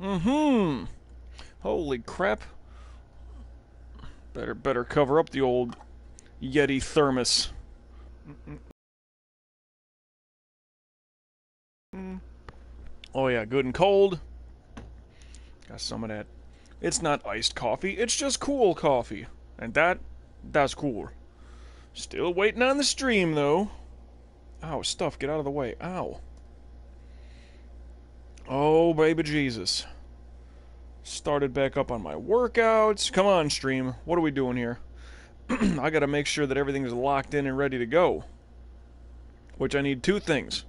Mm-hmm. Holy crap. Better cover up the old Yeti thermos. Oh yeah, good and cold. Got some of that. It's not iced coffee, it's just cool coffee. And that's cool. Still waiting on the stream, though. Ow, stuff, get out of the way. Ow. Oh, baby Jesus. Started back up on my workouts. Come on, stream. What are we doing here? I gotta make sure that everything is locked in and ready to go. Which I need two things.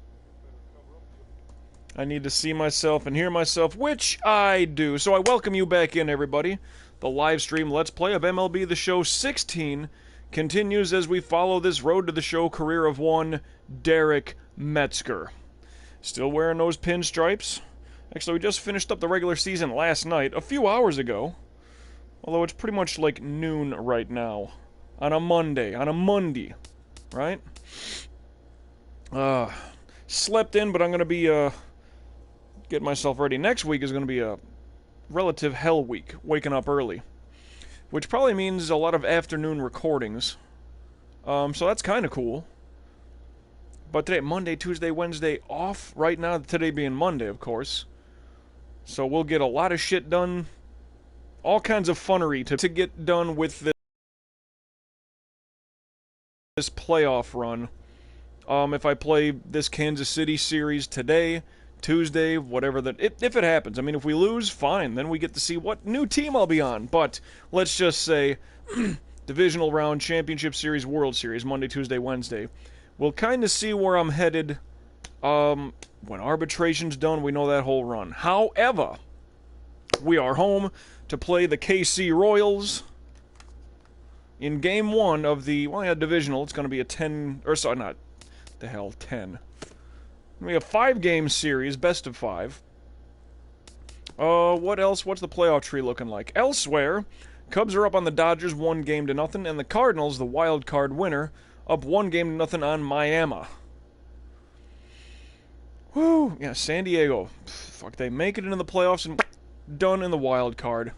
I need to see myself and hear myself, which I do. So I welcome you back in, everybody. The live stream Let's Play of MLB The Show 16 continues as we follow this road to the show career of one Derek Metzger. Still wearing those pinstripes. Actually, we just finished up the regular season last night, a few hours ago. Although it's pretty much like noon right now. On a Monday, right? Slept in, but I'm gonna be, getting myself ready. Next week is gonna be a relative hell week, waking up early. Which probably means a lot of afternoon recordings. So that's kind of cool. But today, Monday, Tuesday, Wednesday, off right now, today being Monday, of course. So we'll get a lot of shit done. All kinds of funnery to get done with this playoff run. If I play this Kansas City series today, Tuesday, whatever that, if it happens. I mean, if we lose, fine. Then we get to see what new team I'll be on. But let's just say, divisional round, championship series, World Series, Monday, Tuesday, Wednesday. We'll kind of see where I'm headed. When arbitration's done, we know that whole run. However, we are home to play the KC Royals in Game 1 of the, well, yeah, divisional. It's going to be a 10, or sorry, not, the hell, 10. We have 5-game series, best of 5. What else? What's the playoff tree looking like? Elsewhere, Cubs are up on the Dodgers 1-0, and the Cardinals, the wild card winner, up 1-0 on Miami. Whew, yeah, San Diego. Fuck, they make it into the playoffs and done in the wild card.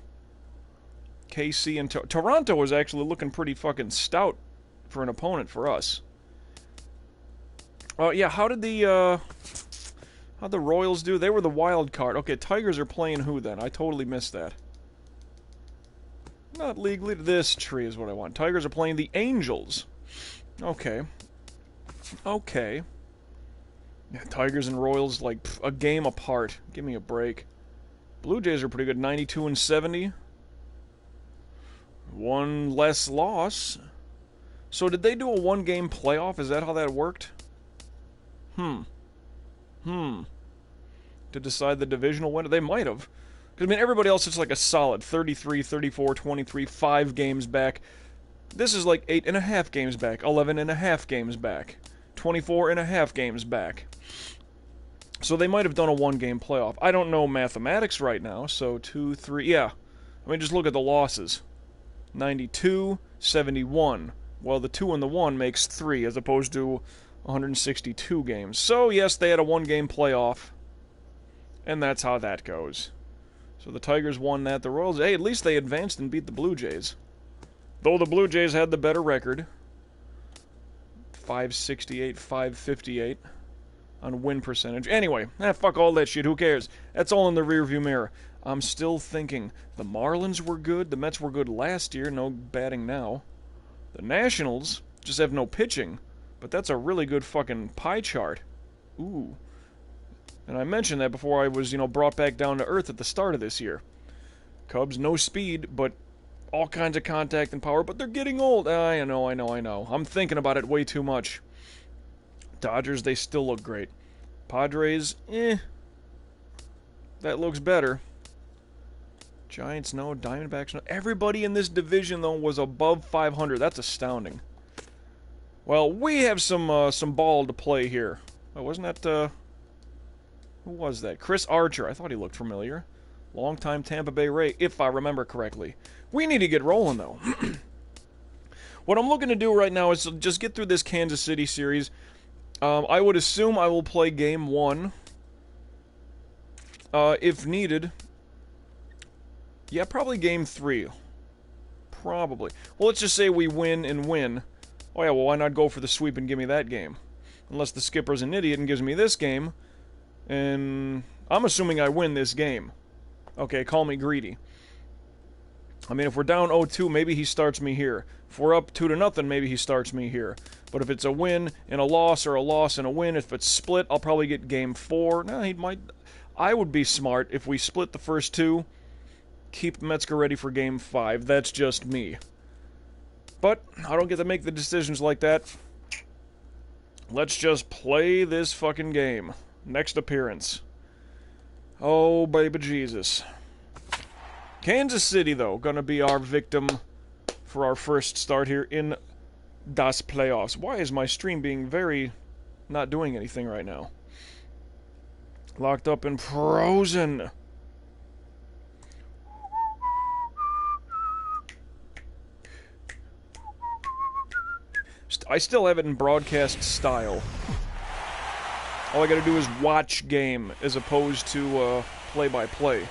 KC and Toronto is actually looking pretty fucking stout for an opponent for us. Yeah, how'd the Royals do? They were the wild card. Okay, Tigers are playing who then? I totally missed that. Not legally. This tree is what I want. Tigers are playing the Angels. Okay. Okay. Yeah, Tigers and Royals, like, a game apart. Give me a break. Blue Jays are pretty good. 92 and 70. One less loss. So did they do a 1-game playoff? Is that how that worked? To decide the divisional winner? They might have. Because, I mean, everybody else is like a solid 33, 34, 23, 5 games back. This is like 8.5 games back, 11.5 games back, 24.5 games back. So they might have done a 1-game playoff. I don't know mathematics right now, so 2, 3, yeah. I mean, just look at the losses. 92, 71. Well, the 2 and the 1 makes 3, as opposed to 162 games. So, yes, they had a 1-game playoff. And that's how that goes. So the Tigers won that. The Royals, hey, at least they advanced and beat the Blue Jays. Though the Blue Jays had the better record. 568, 558 on win percentage. Anyway, fuck all that shit. Who cares? That's all in the rearview mirror. I'm still thinking the Marlins were good. The Mets were good last year. No batting now. The Nationals just have no pitching. But that's a really good fucking pie chart. Ooh. And I mentioned that before I was, brought back down to earth at the start of this year. Cubs, no speed, but all kinds of contact and power, but they're getting old. I know. I'm thinking about it way too much. Dodgers, they still look great. Padres, that looks better. Giants, no. Diamondbacks, no. Everybody in this division, though, was above 500. That's astounding. Well, we have some ball to play here. Oh, wasn't that, who was that? Chris Archer. I thought he looked familiar. Longtime Tampa Bay Ray, if I remember correctly. We need to get rolling, though. What I'm looking to do right now is just get through this Kansas City series. I would assume I will play Game 1. If needed, Yeah, probably game 3. Probably. Well, let's just say we win and win. Oh yeah, well, why not go for the sweep and give me that game? Unless the skipper's an idiot and gives me this game. And I'm assuming I win this game. Okay, call me greedy. I mean, if we're down 0-2, maybe he starts me here. If we're up 2-0, maybe he starts me here. But if it's a win and a loss, or a loss and a win, if it's split, I'll probably get game 4. No, he might... I would be smart if we split the first 2, keep Metzger ready for game 5. That's just me. But I don't get to make the decisions like that. Let's just play this fucking game. Next appearance. Oh, baby Jesus. Kansas City, though, gonna be our victim for our first start here in Das Playoffs. Why is my stream being very... not doing anything right now? Locked up and frozen. I still have it in broadcast style. All I gotta do is watch game as opposed to play-by-play.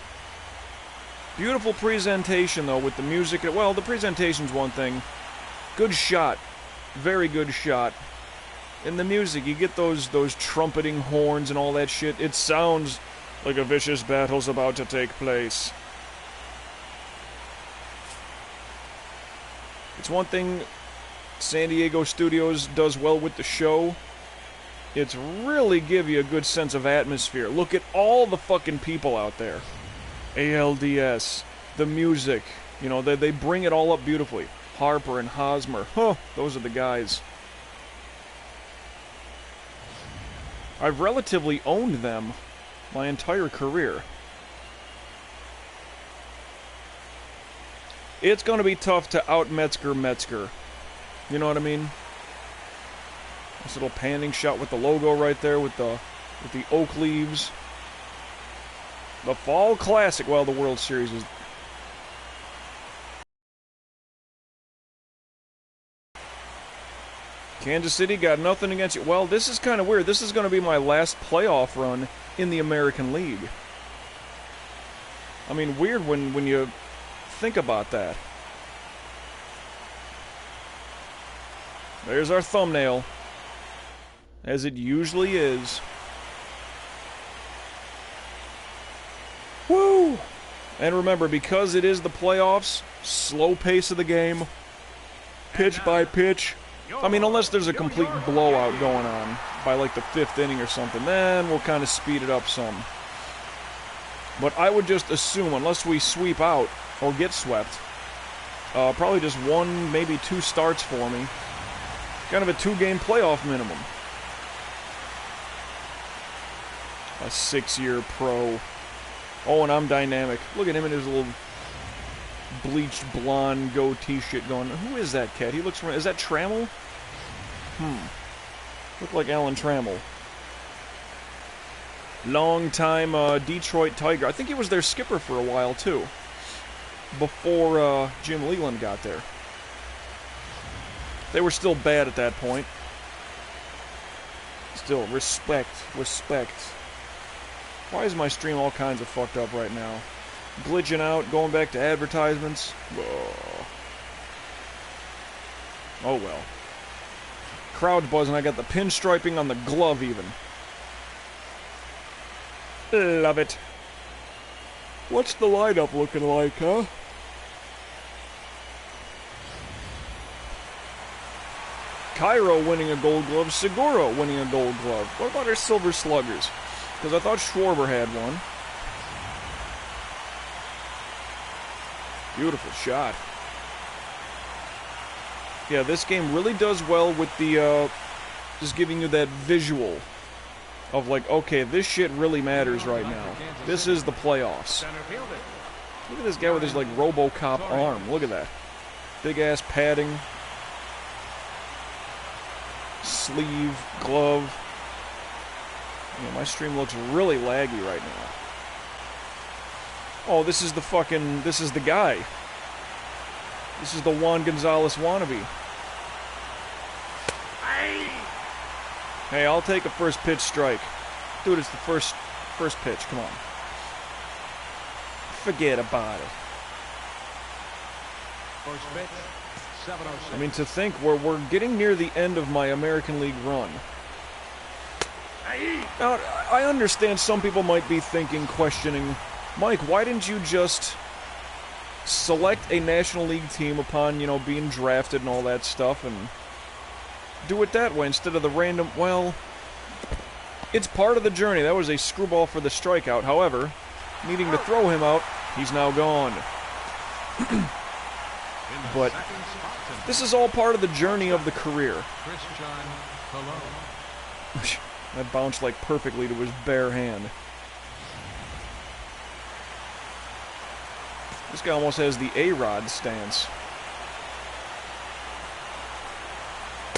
Beautiful presentation, though, with the music. Well, the presentation's one thing. Good shot. Very good shot. And the music, you get those trumpeting horns and all that shit. It sounds like a vicious battle's about to take place. It's one thing San Diego Studios does well with the show. It's really give you a good sense of atmosphere. Look at all the fucking people out there. ALDS, the music, you know, they bring it all up beautifully. Harper and Hosmer, those are the guys. I've relatively owned them my entire career. It's going to be tough to out-Metzger. You know what I mean? This little panning shot with the logo right there with the oak leaves. The Fall Classic, well, the World Series is... Kansas City got nothing against you. Well, this is kind of weird. This is going to be my last playoff run in the American League. I mean, weird when you think about that. There's our thumbnail. As it usually is. Woo! And remember, because it is the playoffs, slow pace of the game, pitch by pitch. I mean, unless there's a complete blowout going on by like the 5th inning or something, then we'll kind of speed it up some. But I would just assume, unless we sweep out or get swept, probably just 1, maybe 2 starts for me. Kind of a 2-game playoff minimum. A 6-year pro. Oh, and I'm dynamic. Look at him in his little bleached blonde goatee shit going. Who is that cat? He looks... Is that Trammell? Look like Alan Trammell. Long-time Detroit Tiger. I think he was their skipper for a while, too. Before Jim Leland got there. They were still bad at that point. Still, respect. Why is my stream all kinds of fucked up right now? Glitching out, going back to advertisements. Whoa. Oh well. Crowd's buzzing. I got the pinstriping on the glove even. Love it. What's the lineup looking like, huh? Cairo winning a gold glove, Segura winning a gold glove. What about our silver sluggers? Because I thought Schwarber had one. Beautiful shot. Yeah, this game really does well with the, just giving you that visual of like, okay, this shit really matters right now. This is the playoffs. Look at this guy with his, like, RoboCop arm. Look at that. Big-ass padding. Sleeve, glove. Yeah, my stream looks really laggy right now. Oh, this is the fucking... This is the guy. This is the Juan Gonzalez wannabe. Hey, I'll take a first pitch strike. Dude, it's the first pitch. Come on. Forget about it. I mean, to think we're getting near the end of my American League run. Now, I understand some people might be thinking, questioning, Mike, why didn't you just select a National League team upon, you know, being drafted and all that stuff and do it that way instead of the random... Well, it's part of the journey. That was a screwball for the strikeout. However, needing to throw him out, he's now gone. But this is all part of the journey of the career. That bounced like perfectly to his bare hand. This guy almost has the A-Rod stance.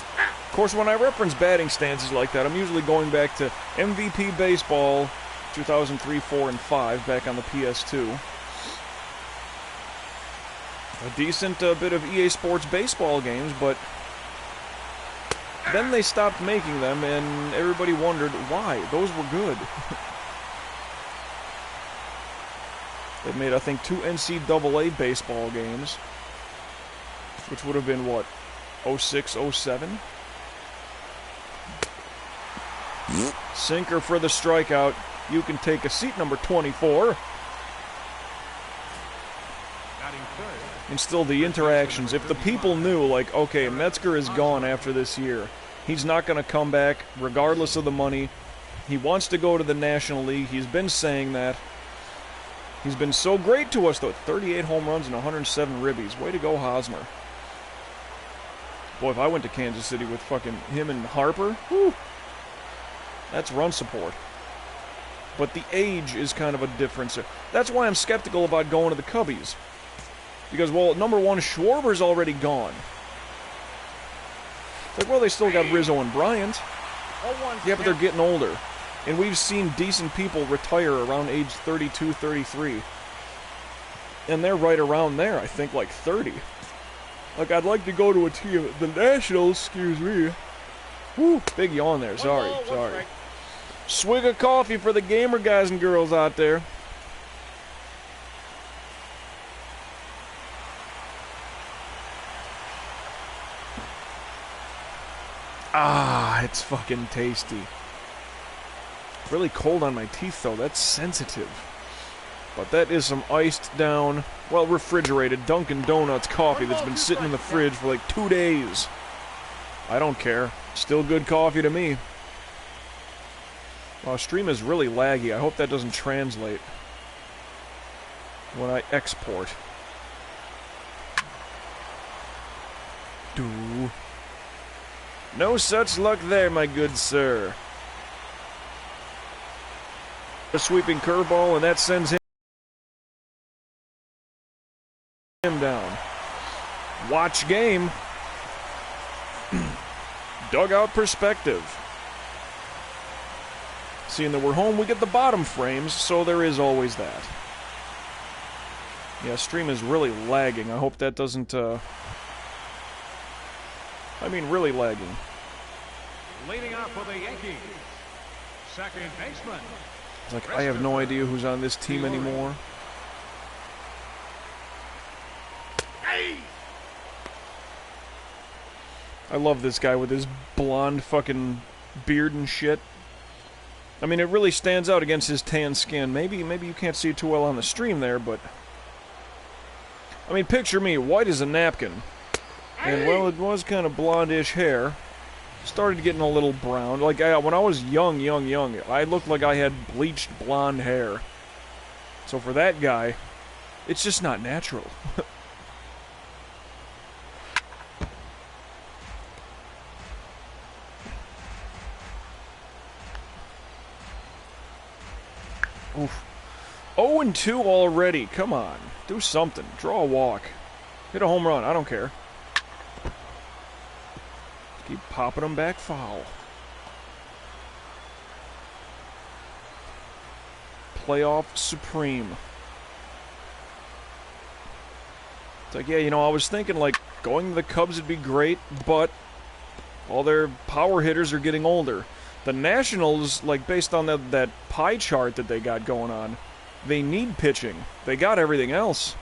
Of course, when I reference batting stances like that, I'm usually going back to MVP Baseball 2003, 4, and 5 back on the PS2. A decent bit of EA Sports baseball games, but then they stopped making them, and everybody wondered why. Those were good. They made, I think, 2 NCAA baseball games, which would have been, what, 06, 07? Sinker for the strikeout. You can take a seat, number 24. And still the interactions. If the people knew, like, okay, Metzger is gone after this year. He's not going to come back regardless of the money. He wants to go to the National League. He's been saying that. He's been so great to us, though. 38 home runs and 107 ribbies. Way to go, Hosmer. Boy, if I went to Kansas City with fucking him and Harper, whew, that's run support. But the age is kind of a difference. That's why I'm skeptical about going to the Cubbies. Because, well, number one, Schwarber's already gone. It's like, well, they still got Rizzo and Bryant. Yeah, but they're getting older. And we've seen decent people retire around age 32, 33. And they're right around there, I think, like 30. Like, I'd like to go to a team, the Nationals, excuse me. Woo, big yawn there, sorry. Swig of coffee for the gamer guys and girls out there. Ah, it's fucking tasty. Really cold on my teeth, though. That's sensitive. But that is some iced down, well, refrigerated Dunkin' Donuts coffee that's been sitting in the fridge for like 2 days. I don't care. Still good coffee to me. Wow, stream is really laggy. I hope that doesn't translate when I export. No such luck there, my good sir. A sweeping curveball, and that sends him down. Watch game. Dugout perspective. Seeing that we're home, we get the bottom frames, so there is always that. Yeah, stream is really lagging. I hope that doesn't, I mean, really lagging. Leading off for the Yankees, second baseman. It's like, I have no idea who's on this team anymore. I love this guy with his blonde fucking beard and shit. I mean, it really stands out against his tan skin. Maybe you can't see it too well on the stream there, but... I mean, picture me, white as a napkin. And, well, it was kind of blondish hair. Started getting a little brown. Like, when I was young, I looked like I had bleached blonde hair. So for that guy, it's just not natural. Oof. 0-2 already. Come on. Do something. Draw a walk. Hit a home run. I don't care. Keep popping them back foul. Playoff supreme. It's like, yeah, you know, I was thinking, like, going to the Cubs would be great, but all their power hitters are getting older. The Nationals, like, based on that pie chart that they got going on, they need pitching. They got everything else.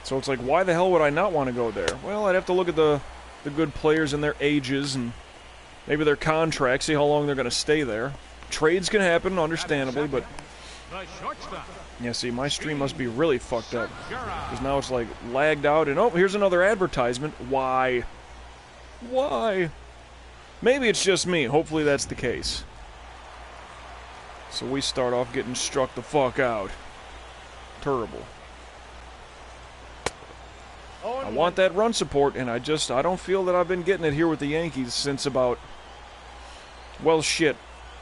So it's like, why the hell would I not want to go there? Well, I'd have to look at the good players and their ages and maybe their contracts, see how long they're going to stay there. Trades can happen, understandably, but... Yeah, see, my stream must be really fucked up. Because now it's, like, lagged out, and oh, here's another advertisement. Why? Why? Maybe it's just me. Hopefully that's the case. So we start off getting struck the fuck out. Terrible. I want that run support, and I don't feel that I've been getting it here with the Yankees since about... Well, shit.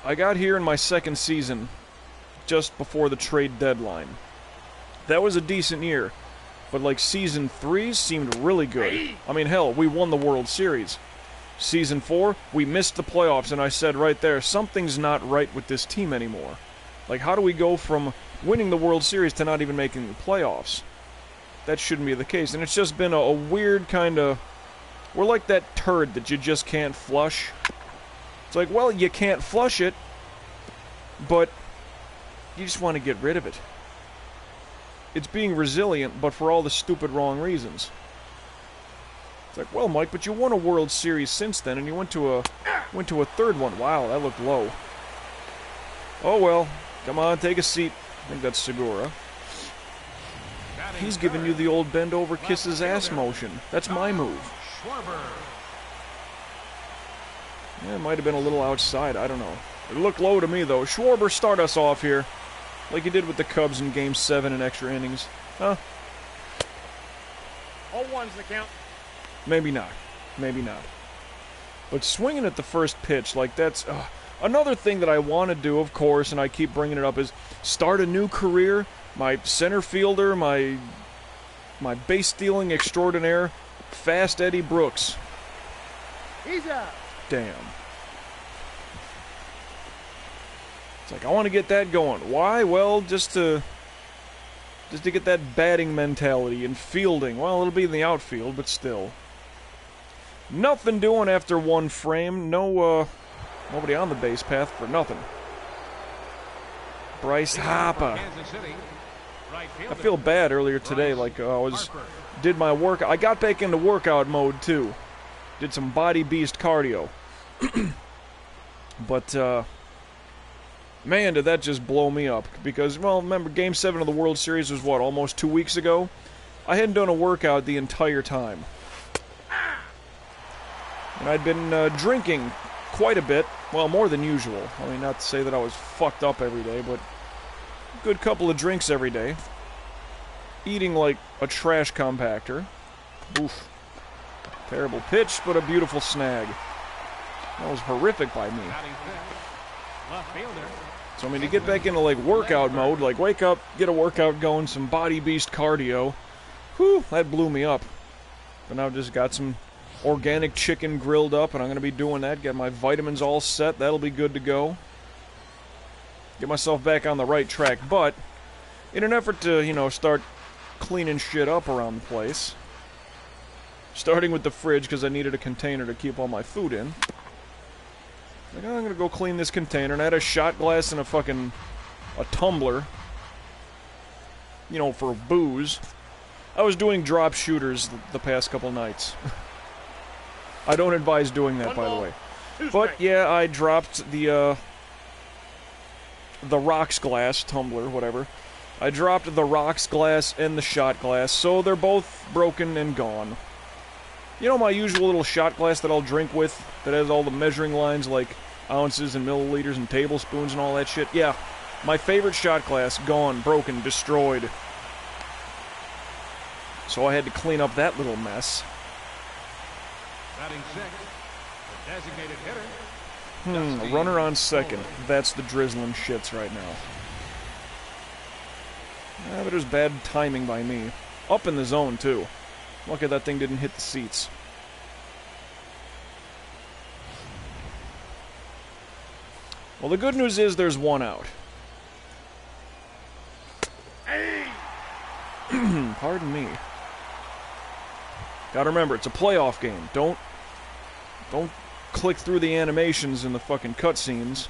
I got here in my second season, just before the trade deadline. That was a decent year, but like Season 3 seemed really good. I mean, hell, we won the World Series. Season 4, we missed the playoffs, and I said right there, something's not right with this team anymore. Like, how do we go from winning the World Series to not even making the playoffs? That shouldn't be the case, and it's just been a weird kind of... We're like that turd that you just can't flush. It's like, well, you can't flush it, but you just want to get rid of it. It's being resilient, but for all the stupid wrong reasons. It's like, well, Mike, but you won a World Series since then, and you went to a third one. Wow, that looked low. Oh well, come on, take a seat. I think that's Segura. He's giving you the old bend over, kiss his ass motion. That's my move. Yeah, it might have been a little outside, I don't know. It looked low to me, though. Schwarber, start us off here. Like you did with the Cubs in Game 7 in extra innings. Huh? 0-1's the count. Maybe not. Maybe not. But swinging at the first pitch, like that's... another thing that I want to do, of course, and I keep bringing it up, is start a new career. My center fielder, my base-stealing extraordinaire, Fast Eddie Brooks. He's out. Damn. It's like, I want to get that going. Why? Well, just to get that batting mentality and fielding. Well, it'll be in the outfield, but still. Nothing doing after one frame. No, nobody on the base path for nothing. Bryce Harper. I feel bad earlier today, like did my work. I got back into workout mode too. Did some body beast cardio. But man, did that just blow me up. Because, well, remember, Game 7 of the World Series was, what, almost 2 weeks ago? I hadn't done a workout the entire time. And I'd been drinking quite a bit. Well, more than usual. I mean, not to say that I was fucked up every day, but a good couple of drinks every day. Eating like a trash compactor. Oof. Terrible pitch, but a beautiful snag. That was horrific by me. So, I mean, to get back into, like, workout mode, like, wake up, get a workout going, some body beast cardio, whew, that blew me up. But now I've just got some organic chicken grilled up, and I'm going to be doing that, get my vitamins all set, that'll be good to go. Get myself back on the right track, but in an effort to, you know, start cleaning shit up around the place, starting with the fridge, because I needed a container to keep all my food in. Like, I'm gonna go clean this container, and I had a shot glass and a tumbler, you know, for booze. I was doing drop shooters the past couple nights. I don't advise doing that, by the way. But, yeah, I dropped the rocks glass, tumbler, whatever. I dropped the rocks glass and the shot glass, so they're both broken and gone. You know my usual little shot glass that I'll drink with, that has all the measuring lines like ounces and milliliters and tablespoons and all that shit? Yeah, my favorite shot glass, gone, broken, destroyed. So I had to clean up that little mess. Batting sixth, the designated hitter. A runner on second. That's the drizzling shits right now. Yeah, but it was bad timing by me. Up in the zone, too. Lucky that thing didn't hit the seats. Well, the good news is there's one out. Pardon me. Gotta remember, it's a playoff game. Don't click through the animations in the fucking cutscenes.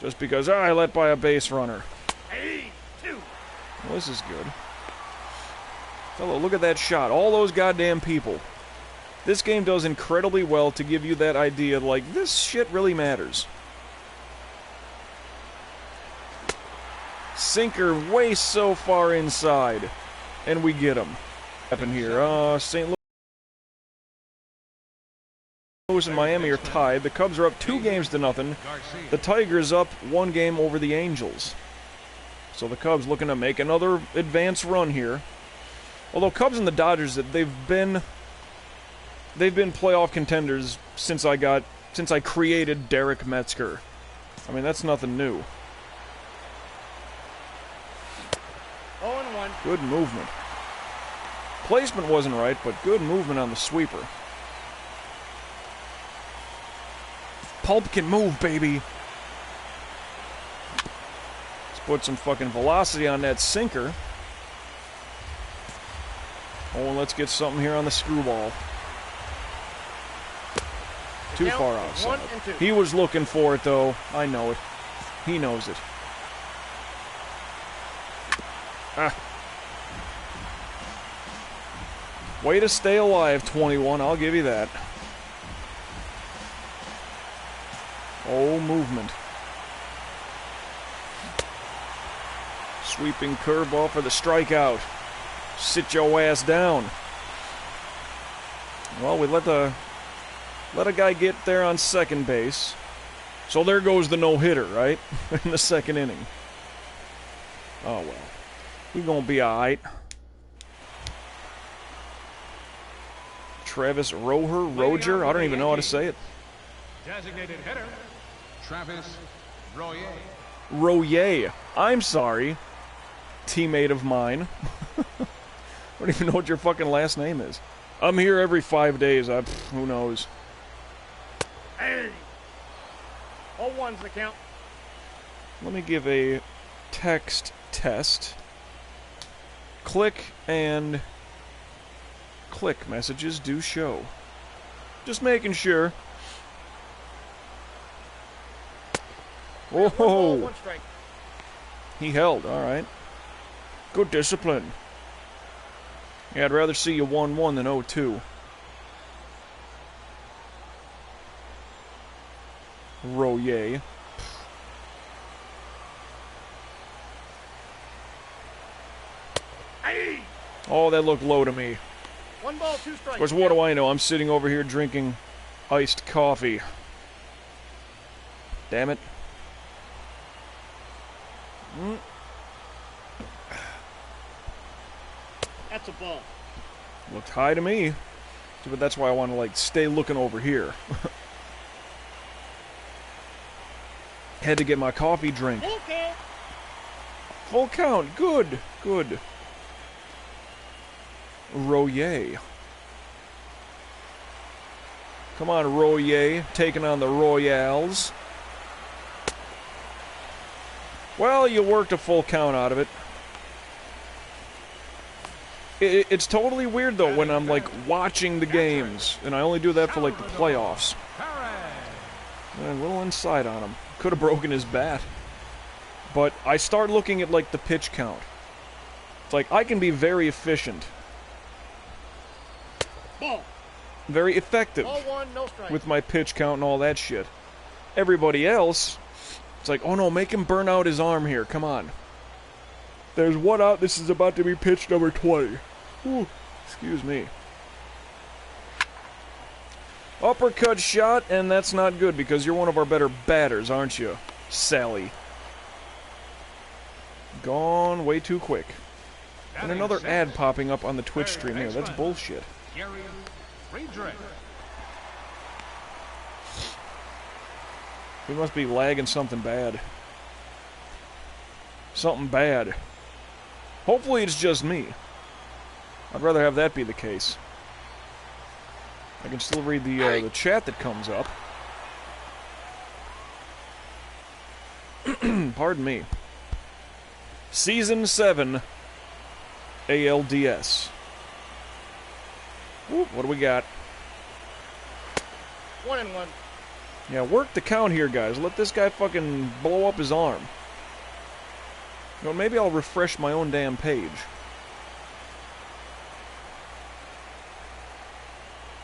Just because, I let by a base runner. Well, this is good. Hello, look at that shot. All those goddamn people. This game does incredibly well to give you that idea, like, this shit really matters. Sinker way so far inside. And we get him. Happen here. St. Louis and Miami are tied. The Cubs are up 2-0. The Tigers up 1 game over the Angels. So the Cubs looking to make another advance run here. Although Cubs and the Dodgers, they've been playoff contenders since I created Derek Metzger. I mean, that's nothing new. 0-1. Good movement. Placement wasn't right, but good movement on the sweeper. Pulp can move, baby. Let's put some fucking velocity on that sinker. Oh, and let's get something here on the screwball. Too far outside. He was looking for it, though. I know it. He knows it. Ah. Way to stay alive, 21. I'll give you that. Oh, movement. Sweeping curveball for the strikeout. Sit your ass down. Well, we let a guy get there on second base. So there goes the no-hitter, right? In the second inning. Oh, well. We're gonna be alright. Travis Roger, I don't even know how to say it. Designated hitter, Travis Royer. Royer. I'm sorry. Teammate of mine. I don't even know what your fucking last name is. I'm here every 5 days. Who knows? Hey! 0-1's the count. Let me give a text test. Click and click messages do show. Just making sure. Whoa! 1 strike. He held, alright. Good discipline. Yeah, I'd rather see you 1-1 than 0-2. Royer. Hey! Oh, that looked low to me. 1 ball, 2 strikes. Of course, what do I know? I'm sitting over here drinking iced coffee. Damn it. That's a ball. Looked high to me. But that's why I want to, like, stay looking over here. Had to get my coffee drink. Full count. Full count. Good. Good. Royer. Come on, Royer. Taking on the Royals. Well, you worked a full count out of it. It's totally weird, though, when I'm, like, watching the games. And I only do that for, like, the playoffs. A little inside on him. Could have broken his bat. But I start looking at, like, the pitch count. It's like, I can be very efficient. Ball. Very effective. 0-1, no strike. With my pitch count and all that shit. Everybody else, it's like, oh no, make him burn out his arm here, come on. There's one out, this is about to be pitch number 20. Ooh, excuse me. Uppercut shot, and that's not good because you're one of our better batters, aren't you, Sally? Gone way too quick. And another ad popping up on the Twitch stream here. That's bullshit. Gary Friedrich. We must be lagging something bad. Something bad. Hopefully it's just me. I'd rather have that be the case. I can still read the chat that comes up. Pardon me. Season 7 ALDS. Whoop, what do we got? 1-1. Yeah, work the count here, guys. Let this guy fucking blow up his arm. You know, maybe I'll refresh my own damn page.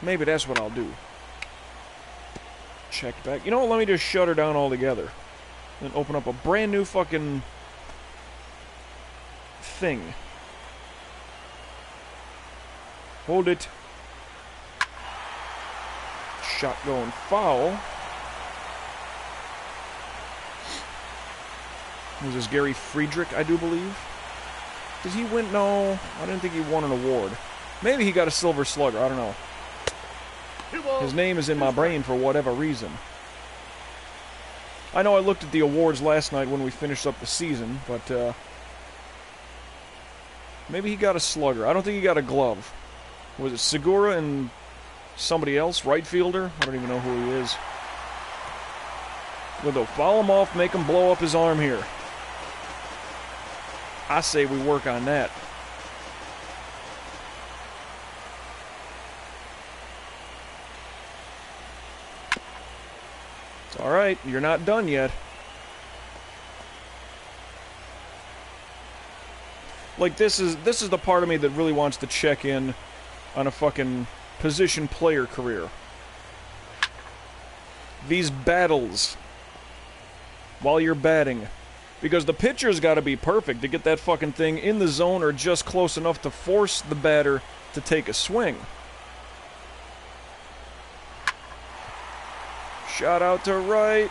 Maybe that's what I'll do. Check back. You know what? Let me just shut her down altogether. And open up a brand new fucking thing. Hold it. Shot going foul. Was this Gary Friedrich, I do believe? Did he win? No, I didn't think he won an award. Maybe he got a Silver Slugger, I don't know. His name is in my brain for whatever reason. I know I looked at the awards last night when we finished up the season, but maybe he got a slugger. I don't think he got a glove. Was it Segura and somebody else? Right fielder? I don't even know who he is. Well, though, foul him off, make him blow up his arm here. I say we work on that. All right, you're not done yet. Like, this is the part of me that really wants to check in on a fucking position player career. These battles while you're batting. Because the pitcher's got to be perfect to get that fucking thing in the zone or just close enough to force the batter to take a swing. Shot out to right.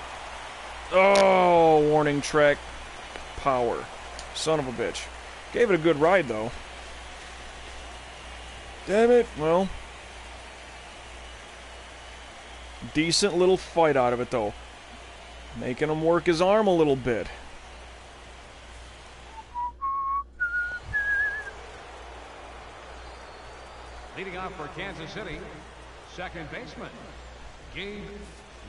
Oh, warning track. Power. Son of a bitch. Gave it a good ride, though. Damn it. Well. Decent little fight out of it, though. Making him work his arm a little bit. Leading off for Kansas City, second baseman, Gabe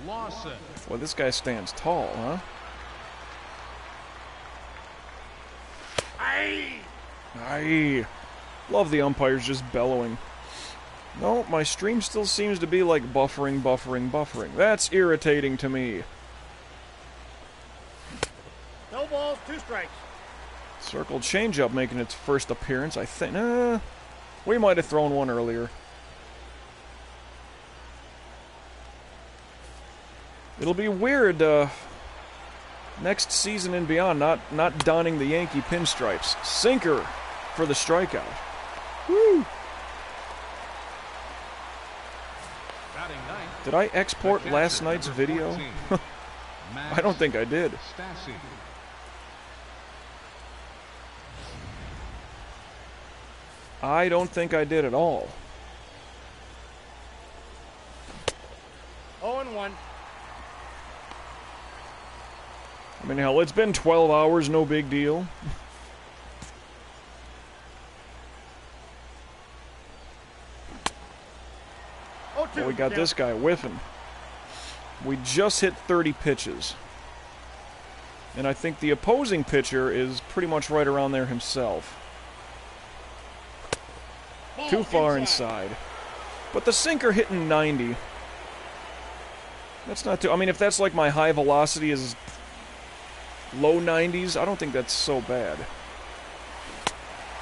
Lawson. Well, this guy stands tall, huh? Aye. Love the umpires just bellowing. No, my stream still seems to be like buffering. That's irritating to me. No balls, 2 strikes. Circle changeup making its first appearance, I think. We might have thrown one earlier. It'll be weird next season and beyond not donning the Yankee pinstripes. Sinker for the strikeout. Woo! Did I export last night's video? I don't think I did. I don't think I did at all. 0-1. I mean, hell, it's been 12 hours, no big deal. Well, we got this guy whiffing. We just hit 30 pitches. And I think the opposing pitcher is pretty much right around there himself. Too far inside. But the sinker hitting 90. That's not too... I mean, if that's like my high velocity is low 90s, I don't think that's so bad.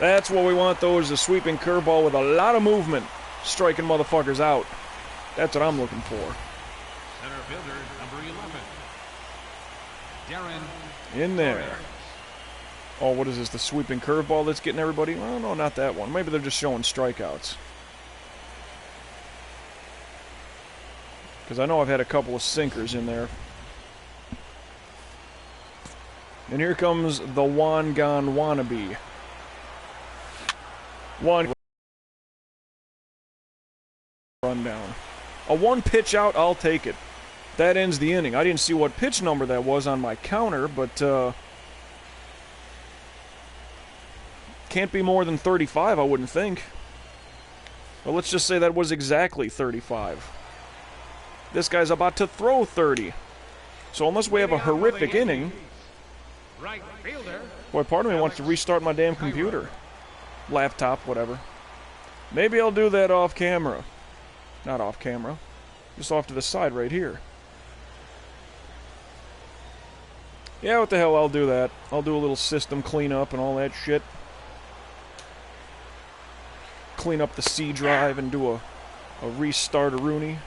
That's what we want, though, is a sweeping curveball with a lot of movement. Striking motherfuckers out. That's what I'm looking for. Center fielder, number 11. Darren in there. Oh, what is this? The sweeping curveball that's getting everybody? Well, no, not that one. Maybe they're just showing strikeouts. Because I know I've had a couple of sinkers in there. And here comes the Wangan wannabe. One rundown. A one pitch out, I'll take it. That ends the inning. I didn't see what pitch number that was on my counter, but can't be more than 35, I wouldn't think. Well, let's just say that was exactly 35. This guy's about to throw 30. So unless we have a horrific inning... right fielder. Boy, part of me wants to restart my damn computer. Laptop, whatever. Maybe I'll do that off camera. Not off camera. Just off to the side right here. Yeah, what the hell, I'll do that. I'll do a little system cleanup and all that shit. Clean up the C drive and do a A restart a Rooney.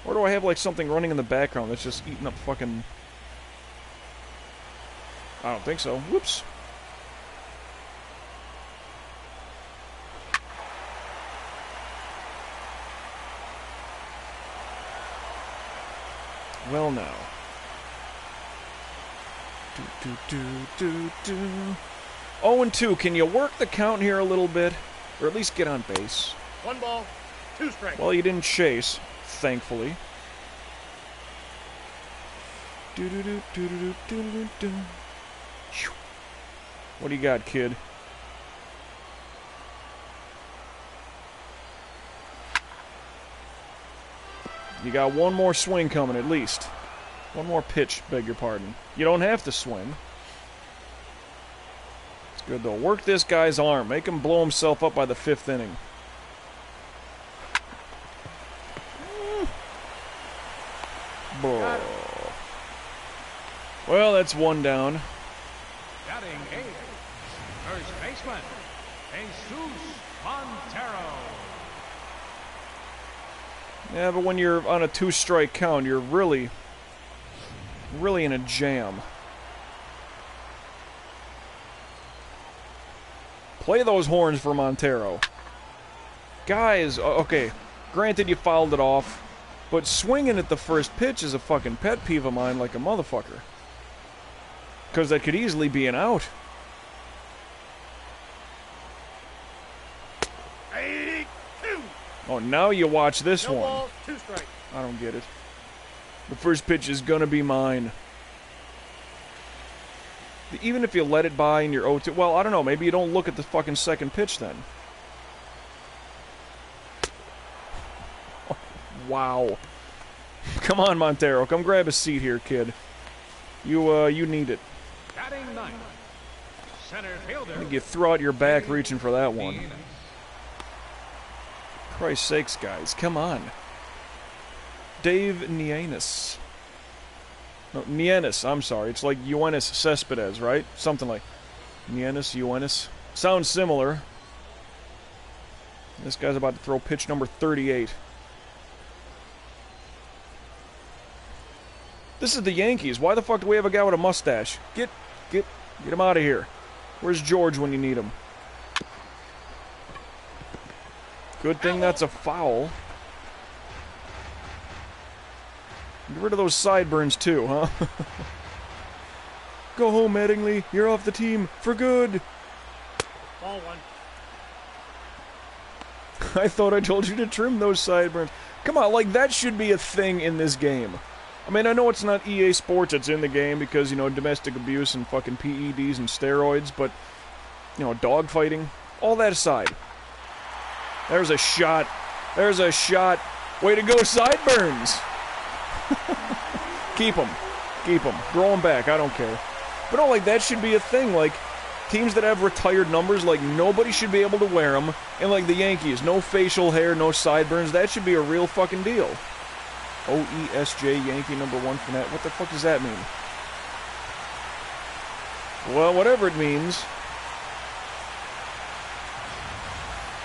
Or do I have like something running in the background that's just eating up fucking... I don't think so. Whoops. Well now. 0-2. Can you work the count here a little bit? Or at least get on base? 1 ball, 2 strikes. Well, you didn't chase, thankfully. What do you got, kid? You got one more swing coming, at least. One more pitch, beg your pardon. You don't have to swing. It's good, though. Work this guy's arm. Make him blow himself up by the 5th inning. Well, that's 1 down. Batting 8th, first baseman, Jesus Montero. Yeah, but when you're on a 2-strike count, you're really in a jam. Play those horns for Montero. Guys, okay, granted you fouled it off, but swinging at the first pitch is a fucking pet peeve of mine like a motherfucker. Because that could easily be an out. 82. Oh, now you watch this No one. balls, 2 strikes. I don't get it. The first pitch is gonna be mine. Even if you let it by and you're 0-2, well, I don't know, maybe you don't look at the fucking second pitch then. Oh, wow. Come on, Montero, come grab a seat here, kid. You need it. Batting 9th, center fielder. I think you throw out your back reaching for that one. Christ's sakes, guys, come on. Dave Nienis. No, Nienis, I'm sorry. It's like Yoenis Cespedes, right? Something like Nienis, Yoenis. Sounds similar. This guy's about to throw pitch number 38. This is the Yankees. Why the fuck do we have a guy with a mustache? Get him out of here. Where's George when you need him? Good thing that's a foul. Get rid of those sideburns too, huh? Go home, Mattingly. You're off the team for good. Ball 1. I thought I told you to trim those sideburns. Come on, like that should be a thing in this game. I mean, I know it's not EA Sports that's in the game because, you know, domestic abuse and fucking PEDs and steroids, but, you know, dogfighting, all that aside. There's a shot. There's a shot. Way to go, sideburns. Keep them. Keep them. Grow them back. I don't care. But no, like, that should be a thing. Like, teams that have retired numbers, like, nobody should be able to wear them. And, like, the Yankees, no facial hair, no sideburns. That should be a real fucking deal. OESJ Yankee number 1 for that. What the fuck does that mean? Well, whatever it means.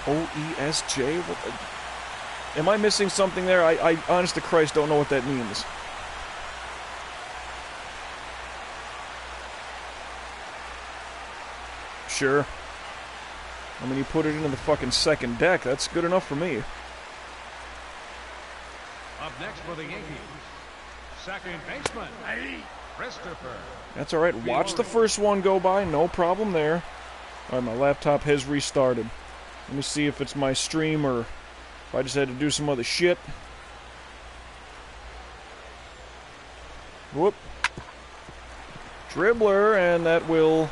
OESJ? What the... Am I missing something there? I honest to Christ don't know what that means. Sure. I mean, you put it into the fucking second deck. That's good enough for me. Up next for the Yankees, second baseman, Christopher. That's all right. Watch the first one go by. No problem there. All right, my laptop has restarted. Let me see if it's my stream or if I just had to do some other shit. Whoop. Dribbler, and that will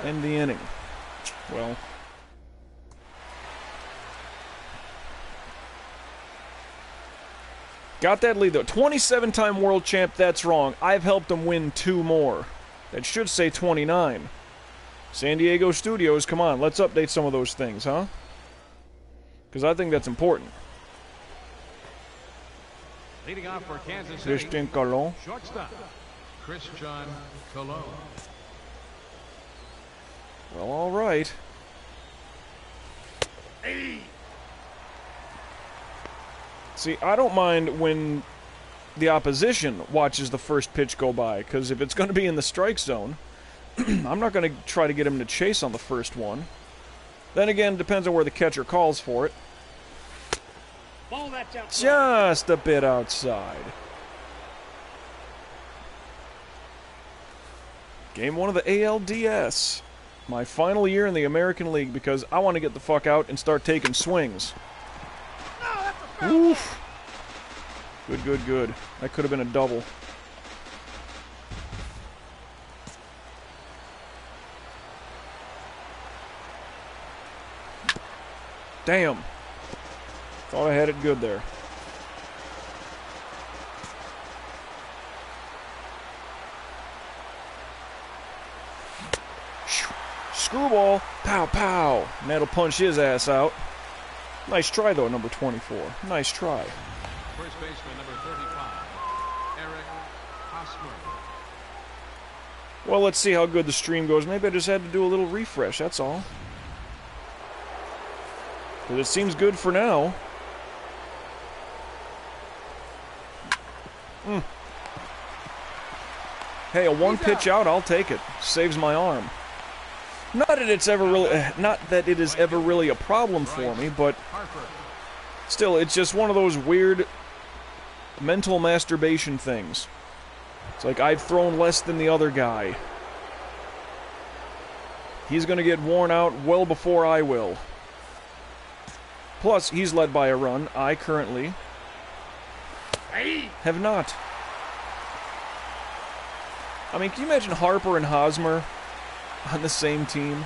end the inning. Well... Got that lead, though. 27-time world champ, that's wrong. I've helped him win 2 more. That should say 29. San Diego Studios, come on, let's update some of those things, huh? Because I think that's important. Leading off for Kansas City, Christian Colon. shortstop, Christian Colon. Well, all right. See, I don't mind when the opposition watches the first pitch go by, because if it's going to be in the strike zone, I'm not going to try to get him to chase on the first one. Then again, depends on where the catcher calls for it. Ball that's outside. Just a bit outside. Game 1 of the ALDS. My final year in the American League, because I want to get the fuck out and start taking swings. No, that's a foul ball. Oof. Good, good, good. That could have been a double. Damn. Thought I had it good there. Screwball. Pow, pow. And that'll punch his ass out. Nice try, though, number 24. Nice try. First baseman number 35, Eric Hosmer. Well, let's see how good the stream goes. Maybe I just had to do a little refresh, that's all. But it seems good for now. Hey, a one pitch out, I'll take it. Saves my arm. Not that it is ever really a problem for me, but Harper. still, it's just one of those weird mental masturbation things. It's like I've thrown less than the other guy. He's gonna get worn out well before I will. Plus, he's led by a run. I currently have not. I mean, can you imagine Harper and Hosmer on the same team?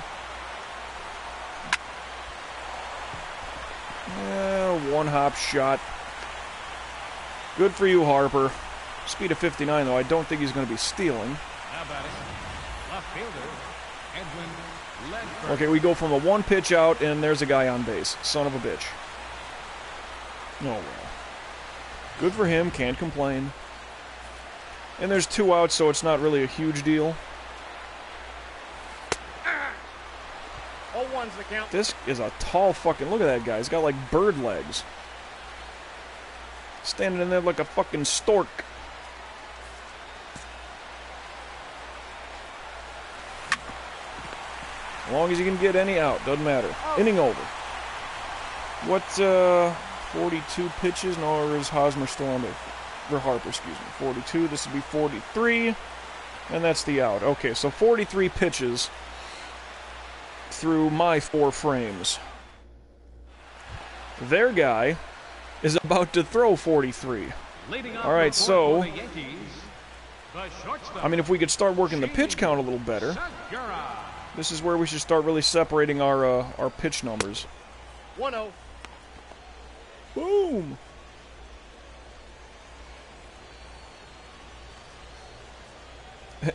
One hop shot. Good for you, Harper. Speed of 59, though. I don't think he's going to be stealing. Now batting, left fielder, Edwin Ledford. Okay, we go from a one pitch out, and there's a guy on base. Son of a bitch. Oh, well. Good for him. Can't complain. And there's two outs, so it's not really a huge deal. 0-1's the count. This is a tall fucking... Look at that guy. He's got, like, bird legs. Standing in there like a fucking stork. As long as you can get any out. Doesn't matter. Inning over. What, 42 pitches? No, or is Hosmer still on there? Or Harper, excuse me. 42. This would be 43. And that's the out. Okay, so 43 pitches through my 4 frames. Their guy is about to throw 43. Leading off All right, the board so... for the Yankees, the shortstop, I mean, if we could start working the pitch count a little better, Segura. this is where we should start really separating our pitch numbers. 1-0. Boom!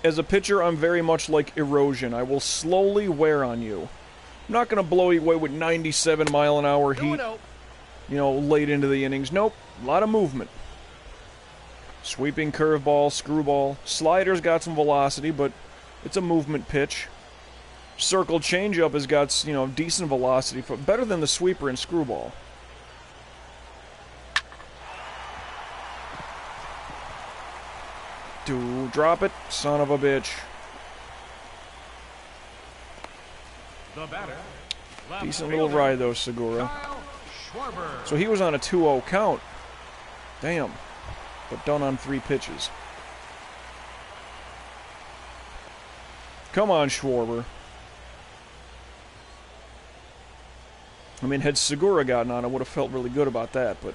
As a pitcher, I'm very much like erosion. I will slowly wear on you. I'm not going to blow you away with 97 mile an hour heat, 2-0. you know, late into the innings. Nope. A lot of movement. Sweeping curveball, screwball. Slider's got some velocity, but it's a movement pitch. Circle changeup has got, you know, decent velocity, better than the sweeper and screwball. Drop it, son of a bitch. The batter, left Decent little fielder, ride, though, Segura. Kyle Schwarber. So he was on a 2-0 count. Damn. But done on 3 pitches. Come on, Schwarber. I mean, had Segura gotten on, I would have felt really good about that, but...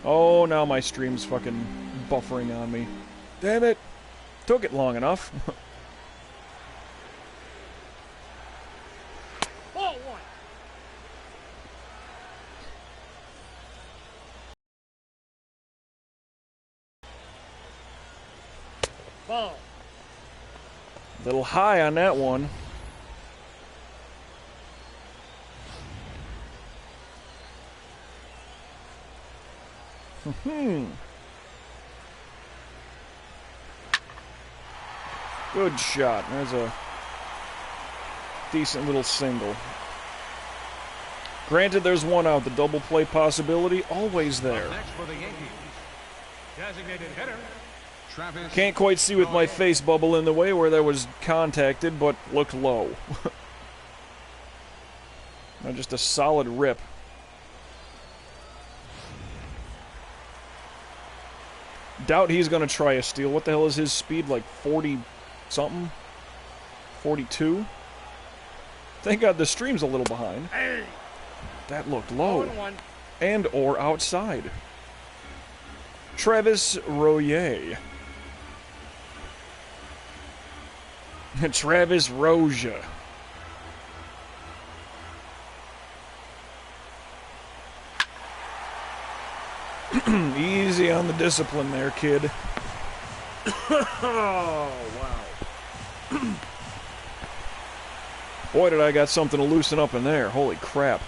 Oh, now my stream's fucking buffering on me. Damn it. Took it long enough. Ball 1. Ball. Little high on that one. Good shot. There's a decent little single. Granted, there's one out. The double play possibility, always there. Next for the Yankees, designated hitter, Travis. Can't quite see with my face bubble in the way where that was contacted, but looked low. Now just a solid rip. Doubt he's going to try a steal. What the hell is his speed? Like 40-something? 42? Thank God the stream's a little behind. Hey. That looked low. 0-1. And or outside. Travis Royer. Travis Roja. Easy on the discipline there, kid. Oh, wow. Boy, did I got something to loosen up in there. Holy crap.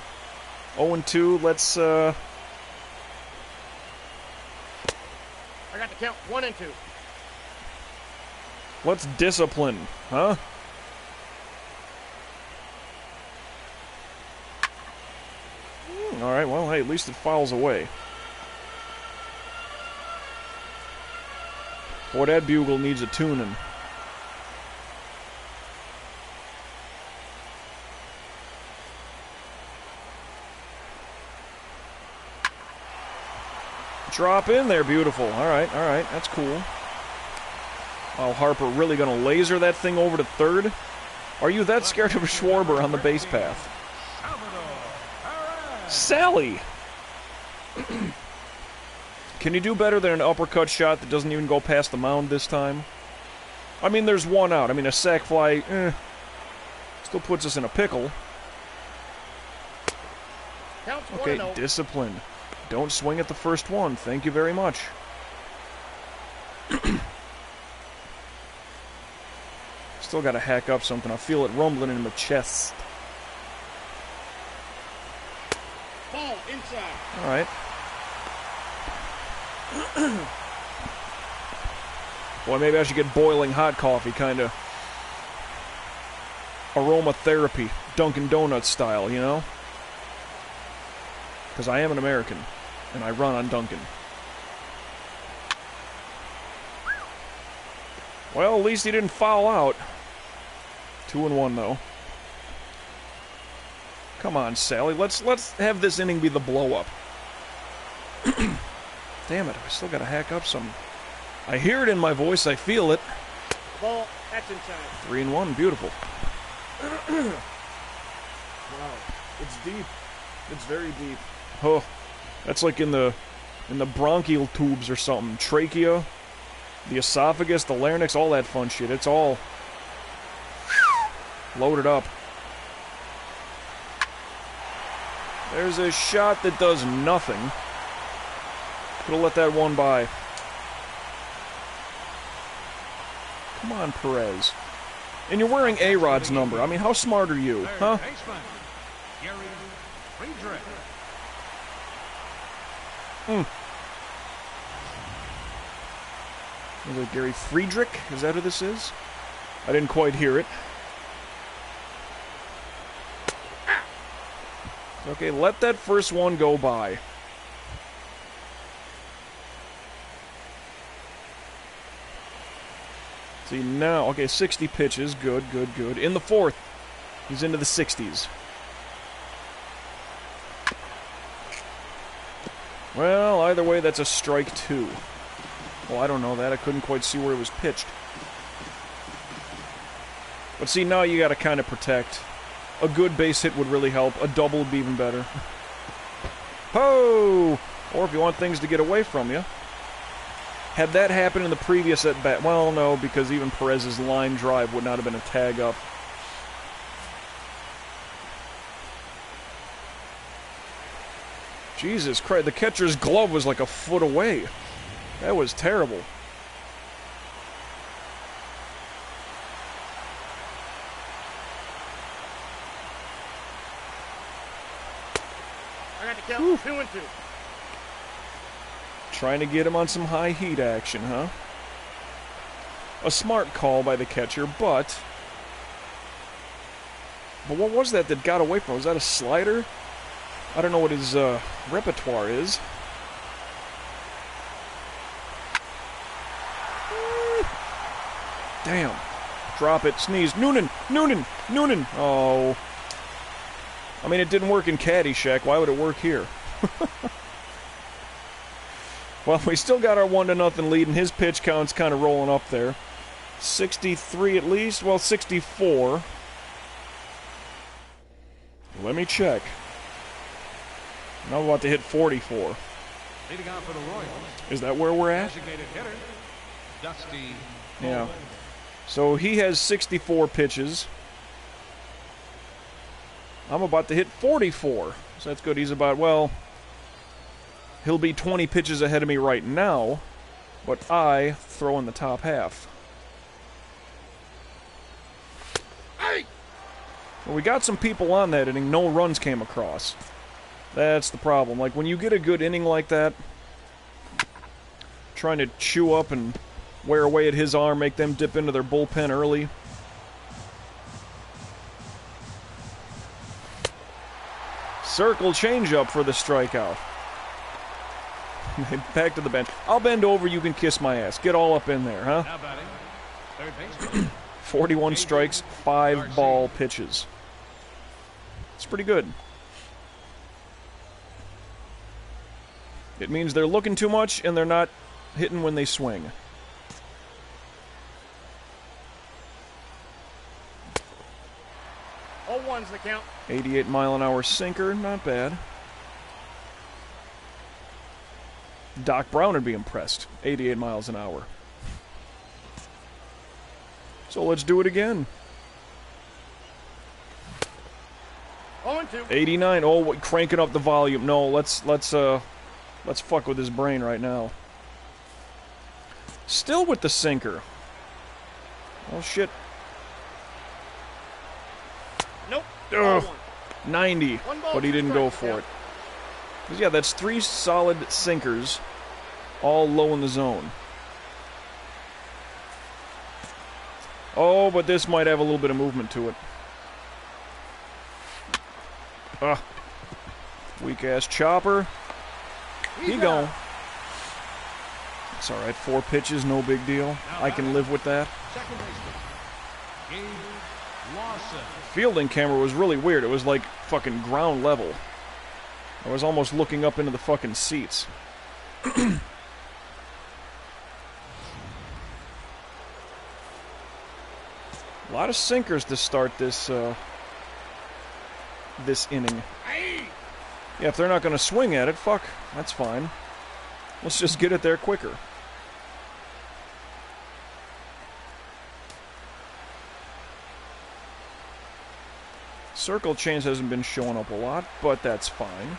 0-2, let's, I got the count. 1 and 2. let's discipline, huh? Alright, well, hey, at least it fouls away. Boy, that bugle needs a tuning. Drop in there, beautiful. Alright, that's cool. Oh, Harper really gonna laser that thing over to third? Are you that scared of a Schwarber on the base path? Sally! Can you do better than an uppercut shot that doesn't even go past the mound this time? I mean, there's one out. I mean, a sac fly, still puts us in a pickle. Counts Okay, 1-0. discipline. Don't swing at the first one. Thank you very much. Still gotta hack up something. I feel it rumbling in my chest. Ball inside. Alright. Boy, maybe I should get boiling hot coffee, kinda aromatherapy, Dunkin' Donuts style, you know? Because I am an American, and I run on Dunkin'. Well, at least he didn't foul out. 2-1 though. Come on, Sally. Let's have this inning be the blow-up. Damn it, I still gotta hack up some. I hear it in my voice, I feel it. Ball, that's inside. 3-1, beautiful. Wow, it's deep. It's very deep. Oh, that's like in the bronchial tubes or something. Trachea, the esophagus, the larynx, all that fun shit. It's all loaded up. There's a shot that does nothing. Could've let that one by. Come on, Perez. And you're wearing A-Rod's number. I mean, how smart are you, huh? Baseman, Gary Friedrich. Is it Gary Friedrich? Is that who this is? I didn't quite hear it. Okay, let that first one go by. See, now, okay, 60 pitches. Good, good, good. In the fourth, he's into the 60s. Well, either way, that's a strike two. Well, I don't know that. I couldn't quite see where it was pitched. But see, now you gotta kind of protect. A good base hit would really help. A double would be even better. Ho! Or if you want things to get away from you. Had that happened in the previous at-bat... Well, no, because even Perez's line drive would not have been a tag up. Jesus Christ, the catcher's glove was like a foot away. That was terrible. I got the count. 2-2. Trying to get him on some high heat action, huh? A smart call by the catcher, but what was that got away from him? Was that a slider? I don't know what his repertoire is. Damn. Drop it. Sneeze. Noonan! Oh. I mean, it didn't work in Caddyshack. Why would it work here? Well, we still got our 1-0 lead, and his pitch count's kind of rolling up there. 63 at least. Well, 64. Let me check. Now we're about to hit 44. Leading off for the Royals. Is that where we're at? Designated hitter, Dusty. Yeah. So he has 64 pitches. I'm about to hit 44. So that's good. He's about, well, he'll be 20 pitches ahead of me right now, but I throw in the top half. Well, we got some people on that inning. No runs came across. That's the problem. Like, when you get a good inning like that, trying to chew up and wear away at his arm, make them dip into their bullpen early. Circle changeup for the strikeout. Back to the bench. I'll bend over, you can kiss my ass. Get all up in there, huh? Now batting, third baseman. 41 strikes, 5 ball pitches. It's pretty good. It means they're looking too much and they're not hitting when they swing. All ones the count. 88-mile-an-hour sinker, not bad. Doc Brown would be impressed. 88 miles an hour. So let's do it again. 0-2. 89. Oh, cranking up the volume. No, let's fuck with his brain right now. Still with the sinker. Oh shit. Nope. Ugh. 0-1. 90, One ball, but he two didn't go strikes, for yeah. it. 'Cause, yeah, that's 3 solid sinkers, all low in the zone. Oh, but this might have a little bit of movement to it. Weak-ass chopper. He gone. It's alright, 4 pitches, no big deal. I can live with that. Second baseman, Gabe Lawson. Fielding camera was really weird. It was like fucking ground level. I was almost looking up into the fucking seats. A lot of sinkers to start this this inning. Yeah, if they're not going to swing at it, fuck, that's fine. Let's just get it there quicker. Circle change hasn't been showing up a lot, but that's fine.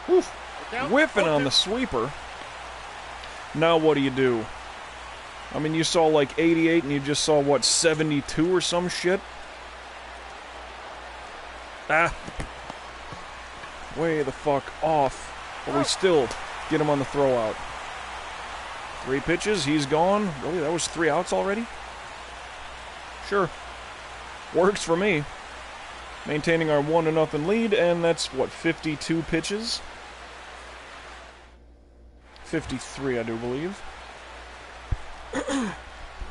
Oof. Whiffing on the sweeper. Now what do? I mean, you saw like 88 and you just saw, what, 72 or some shit? Ah. Way the fuck off. But we still get him on the throw out. 3 pitches, he's gone. Really, that was 3 outs already? Sure. Works for me. Maintaining our 1-0 lead, and that's, what, 52 pitches? 53, I do believe.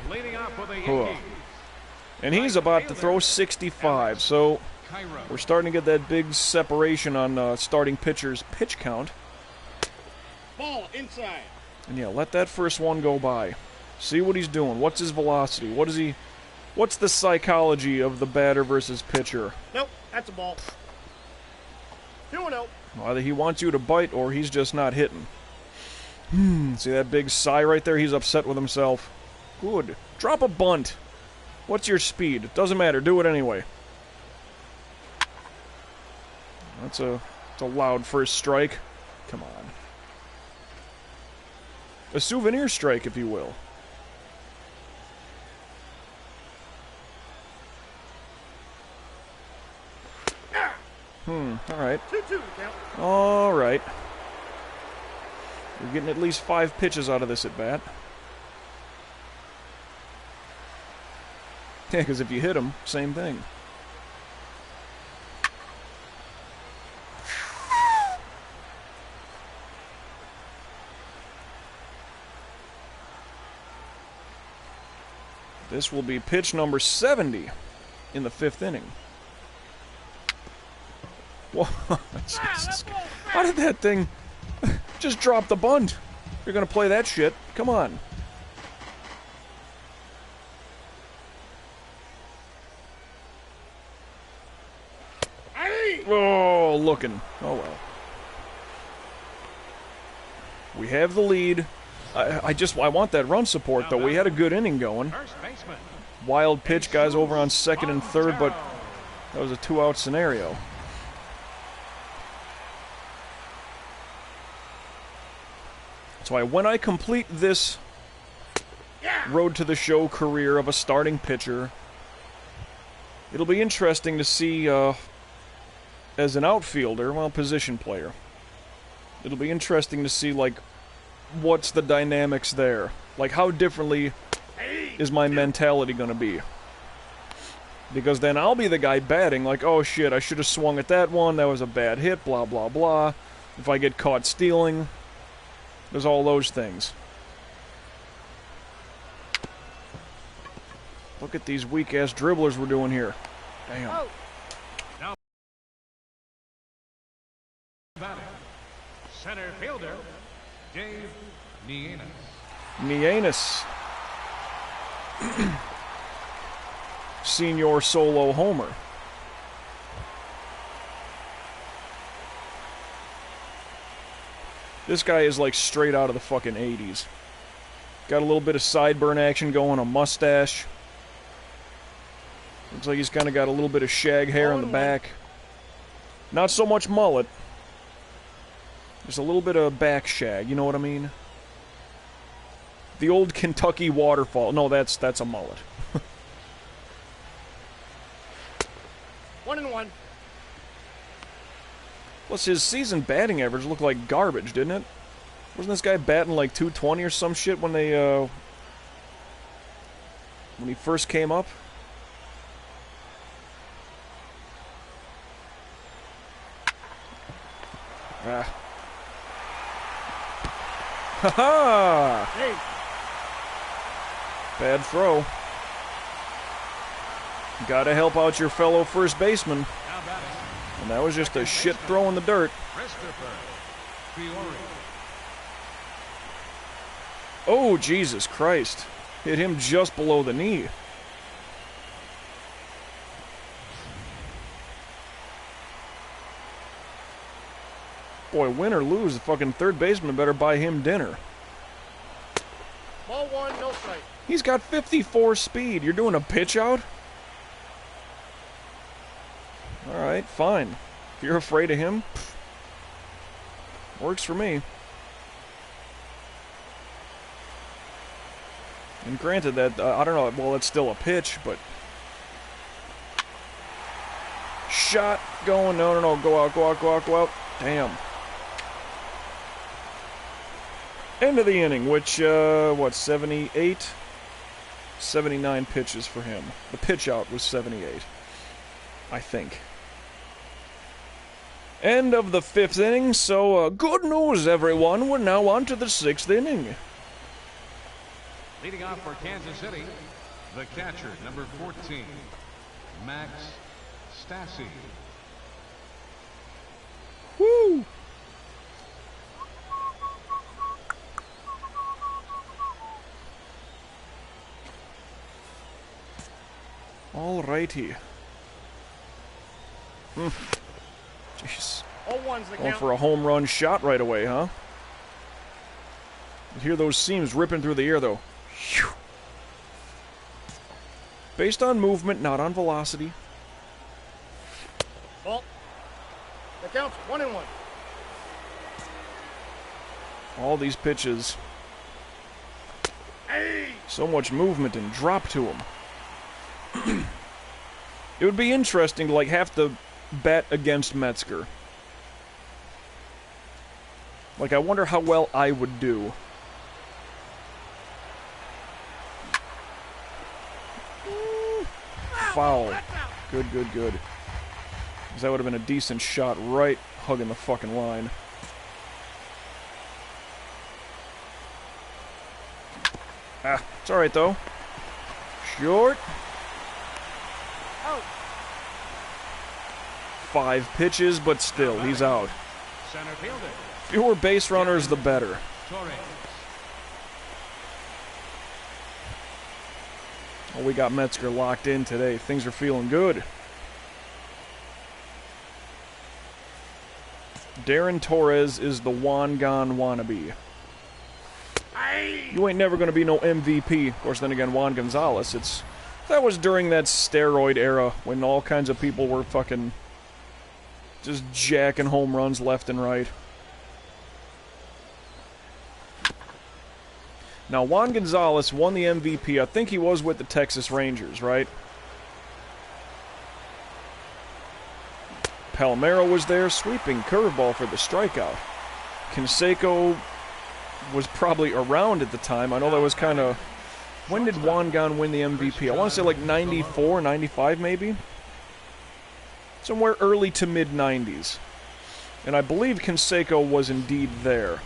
Leading off for the Yankees. And he's about to throw 65, so Cairo. we're starting to get that big separation on starting pitchers' pitch count. Ball inside. And yeah, let that first one go by. See what he's doing. What's his velocity? What's the psychology of the batter versus pitcher? Nope, that's a ball. 2-0. Either he wants you to bite or he's just not hitting. See that big sigh right there? He's upset with himself. Good. Drop a bunt. What's your speed? Doesn't matter. Do it anyway. That's a loud first strike. Come on. A souvenir strike, if you will. Alright. 2-2 count. Alright. We're getting at least 5 pitches out of this at bat. Yeah, because if you hit him, same thing. This will be pitch number 70 in the 5th inning. Whoa, Jesus. How did that thing just drop the bunt? You're gonna play that shit? Come on. Oh, looking. Oh well. We have the lead. I want that run support though. We had a good inning going. Wild pitch, guys over on 2nd and 3rd, but that was a 2-out scenario. So when I complete this road to the show career of a starting pitcher, it'll be interesting to see as an outfielder, well, position player. It'll be interesting to see, like, what's the dynamics there? Like, how differently is my mentality gonna be? Because then I'll be the guy batting, like, oh shit, I should have swung at that one, that was a bad hit, blah blah blah. If I get caught stealing, there's all those things. Look at these weak-ass dribblers we're doing here. Damn. Oh. Now, batting, center fielder, Dave Nienis. Senior solo homer. This guy is like straight out of the fucking 80s. Got a little bit of sideburn action going, a mustache. Looks like he's kind of got a little bit of shag hair in the back. Not so much mullet. Just a little bit of back shag, you know what I mean? The old Kentucky waterfall. No, that's a mullet. 1-1. Plus, his season batting average looked like garbage, didn't it? Wasn't this guy batting like 220 or some shit when they, when he first came up? Ah. Ha-ha! Hey. Bad throw. Gotta help out your fellow first baseman. And that was just a shit throw in the dirt. Oh, Jesus Christ. Hit him just below the knee. Boy, win or lose, the fucking third baseman better buy him dinner. Ball 1, no strike. He's got 54 speed. You're doing a pitch out? Alright, fine. If you're afraid of him, works for me. And granted that, I don't know, well, it's still a pitch, but... Shot going, no, go out, go out. Damn. End of the inning, which, what, 78? 79 pitches for him. The pitch out was 78, I think. End of the 5th inning, so good news, everyone. We're now on to the 6th inning. Leading off for Kansas City, the catcher, number 14, Max Stassi. Woo! Alrighty. Jeez. 0-1's the Going count. for a home run shot right away, huh? You hear those seams ripping through the air, though. Phew. Based on movement, not on velocity. Ball. The count's 1-1. All these pitches. So much movement and drop to them. It would be interesting to, like, have to bet against Metzger. Like, I wonder how well I would do. foul. Good, good, good. 'Cause that would have been a decent shot right hugging the fucking line. Ah, it's alright though. Short. Out. 5 pitches, but still, he's out. Center fielder. Fewer base runners, the better. Torres. Well, we got Metzger locked in today. Things are feeling good. Darren Torres is the Wangan wannabe. You ain't never going to be no MVP. Of course, then again, Juan Gonzalez, that was during that steroid era when all kinds of people were fucking just jacking home runs left and right. Now, Juan Gonzalez won the MVP. I think he was with the Texas Rangers, right? Palmeiro was there, sweeping curveball for the strikeout. Canseco was probably around at the time. I know that was kind of... When did Wangan win the MVP? I want to say like 94, 95 maybe? Somewhere early to mid-90s. And I believe Canseco was indeed there.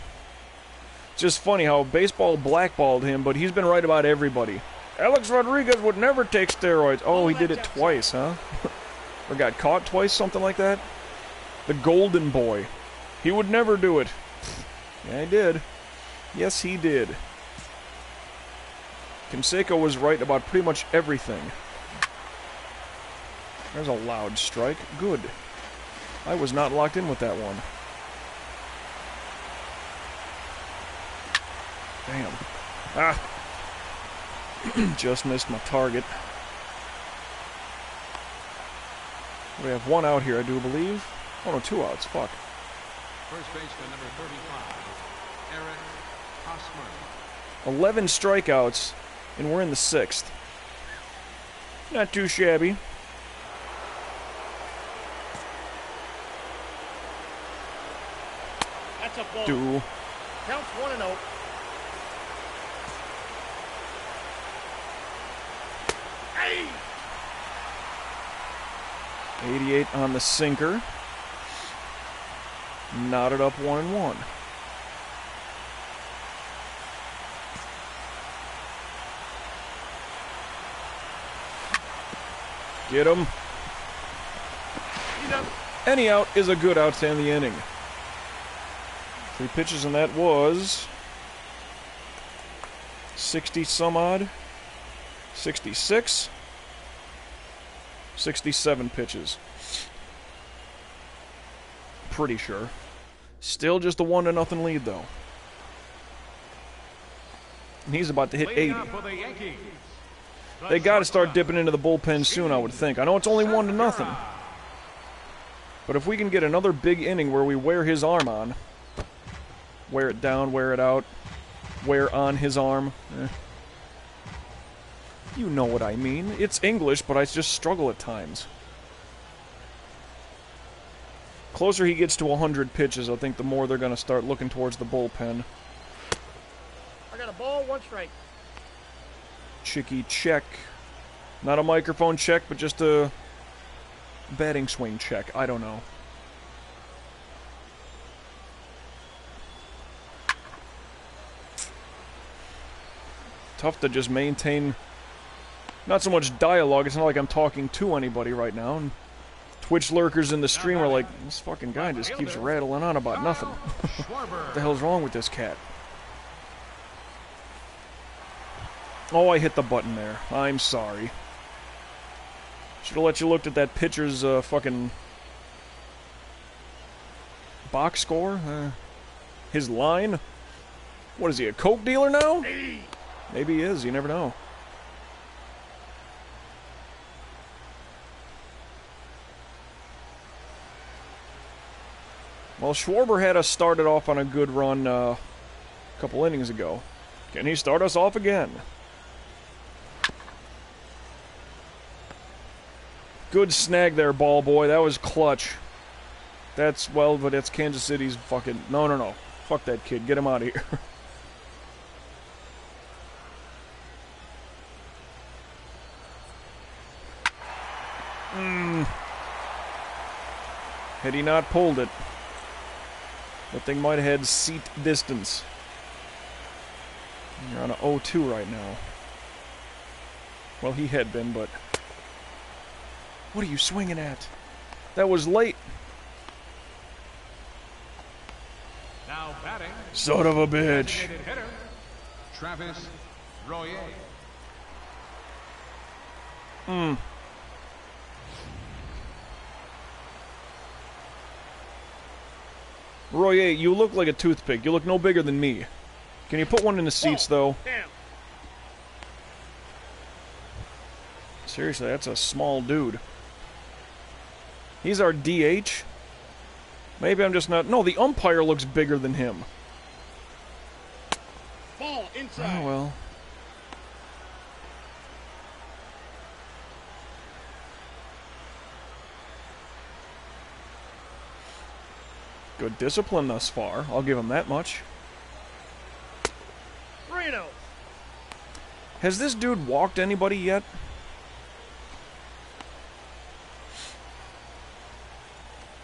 It's just funny how baseball blackballed him, but he's been right about everybody. Alex Rodriguez would never take steroids. Oh, he did it twice, huh? Or got caught twice, something like that? The Golden Boy. He would never do it. Yeah, he did. Yes, he did. Canseco was right about pretty much everything. There's a loud strike. Good. I was not locked in with that one. Damn. Ah! Just missed my target. We have 1 out here, I do believe. Oh no, 2 outs. Fuck. First baseman number 35, Eric Hosmer. 11 strikeouts, and we're in the 6th. Not too shabby. That's a ball. Do. Counts 1-0. Hey! 88 on the sinker. Knotted up 1-1. Get him. Any out is a good out to end the inning. 3 pitches, and that was 60 some odd. 66. 67 pitches. Pretty sure. Still just a 1-0 lead, though. And he's about to hit 80. They got to start dipping into the bullpen soon, I would think. I know it's only 1-0. But if we can get another big inning where we wear his arm on, wear it down, wear it out, wear on his arm. You know what I mean. It's English, but I just struggle at times. Closer he gets to 100 pitches, I think the more they're going to start looking towards the bullpen. I got a ball, 1 strike. Chicky check. Not a microphone check, but just a batting swing check. I don't know. Tough to just maintain not so much dialogue. It's not like I'm talking to anybody right now. And Twitch lurkers in the stream are like, this fucking guy just keeps rattling on about nothing. What the hell's wrong with this cat? Oh, I hit the button there. I'm sorry. Should have let you looked at that pitcher's fucking box score. His line. What is he, a coke dealer now? Maybe he is. You never know. Well, Schwarber had us started off on a good run a couple innings ago. Can he start us off again? Good snag there, ball boy. That was clutch. That's, well, but it's Kansas City's fucking... No. Fuck that kid. Get him out of here. Had he not pulled it, that thing might have had seat distance. You're on an 0-2 right now. Well, he had been, but... What are you swinging at? That was late. Now batting. Son of a bitch. Designated hitter, Travis Royer. Royer, you look like a toothpick. You look no bigger than me. Can you put one in the seats, though? Damn. Seriously, that's a small dude. He's our DH? Maybe I'm just not... No, the umpire looks bigger than him. Ball inside. Oh, well. Good discipline thus far. I'll give him that much. Reno. Has this dude walked anybody yet?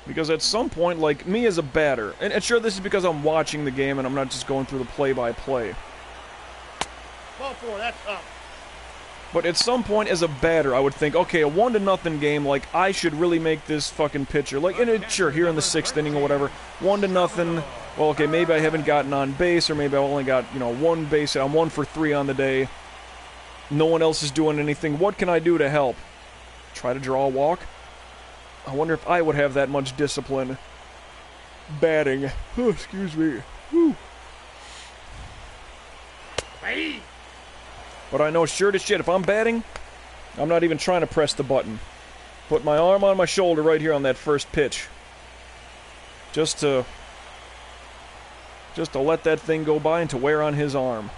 Because at some point, like, me as a batter, and sure, this is because I'm watching the game and I'm not just going through the play-by-play. Ball 4, that's up. But at some point, as a batter, I would think, okay, a 1-0 game, like, I should really make this fucking pitcher. Like, sure, here in the 6th inning or whatever, 1-0, well, okay, maybe I haven't gotten on base, or maybe I only got, one base, I'm 1 for 3 on the day. No one else is doing anything. What can I do to help? Try to draw a walk? I wonder if I would have that much discipline. Batting. Oh, excuse me. Whew. Hey. But I know sure to shit, if I'm batting, I'm not even trying to press the button. Put my arm on my shoulder right here on that first pitch. Just to let that thing go by and to wear on his arm.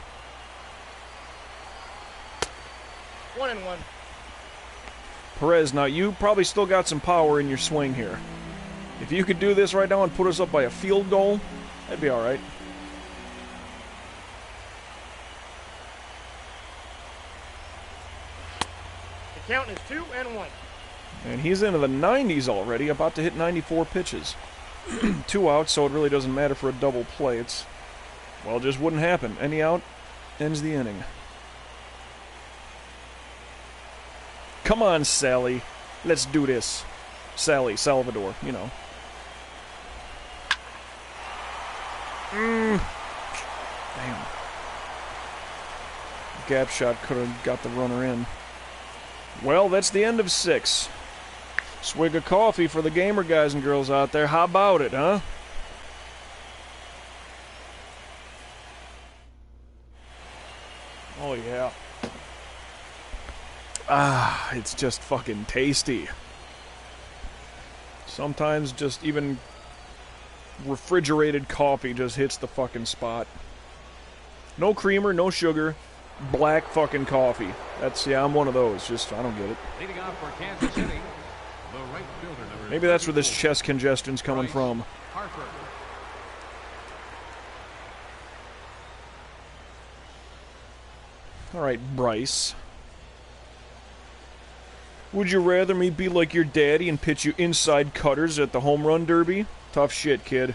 1-1. Perez, now you probably still got some power in your swing here. If you could do this right now and put us up by a field goal, that'd be alright. The count is 2-1. And he's into the 90s already, about to hit 94 pitches. 2 outs, so it really doesn't matter for a double play. It's, well, it just wouldn't happen. Any out ends the inning. Come on, Sally. Let's do this. Sally, Salvador, Damn. Gap shot could have got the runner in. Well, that's the end of 6. Swig of coffee for the gamer guys and girls out there. How about it, huh? Oh, yeah. Ah, it's just fucking tasty. Sometimes just even refrigerated coffee just hits the fucking spot. No creamer, no sugar, black fucking coffee. I'm one of those. Just, I don't get it. Leading off for Kansas City, the right fielder, number Maybe that's where this 34, chest congestion's coming Bryce from. Harper. All right, Bryce. Would you rather me be like your daddy and pitch you inside cutters at the home run derby? Tough shit, kid.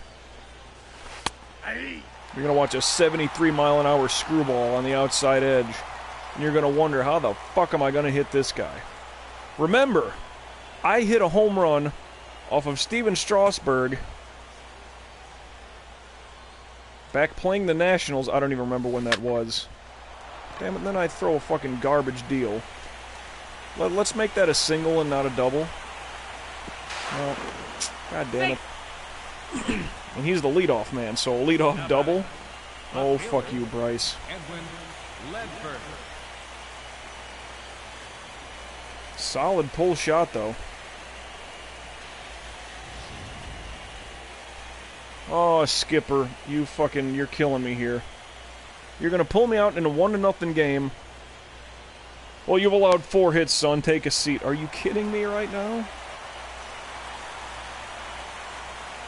Hey. You're going to watch a 73-mile-an-hour screwball on the outside edge, and you're going to wonder, how the fuck am I going to hit this guy? Remember, I hit a home run off of Steven Strasburg back playing the Nationals. I don't even remember when that was. Damn it, then I throw a fucking garbage deal. Let's make that a single and not a double. Well, god damn it. And he's the leadoff man, so a leadoff double? Oh, fuck you, Bryce. Edwin Ledford. Solid pull shot, though. Oh, Skipper, you're killing me here. You're gonna pull me out in a 1-0 game. Well, you've allowed 4 hits, son. Take a seat. Are you kidding me right now?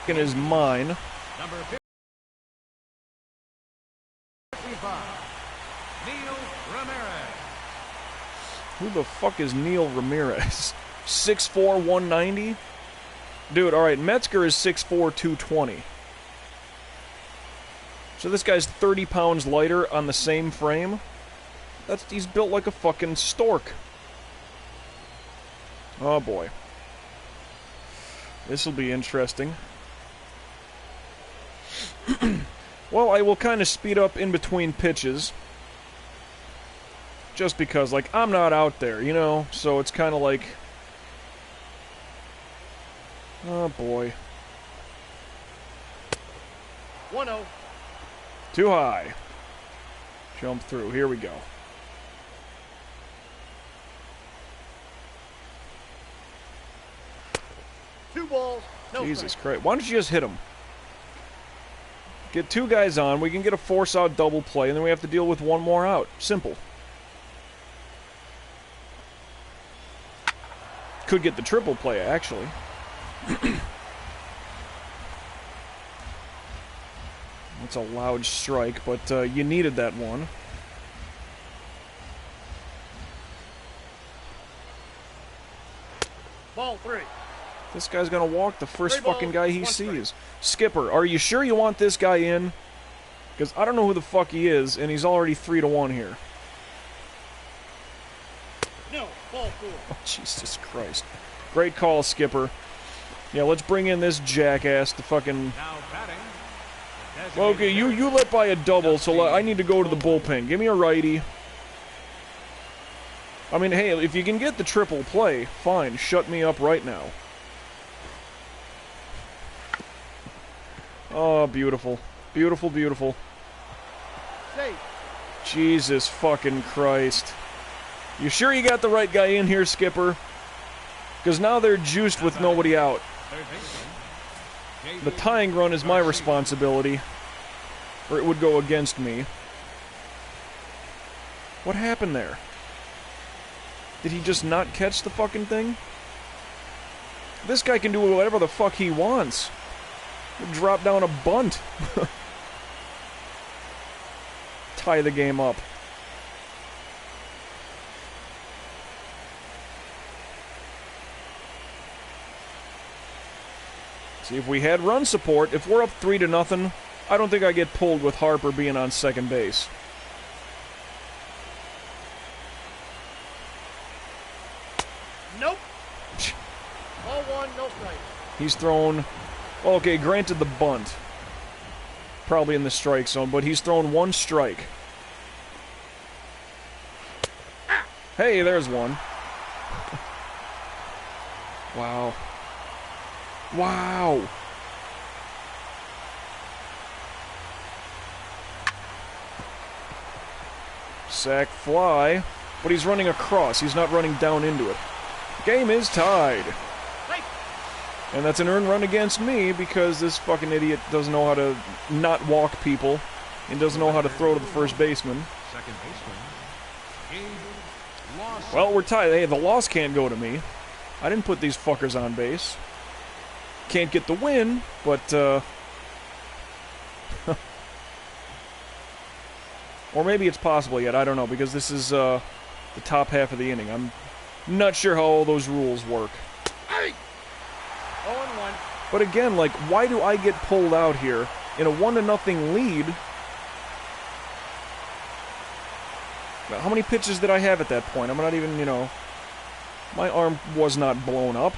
Is mine. Number 55, Neil Ramirez. Who the fuck is Neil Ramirez? 6'4", 190? Dude, alright, Metzger is 6'4", 220. So this guy's 30 pounds lighter on the same frame? He's built like a fucking stork. Oh boy. This'll be interesting. Well, I will kind of speed up in between pitches. Just because, like, I'm not out there, you know? So it's kind of like... Oh boy. 1-0. Too high. Jump through. Here we go. Two balls. No Jesus strike. Christ. Why don't you just hit him? Get two guys on, we can get a force-out double play, and then we have to deal with one more out. Simple. Could get the triple play, actually. That's a loud strike, but you needed that one. Ball 3. This guy's gonna walk the first Three balls, fucking guy he one sees. Skipper, are you sure you want this guy in? Because I don't know who the fuck he is, and he's already 3-1 here. No. Ball 4. Oh, Jesus Christ. Great call, Skipper. Yeah, let's bring in this jackass to fucking... Now batting. Well, okay, you let by a double, so I need to go to the bullpen. Give me a righty. I mean, hey, if you can get the triple play, fine. Shut me up right now. Oh, beautiful. Beautiful, beautiful. Safe. Jesus fucking Christ. You sure you got the right guy in here, Skipper? Because now they're juiced with nobody out. The tying run is my responsibility. Or it would go against me. What happened there? Did he just not catch the fucking thing? This guy can do whatever the fuck he wants. Drop down a bunt. Tie the game up. See, if we had run support, if we're up 3-0, I don't think I get pulled with Harper being on second base. Nope. Ball 1. No strike. He's thrown... Okay, granted the bunt. Probably in the strike zone, but he's thrown one strike. Hey, there's one. Wow. Wow. Sack fly, but he's running across. He's not running down into it. Game is tied. And that's an earned run against me because this fucking idiot doesn't know how to not walk people and doesn't know how to throw to the first baseman. Second baseman. Well, we're tied. Hey, the loss can't go to me. I didn't put these fuckers on base. Can't get the win, but, or maybe it's possible yet. I don't know, because this is, the top half of the inning. I'm not sure how all those rules work. 0-1. But again, like, why do I get pulled out here in a 1-0 lead? Now, how many pitches did I have at that point? I'm not even, you know... My arm was not blown up.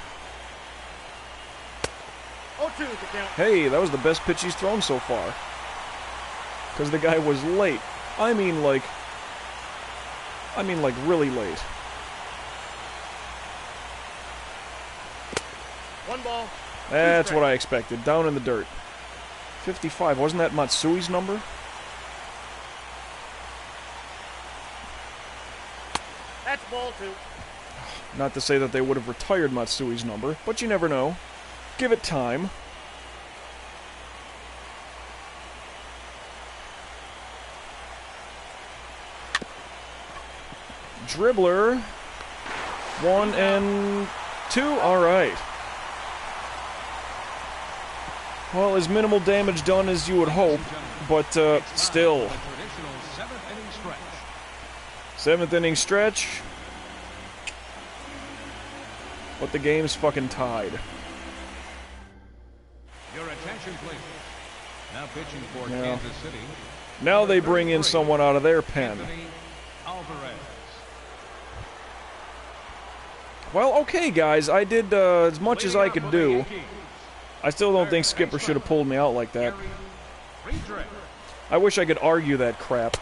0-2 to count. Hey, that was the best pitch he's thrown so far. Because the guy was late. I mean, like, really late. 1 ball. That's what I expected. Down in the dirt. 55. Wasn't that Matsui's number? That's ball 2. Not to say that they would have retired Matsui's number, but you never know. Give it time. Dribbler. 1 and 2. All right. Well, as minimal damage done as you would hope, but still. Seventh inning stretch. But the game's fucking tied. Attention, please. Now pitching for Yeah. Kansas City. Now they bring in someone out of their pen. Anthony Alvarez. Well, okay, guys. I did as much as I Leading could off for the do. Yankees, I still don't think Skipper should have pulled me out like that. Gary Friedrich. I wish I could argue that crap.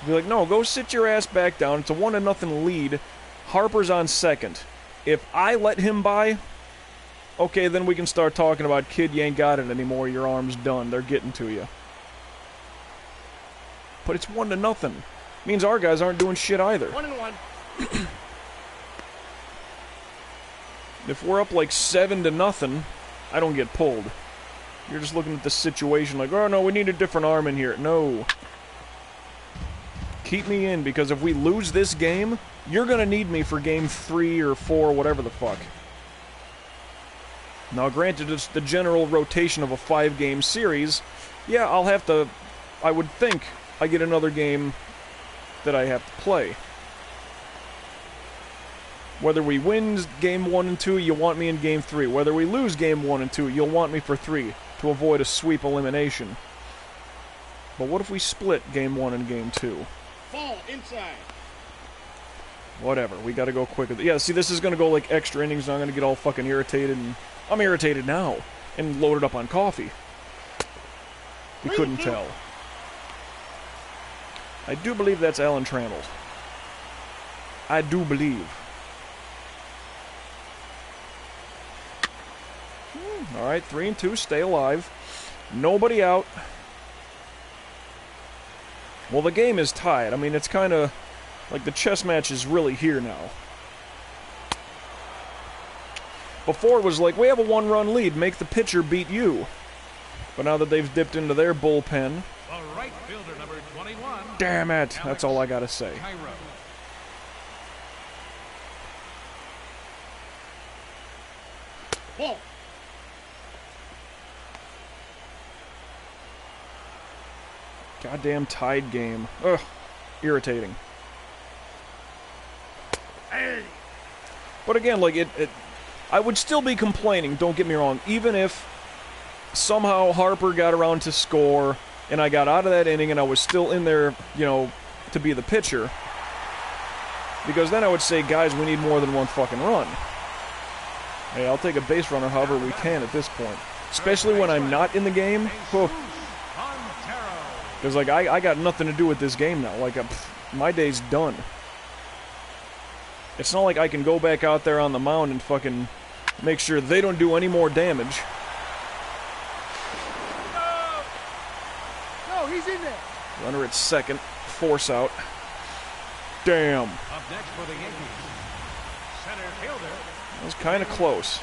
Be like, no, go sit your ass back down. It's a 1-0 lead. Harper's on second. If I let him by, okay, then we can start talking about, kid, you ain't got it anymore. Your arm's done. They're getting to you. But it's 1-0. Means our guys aren't doing shit either. 1-1. If we're up like 7-0, I don't get pulled. You're just looking at the situation like, oh no, we need a different arm in here. No. Keep me in, because if we lose this game, you're gonna need me for game 3 or 4, whatever the fuck. Now, granted, it's the general rotation of a 5-game series. Yeah, I'll have to... I would think I get another game that I have to play. Whether we win game 1 and 2, you want me in game 3. Whether we lose game 1 and 2, you'll want me for 3, to avoid a sweep elimination. But what if we split game 1 and game 2? Fall inside. Whatever, we gotta go quicker. Yeah, see, this is gonna go like extra innings, and I'm gonna get all fucking irritated, and I'm irritated now, and loaded up on coffee. You couldn't tell. I do believe that's Alan Trammell. I do believe. Alright, 3-2, stay alive. Nobody out. Well, the game is tied. I mean, it's kind of like the chess match is really here now. Before it was like, we have a 1-run lead, make the pitcher beat you. But now that they've dipped into their bullpen... The right fielder, number 21. Damn it! That's all I gotta say. Cairo. Ball. Goddamn tied game. Ugh. Irritating. But again, like, I would still be complaining, don't get me wrong, even if somehow Harper got around to score, and I got out of that inning, and I was still in there, you know, to be the pitcher. Because then I would say, guys, we need more than one fucking run. Hey, I'll take a base runner however we can at this point. Especially when I'm not in the game. Because, like, I got nothing to do with this game now. Like, my day's done. It's not like I can go back out there on the mound and fucking make sure they don't do any more damage. No, he's in there. Runner at second. Force out. Damn. Up next for the Yankees. Center fielder. That was kind of close.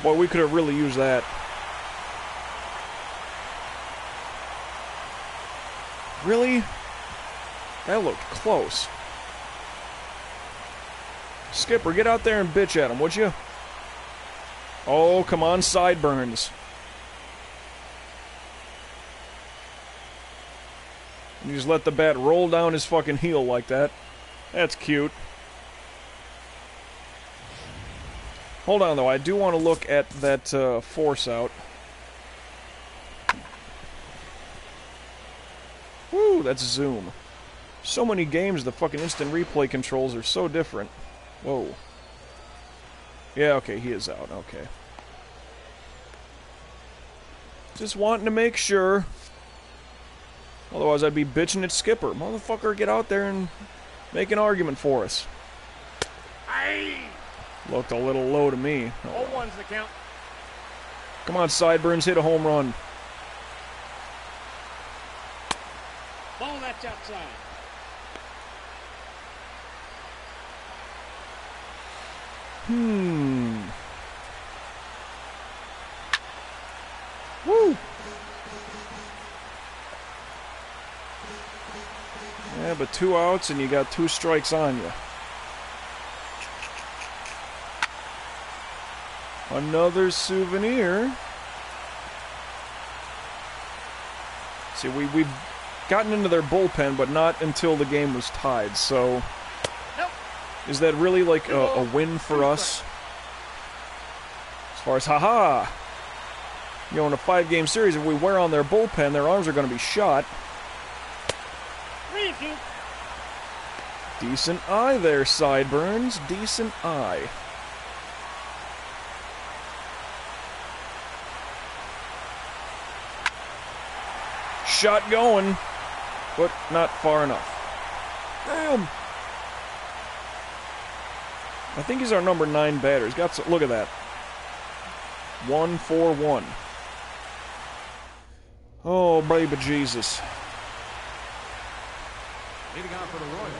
Boy, we could have really used that. Really? That looked close. Skipper, get out there and bitch at him, would you? Oh, come on, sideburns. You just let the bat roll down his fucking heel like that. That's cute. Hold on, though. I do want to look at that force out. Woo, that's zoom. So many games, the fucking instant replay controls are so different. Whoa. Yeah, okay, he is out. Okay. Just wanting to make sure. Otherwise, I'd be bitching at Skipper. Motherfucker, get out there and make an argument for us. Aye. Looked a little low to me. Oh, 0-1's the count. come on, sideburns, hit a home run. Ball that's outside. Woo! Yeah, but 2 outs and you got 2 strikes on you. Another souvenir. See, we've gotten into their bullpen, but not until the game was tied, so... Nope. Is that really like a win for us? As far as, haha! You know, in a 5-game series, if we wear on their bullpen, their arms are going to be shot. 3-2. Decent eye there, Sideburns. Decent eye. Shot going, but not far enough. Damn. I think he's our number 9 batter. He's got some, look at that. 1-4-1. Oh, baby Jesus. Leading off for the Royals,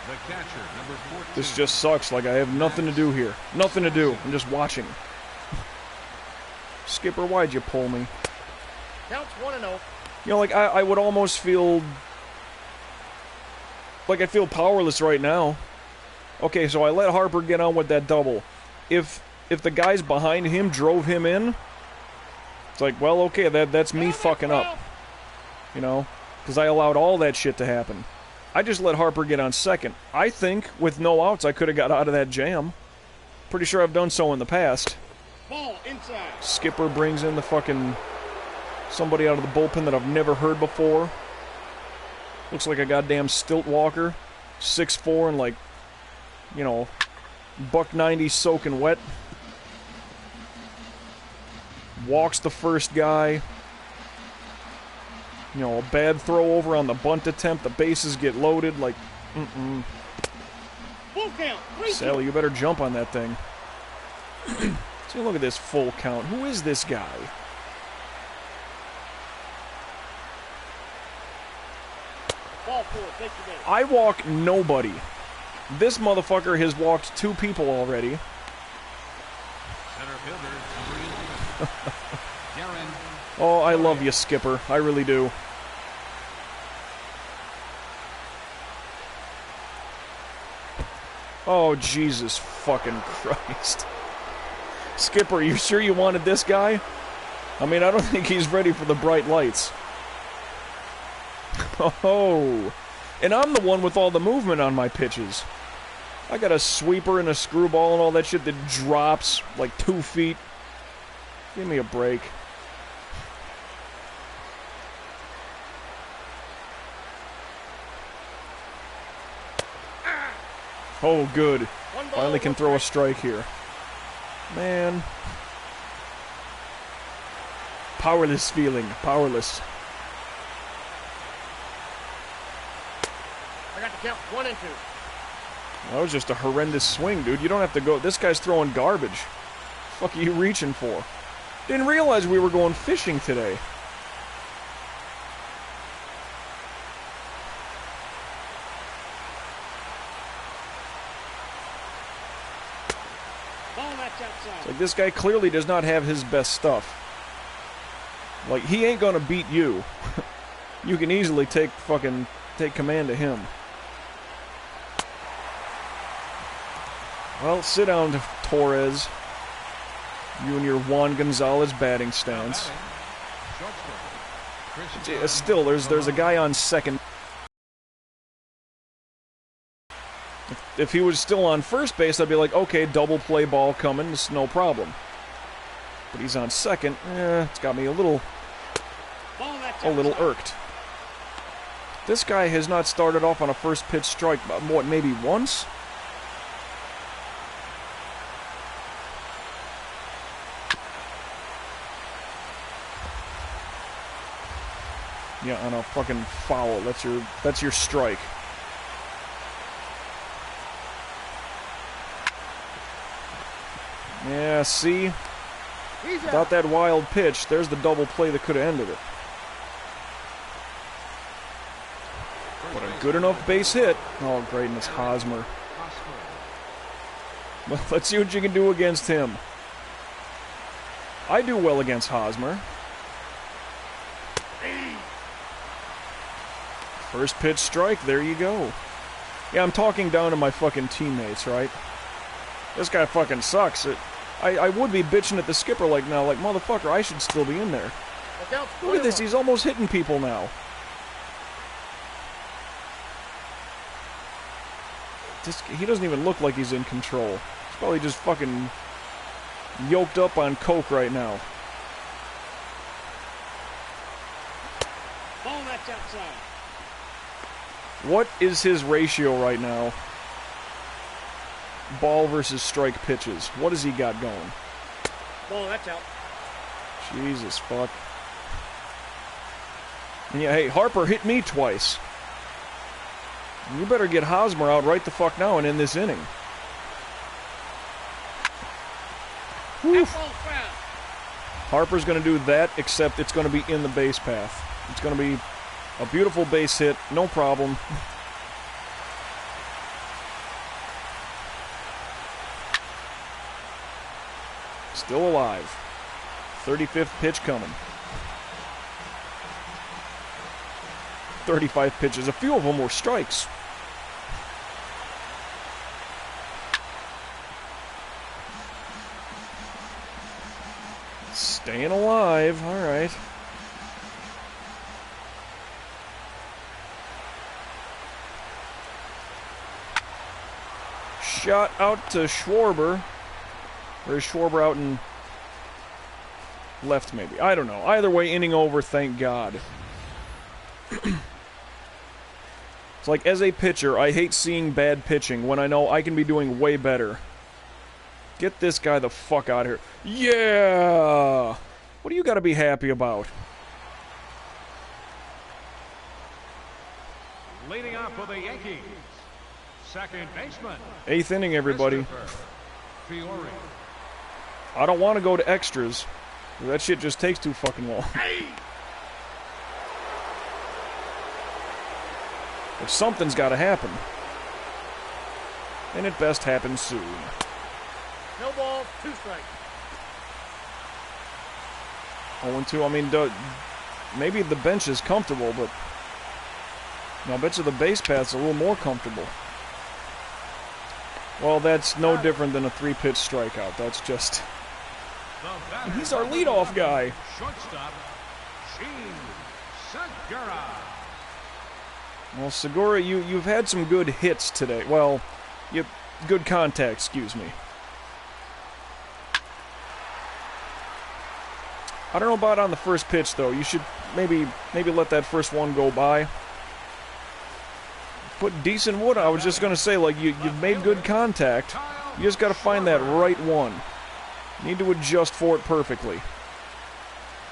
the catcher, number 14. This just sucks. Like, I have nothing to do here. Nothing to do. I'm just watching. Skipper, why'd you pull me? Counts 1-0. You know, like, I would almost feel... like, I feel powerless right now. Okay, so I let Harper get on with that double. If the guys behind him drove him in, it's like, well, okay, that's me fucking up. You know? Because I allowed all that shit to happen. I just let Harper get on second. I think, with no outs, I could have got out of that jam. Pretty sure I've done so in the past. Ball inside. Skipper brings in the fucking... somebody out of the bullpen that I've never heard before. Looks like a goddamn stilt walker. 6'4" and like, you know, $190 soaking wet. Walks the first guy. You know, a bad throw over on the bunt attempt. The bases get loaded. Like, Full count. 3-2. Sally, you better jump on that thing. See, look at this full count. Who is this guy? Ball 4. Take the base. I walk nobody. This motherfucker has walked 2 people already. Center fielder, number 11. Darren. Oh, I love you, Skipper. I really do. Oh, Jesus fucking Christ. Skipper, you sure you wanted this guy? I mean, I don't think he's ready for the bright lights. Oh, and I'm the one with all the movement on my pitches. I got a sweeper and a screwball and all that shit that drops like 2 feet. Give me a break. Oh, good. Finally can throw a strike here. Man. Powerless feeling. Powerless. I got the count 1 and 2. That was just a horrendous swing, dude. You don't have to go. This guy's throwing garbage. What the fuck are you reaching for? Didn't realize we were going fishing today. Ball match outside. It's like, this guy clearly does not have his best stuff. Like, he ain't gonna beat you. You can easily take command of him. Well, sit down, Torres. You and your Juan Gonzalez batting stance. Still, there's a guy on second. If he was still on first base, I'd be like, okay, double play ball coming, it's no problem. But he's on second. It's got me a little irked. This guy has not started off on a first pitch strike, what, maybe once? Yeah, on a fucking foul. That's your strike. Yeah, see? Without that wild pitch, there's the double play that could have ended it. But a good enough base hit. Oh, great, and it's Hosmer. Well, let's see what you can do against him. I do well against Hosmer. First pitch strike, there you go. Yeah, I'm talking down to my fucking teammates, right? This guy fucking sucks. I would be bitching at the skipper like now, like, motherfucker, I should still be in there. Look at this, he's almost hitting people now. He doesn't even look like he's in control. He's probably just fucking yoked up on coke right now. Ball, that's outside. What is his ratio right now? Ball versus strike pitches. What has he got going? Ball, that's out. Jesus fuck. And yeah, hey, Harper hit me twice. You better get Hosmer out right the fuck now and end this inning. Whew. Harper's going to do that, except it's going to be in the base path. It's going to be a beautiful base hit, no problem. Still alive. 35th pitch coming. 35 pitches. A few of them were strikes. Staying alive. All right. Shot out to Schwarber. Or is Schwarber out in left, maybe? I don't know. Either way, inning over, thank God. It's like, as a pitcher, I hate seeing bad pitching when I know I can be doing way better. Get this guy the fuck out of here. Yeah! What do you got to be happy about? Leading off for the Yankees, second baseman. 8th inning, everybody. Fiore. I don't want to go to extras. That shit just takes too fucking long. But something's got to happen. And it best happens soon. No ball, 2 strikes. 0-2. I mean, maybe the bench is comfortable, but I bet you the base path's a little more comfortable. Well, that's no different than a 3-pitch strikeout. That's just... He's our leadoff guy. Shortstop, Sheen Segura. Well, Segura, you've had some good hits today. Well, good contact, excuse me. I don't know about on the first pitch, though. You should maybe let that first one go by. Put decent wood. I was just going to say, like, you've made good contact. You just got to find that right one. You need to adjust for it perfectly.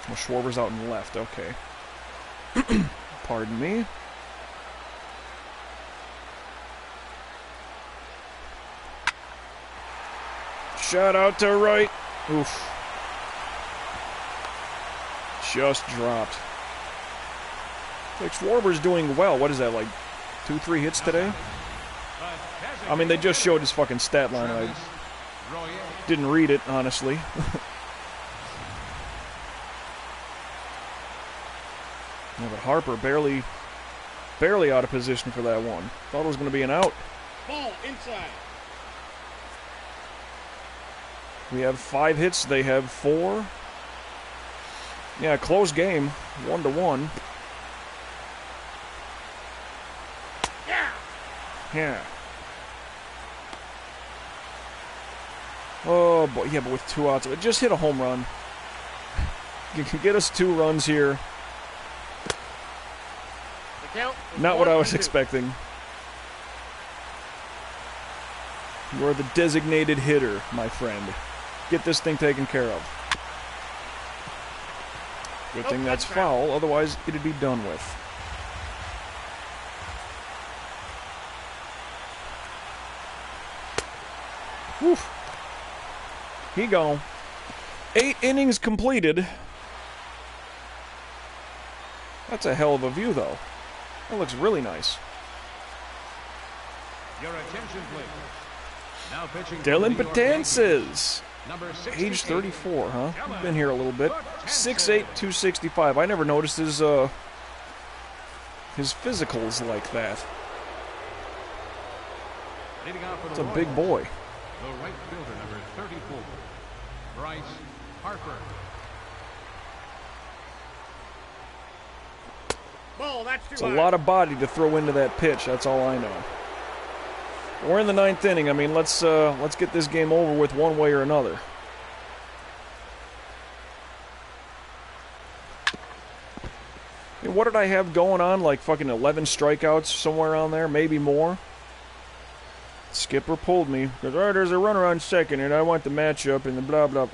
Well, Schwarber's out in left. Okay. Pardon me. Shot out to right. Oof. Just dropped. Like, Schwarber's doing well. What is that, like 2-3 hits today? I mean, they just showed his fucking stat line. I didn't read it, honestly. Yeah, but Harper barely out of position for that one. Thought it was going to be an out. Ball, inside. We have 5 hits. They have 4. Yeah, close game. 1-1. Yeah. Oh, boy. Yeah, but with 2 outs. Just hit a home run. You can get us 2 runs here. Not what I was expecting. You're the designated hitter, my friend. Get this thing taken care of. Good thing that's foul, otherwise it'd be done with. Whew. He gone. 8 innings completed. That's a hell of a view, though. That looks really nice. Your attention, please. Now pitching Dylan Betances. Number 68. Age 34, huh? Been here a little bit. 6'8", 265. I never noticed his physicals like that. Leading off for It's the a big Royals, boy. the right fielder, number 34, Bryce Harper. Ball, that's too It's a lot of body to throw into that pitch. That's all I know. We're in the 9th inning. I mean, let's get this game over with one way or another. mean, what did I have going on? Like fucking 11 strikeouts somewhere around there, maybe more. Skipper pulled me because, all right, there's a runner on second, and I want the matchup and the blah blah.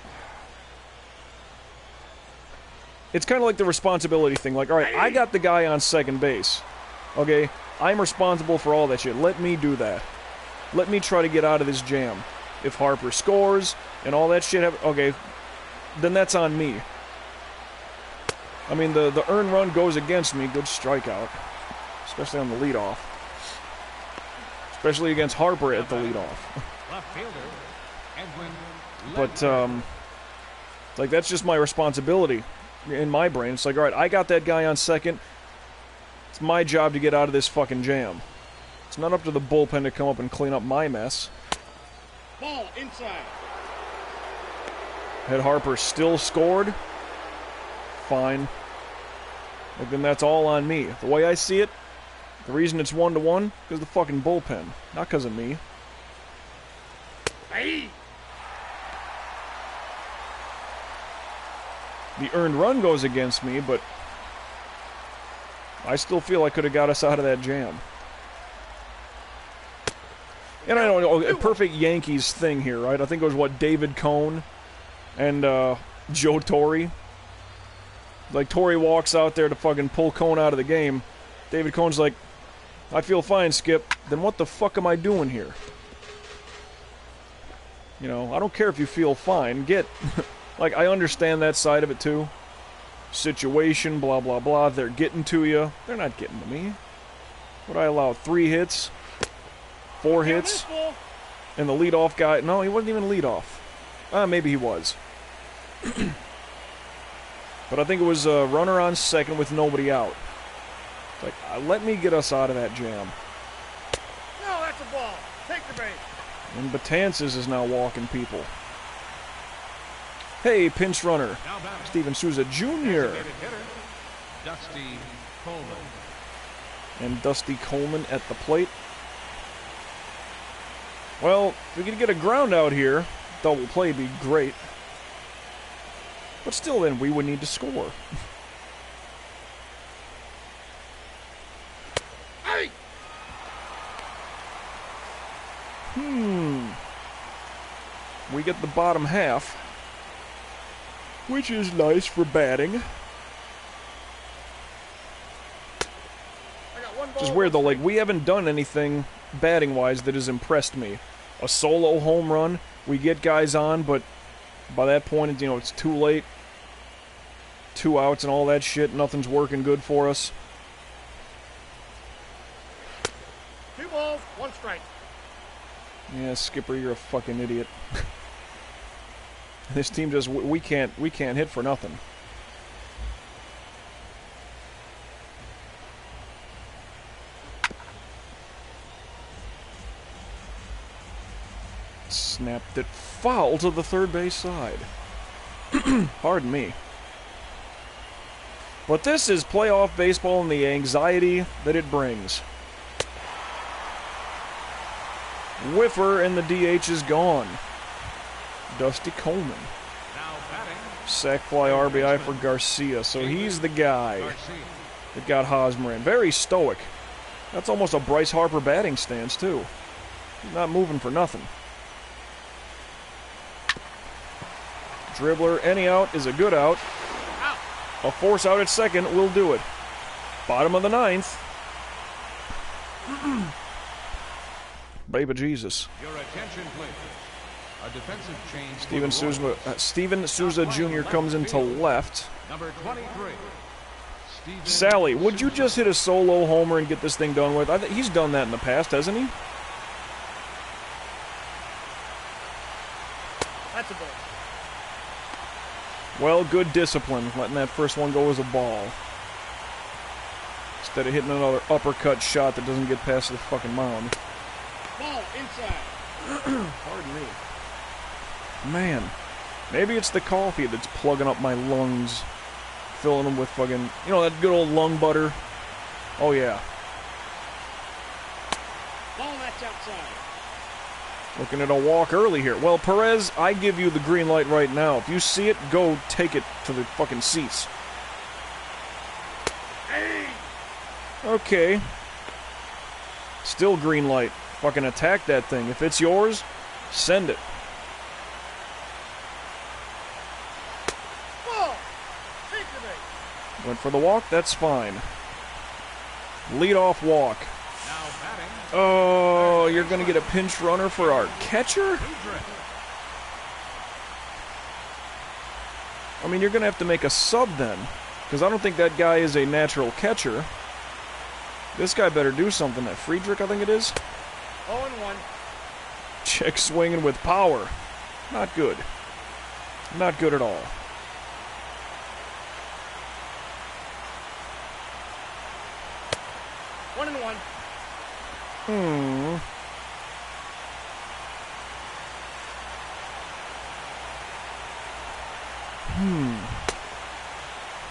It's kind of like the responsibility thing. Like, all right, I got the guy on second base. Okay, I'm responsible for all that shit. Let me do that. Let me try to get out of this jam. If Harper scores and all that shit, okay, then that's on me. I mean, the earned run goes against me. Good strikeout, especially on the leadoff. Especially against Harper at the leadoff. But, like, that's just my responsibility in my brain. It's like, all right, I got that guy on second. It's my job to get out of this fucking jam. It's not up to the bullpen to come up and clean up my mess. Ball inside. Had Harper still scored, fine. Like, then that's all on me. The way I see it, the reason it's 1-1 is the fucking bullpen, not because of me. Hey. The earned run goes against me, but I still feel I could have got us out of that jam. And I don't know, a perfect Yankees thing here, right? I think it was, what, David Cone and Joe Torre. Like, Torre walks out there to fucking pull Cone out of the game. David Cone's like, I feel fine, Skip. Then what the fuck am I doing here? You know, I don't care if you feel fine. Like, I understand that side of it, too. Situation, blah, blah, blah. They're getting to you. They're not getting to me. Would I allow 3 hits? 4 hits? And the leadoff guy... No, he wasn't even leadoff. Maybe he was. But I think it was a runner on second with nobody out. Like, let me get us out of that jam. No, that's a ball. Take the base. And Betances is now walking people. Hey, pinch runner. Steven Souza Jr. Dusty Coleman. And Dusty Coleman at the plate. Well, if we could get a ground out here, double play would be great. But still then, we would need to score. Hey. We get the bottom half, which is nice for batting. Which is weird though, like, we haven't done anything batting-wise that has impressed me. A solo home run, we get guys on, but by that point, you know, it's too late. 2 outs and all that shit, nothing's working good for us. 2 balls, 1 strike. Yeah, Skipper, you're a fucking idiot. This team just, we can't hit for nothing. Snapped it foul to the third base side. Pardon me. But this is playoff baseball and the anxiety that it brings. Whiffer and the DH is gone. Dusty Coleman. Sac fly RBI for Garcia. So he's the guy that got Hosmer in. Very stoic. That's almost a Bryce Harper batting stance, too. He's not moving for nothing. Dribbler, any out is a good out. A force out at second will do it. Bottom of the 9th. Baby Jesus. Your attention, please. A defensive change. Steven Souza Jr. comes into left. Number 23. Sally, would you just hit a solo homer and get this thing done with? He's done that in the past, hasn't he? That's a ball. Well, good discipline, letting that first one go as a ball. Instead of hitting another uppercut shot that doesn't get past the fucking mound. Ball inside. Pardon me. Man, maybe it's the coffee that's plugging up my lungs. Filling them with fucking, you know, that good old lung butter. Oh, yeah. Ball that's outside. Looking at a walk early here. Well, Perez, I give you the green light right now. If you see it, go take it to the fucking seats. Okay. Still green light. Fucking attack that thing. If it's yours, send it. Ball. Feature me. Went for the walk, that's fine. Lead-off walk. Now batting. Oh, you're gonna get a pinch runner for our catcher? I mean, you're gonna have to make a sub then. Because I don't think that guy is a natural catcher. This guy better do something. That Friedrich, I think it is. 0-1. Check swinging with power. Not good. Not good at all. One and one.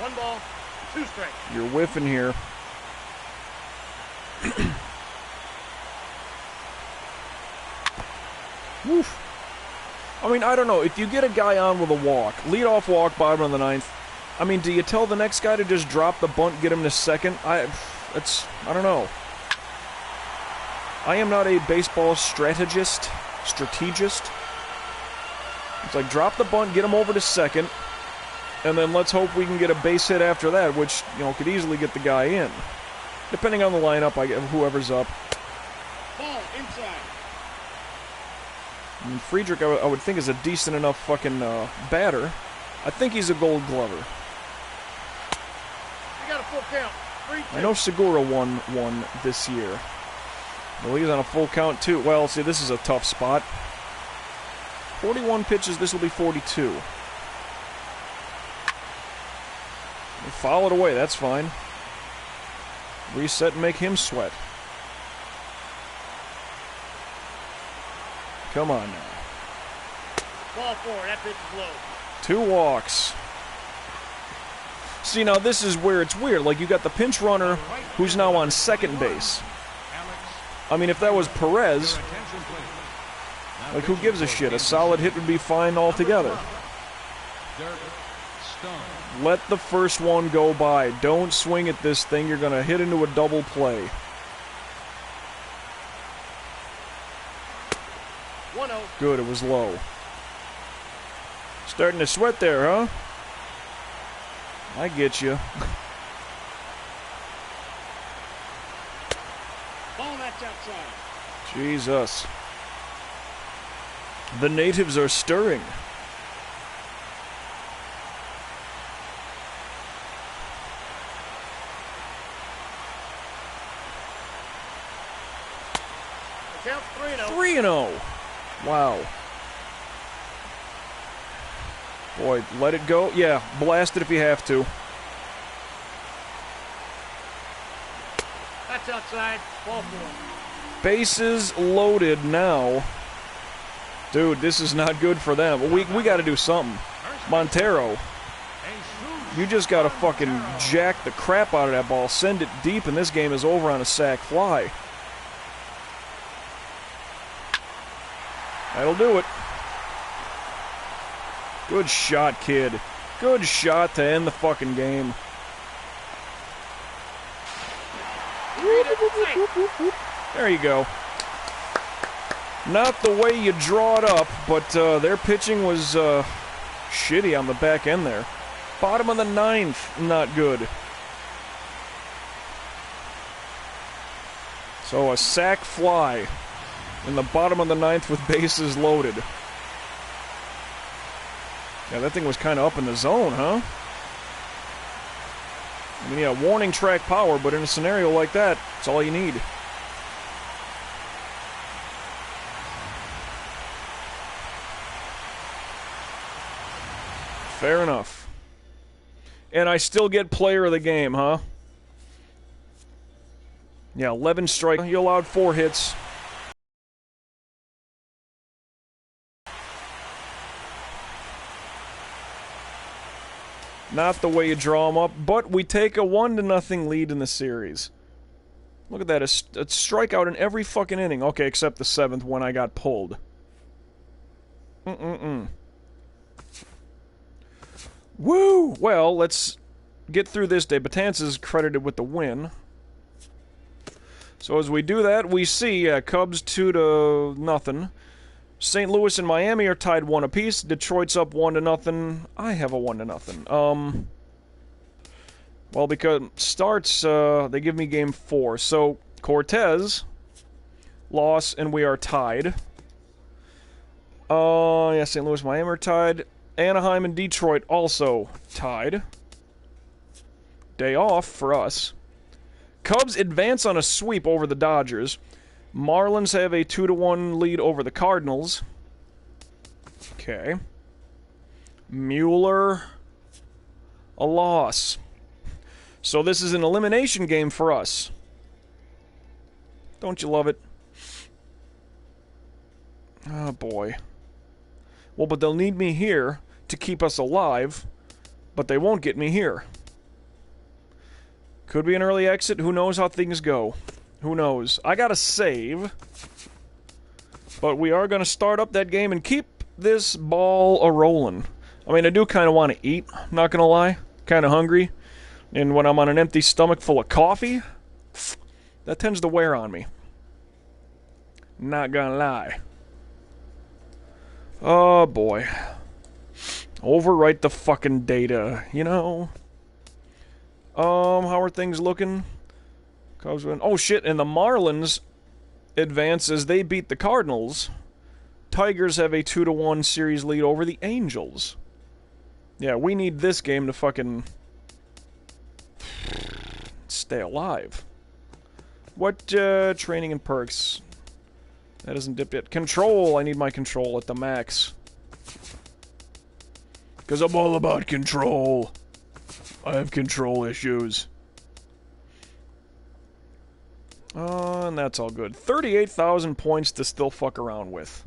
One ball, two strikes. You're whiffing here. Woof. I mean, I don't know. If you get a guy on with a walk, lead-off walk, bottom of the ninth, I mean, do you tell the next guy to just drop the bunt, get him to second? I don't know. I am not a baseball strategist. It's like, drop the bunt, get him over to second, and then let's hope we can get a base hit after that, which, you know, could easily get the guy in. Depending on the lineup, I get whoever's up. Ball inside. And Friedrich, I would think, is a decent enough fucking batter. I think he's a Gold Glover. You got a full count. 3-2. I know Segura won one this year. Well, he's on a full count too. Well, see, this is a tough spot. 41 pitches, this will be 42. Foul it away, that's fine. Reset and make him sweat. Come on now. Ball four. That pitch is low. 2 walks. See, now this is where it's weird. Like, you got the pinch runner who's now on second base. I mean, if that was Perez, like, who gives a shit? A solid hit would be fine altogether. Let the first one go by. Don't swing at this thing. You're going to hit into a double play. 1-0. Good, it was low. Starting to sweat there, huh? I get you. Ball match outside. Jesus. The natives are stirring. The count's 3-0. 3-0. Wow. Boy, let it go. Yeah, blast it if you have to. That's outside. Ball four. Bases loaded now. Dude, this is not good for them. We got to do something. Montero, you just got to fucking jack the crap out of that ball. Send it deep, and this game is over on a sac fly. That'll do it. Good shot, kid. Good shot to end the fucking game. There you go. Not the way you draw it up, but their pitching was shitty on the back end there. Bottom of the ninth, not good. So a sac fly in the bottom of the ninth with bases loaded. Yeah, that thing was kind of up in the zone, huh? I mean, yeah, warning track power, but in a scenario like that, it's all you need. Fair enough. And I still get player of the game, huh? Yeah, 11 strikes. You allowed 4 hits. Not the way you draw them up, but we take a 1-0 lead in the series. Look at that, a strikeout in every fucking inning. Okay, except the 7th when I got pulled. Woo! Well, let's get through this day. Batanzas credited with the win. So as we do that, we see Cubs 2-0. St. Louis and Miami are tied 1 apiece. Detroit's up 1-0. I have a 1-0. Well, because starts, they give me game 4. So Cortez, loss, and we are tied. Yeah, St. Louis, Miami are tied. Anaheim and Detroit also tied. Day off for us. Cubs advance on a sweep over the Dodgers. Marlins have a 2-1 lead over the Cardinals. Okay. Mueller, a loss. So this is an elimination game for us. Don't you love it? Oh, boy. Well, but they'll need me here to keep us alive, but they won't get me here. Could be an early exit. Who knows how things go? Who knows? I gotta save, but we are gonna start up that game and keep this ball a-rolling. I mean, I do kind of want to eat, not gonna lie. Kind of hungry. And when I'm on an empty stomach full of coffee, that tends to wear on me. Not gonna lie. Oh, boy. Overwrite the fucking data, you know? How are things looking? Cubs win. Oh, shit, and the Marlins advance as they beat the Cardinals. Tigers have a 2-1 series lead over the Angels. Yeah, we need this game to fucking stay alive. What, training and perks? That isn't dipped yet. Control, I need my control at the max. Because I'm all about control. I have control issues. And that's all good. 38,000 points to still fuck around with.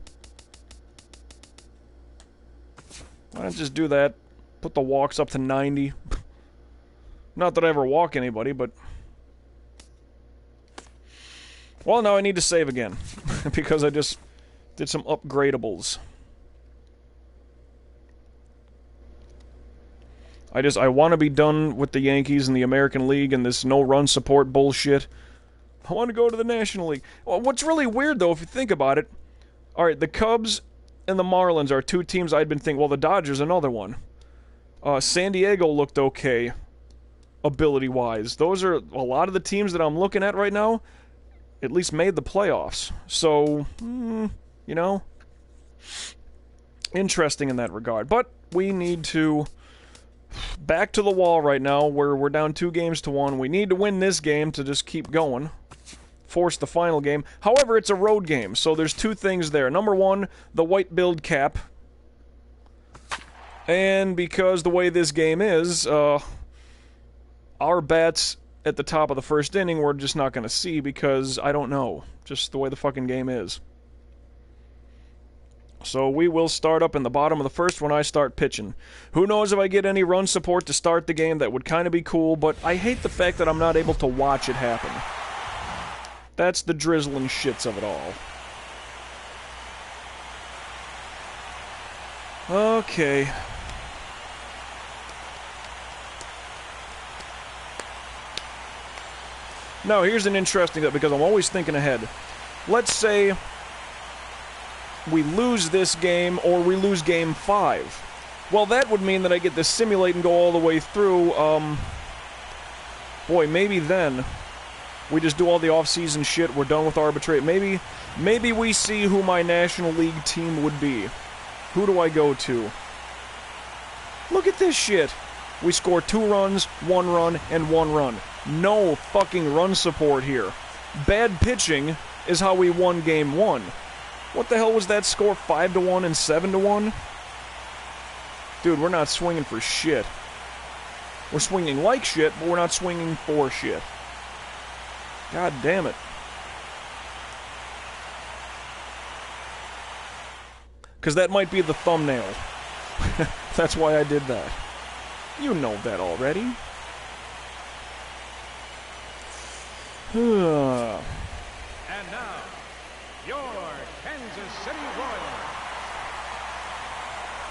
Why not just do that? Put the walks up to 90. Not that I ever walk anybody, but... Well, now I need to save again. Because I just did some upgradables. I want to be done with the Yankees and the American League and this no-run support bullshit. I want to go to the National League. Well, what's really weird, though, if you think about it... Alright, the Cubs and the Marlins are two teams I'd been thinking... Well, the Dodgers, another one. San Diego looked okay, ability-wise. Those are a lot of the teams that I'm looking at right now, at least made the playoffs. So, you know, interesting in that regard. But we need to... Back to the wall right now, where we're down 2-1. We need to win this game to just keep going. Force the final game. However, it's a road game, so there's two things there. Number one, the white build cap. And because the way this game is, our bats at the top of the first inning we're just not going to see because, I don't know, just the way the fucking game is. So we will start up in the bottom of the first when I start pitching. Who knows if I get any run support to start the game? That would kind of be cool, but I hate the fact that I'm not able to watch it happen. That's the drizzling shits of it all. Okay. Now, here's an interesting thing, because I'm always thinking ahead. Let's say we lose this game, or we lose Game 5. Well, that would mean that I get to simulate and go all the way through, boy, maybe then we just do all the off-season shit, we're done with arbitrate. Maybe we see who my National League team would be. Who do I go to? Look at this shit. We score 2 runs, 1 run, and 1 run. No fucking run support here. Bad pitching is how we won Game 1. What the hell was that score? 5-1 and 7-1? Dude, we're not swinging for shit. We're swinging like shit, but we're not swinging for shit. God damn it. Because that might be the thumbnail. That's why I did that. You know that already. And now, your Kansas City Royals.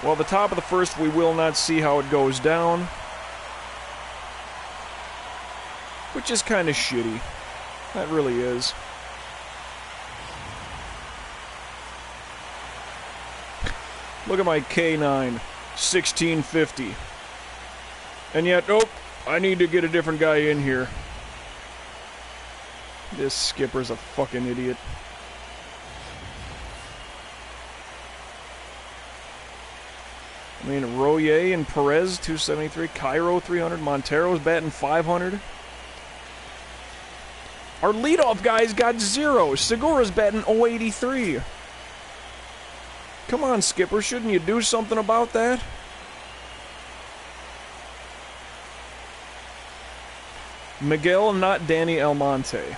Well, the top of the first, we will not see how it goes down. Which is kind of shitty. That really is. Look at my K9, 1650. And yet, oh, I need to get a different guy in here. This skipper's a fucking idiot. I mean, Royer and Perez, 273. Cairo, 300. Montero's batting 500. Our leadoff guy's got 0. Segura's batting 083. Come on, skipper. Shouldn't you do something about that? Miguel, not Danny Almonte. Of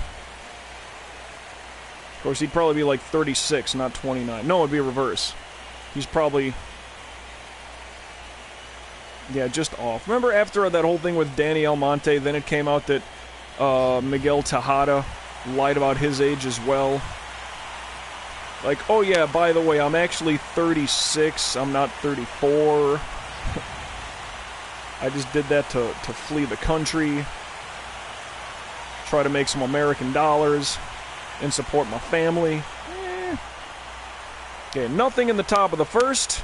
course, he'd probably be like 36, not 29. No, it'd be reverse. He's probably... yeah, just off. Remember after that whole thing with Danny Almonte, then it came out that Miguel Tejada lied about his age as well. Like, oh yeah, by the way, I'm actually 36, I'm not 34. I just did that to flee the country, try to make some American dollars, and support my family. Okay, nothing in the top of the first,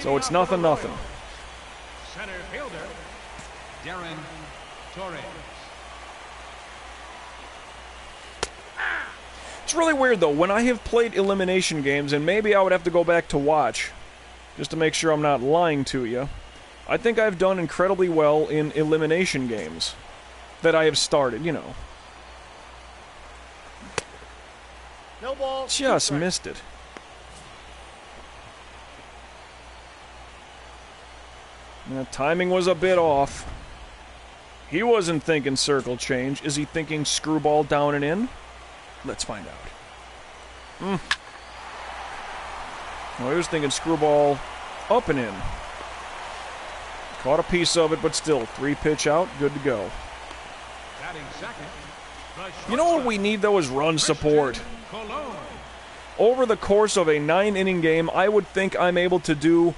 so it's nothing. Center fielder, Darren Torres. It's really weird, though. When I have played elimination games, and maybe I would have to go back to watch, just to make sure I'm not lying to you, I think I've done incredibly well in elimination games that I have started, you know. No ball. Just missed it. The timing was a bit off. He wasn't thinking circle change. Is he thinking screwball down and in? Let's find out. No, he was thinking screwball up and in. Caught a piece of it, but still, 3-pitch out, good to go. You know what we need, though, is run support. Over the course of a 9-inning game, I would think I'm able to do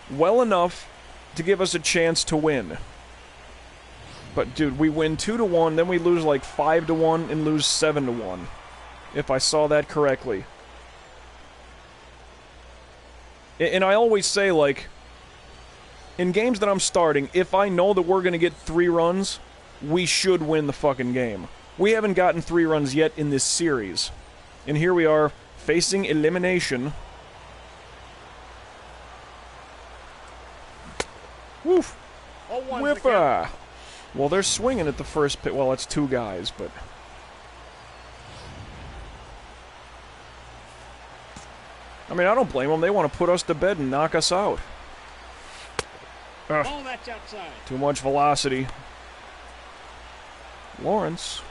well enough to give us a chance to win. But, dude, we win 2-1, then we lose like 5-1 and lose 7-1. If I saw that correctly. And I always say, like, in games that I'm starting, if I know that we're going to get 3 runs, we should win the fucking game. We haven't gotten 3 runs yet in this series. And here we are, facing elimination. Woof! Whiffa! Well, they're swinging at the first pitch. Well, it's 2 guys, but... I mean, I don't blame them. They want to put us to bed and knock us out. Ball that's outside. Too much velocity. Lawrence.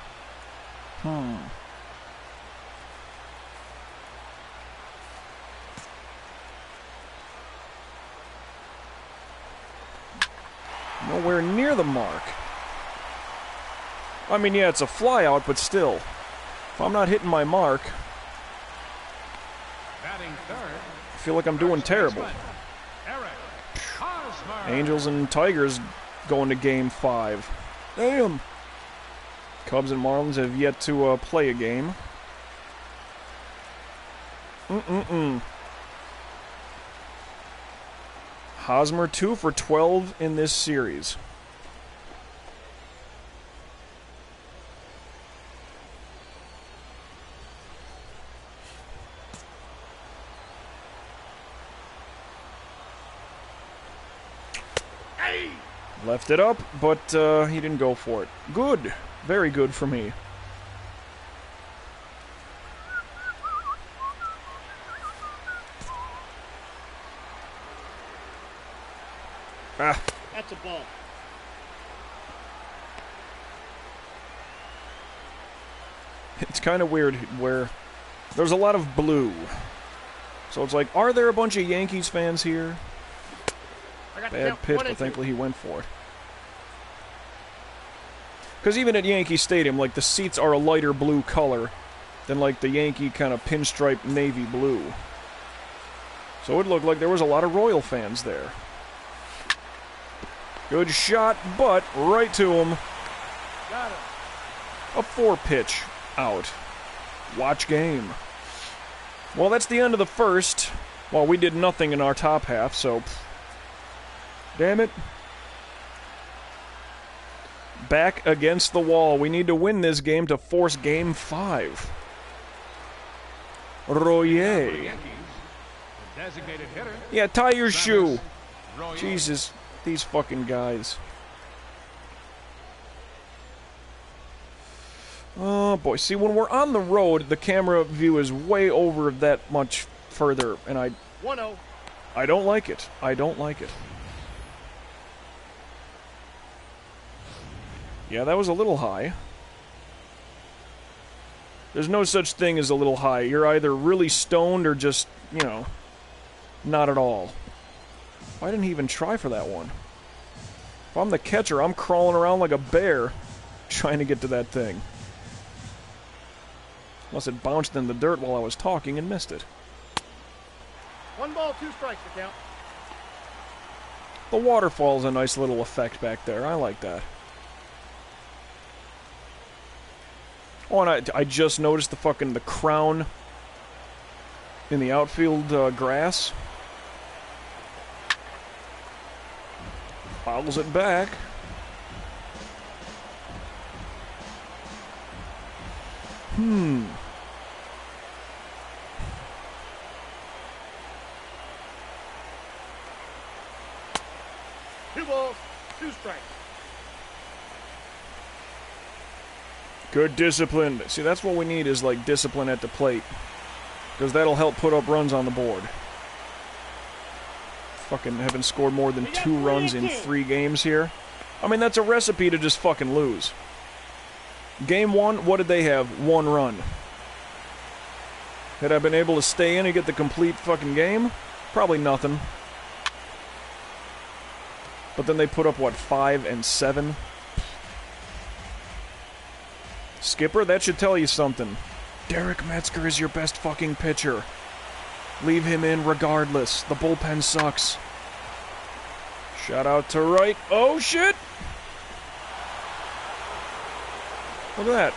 Nowhere near the mark. I mean, yeah, it's a fly out, but still. If I'm not hitting my mark, I feel like I'm doing terrible. Angels and Tigers going to Game 5. Damn! Cubs and Marlins have yet to play a game. Hosmer 2 for 12 in this series. Left it up, but he didn't go for it. Good. Very good for me. That's a ball. It's kind of weird where there's a lot of blue. So it's like, are there a bunch of Yankees fans here? Bad pitch, but thankfully he went for it. Because even at Yankee Stadium, like, the seats are a lighter blue color than, like, the Yankee kind of pinstripe navy blue. So it looked like there was a lot of Royal fans there. Good shot, but right to him. Got it. A 4-pitch out. Watch game. Well, that's the end of the first. Well, we did nothing in our top half, so... Damn it. Back against the wall. We need to win this game to force Game 5. Royer. Yeah, tie your shoe. Jesus, these fucking guys. Oh boy, see, when we're on the road, the camera view is way over that much further, and I 1-0. I don't like it. I don't like it. Yeah, that was a little high. There's no such thing as a little high. You're either really stoned or just, you know, not at all. Why didn't he even try for that one? If I'm the catcher, I'm crawling around like a bear trying to get to that thing. Unless it bounced in the dirt while I was talking and missed it. 1 ball, 2 strikes to count. The waterfall's a nice little effect back there. I like that. Oh, and I just noticed the crown in the outfield grass. Fouls it back. Hmm. 2 balls, 2 strikes. Good discipline. See, that's what we need is, like, discipline at the plate. Because that'll help put up runs on the board. Fucking haven't scored more than 2 runs in 3 games here. I mean, that's a recipe to just fucking lose. Game 1, what did they have? 1 run. Had I been able to stay in and get the complete fucking game? Probably nothing. But then they put up, what, 5 and 7? Skipper, that should tell you something. Derek Metzger is your best fucking pitcher. Leave him in regardless. The bullpen sucks. Shout out to right. Oh, shit! Look at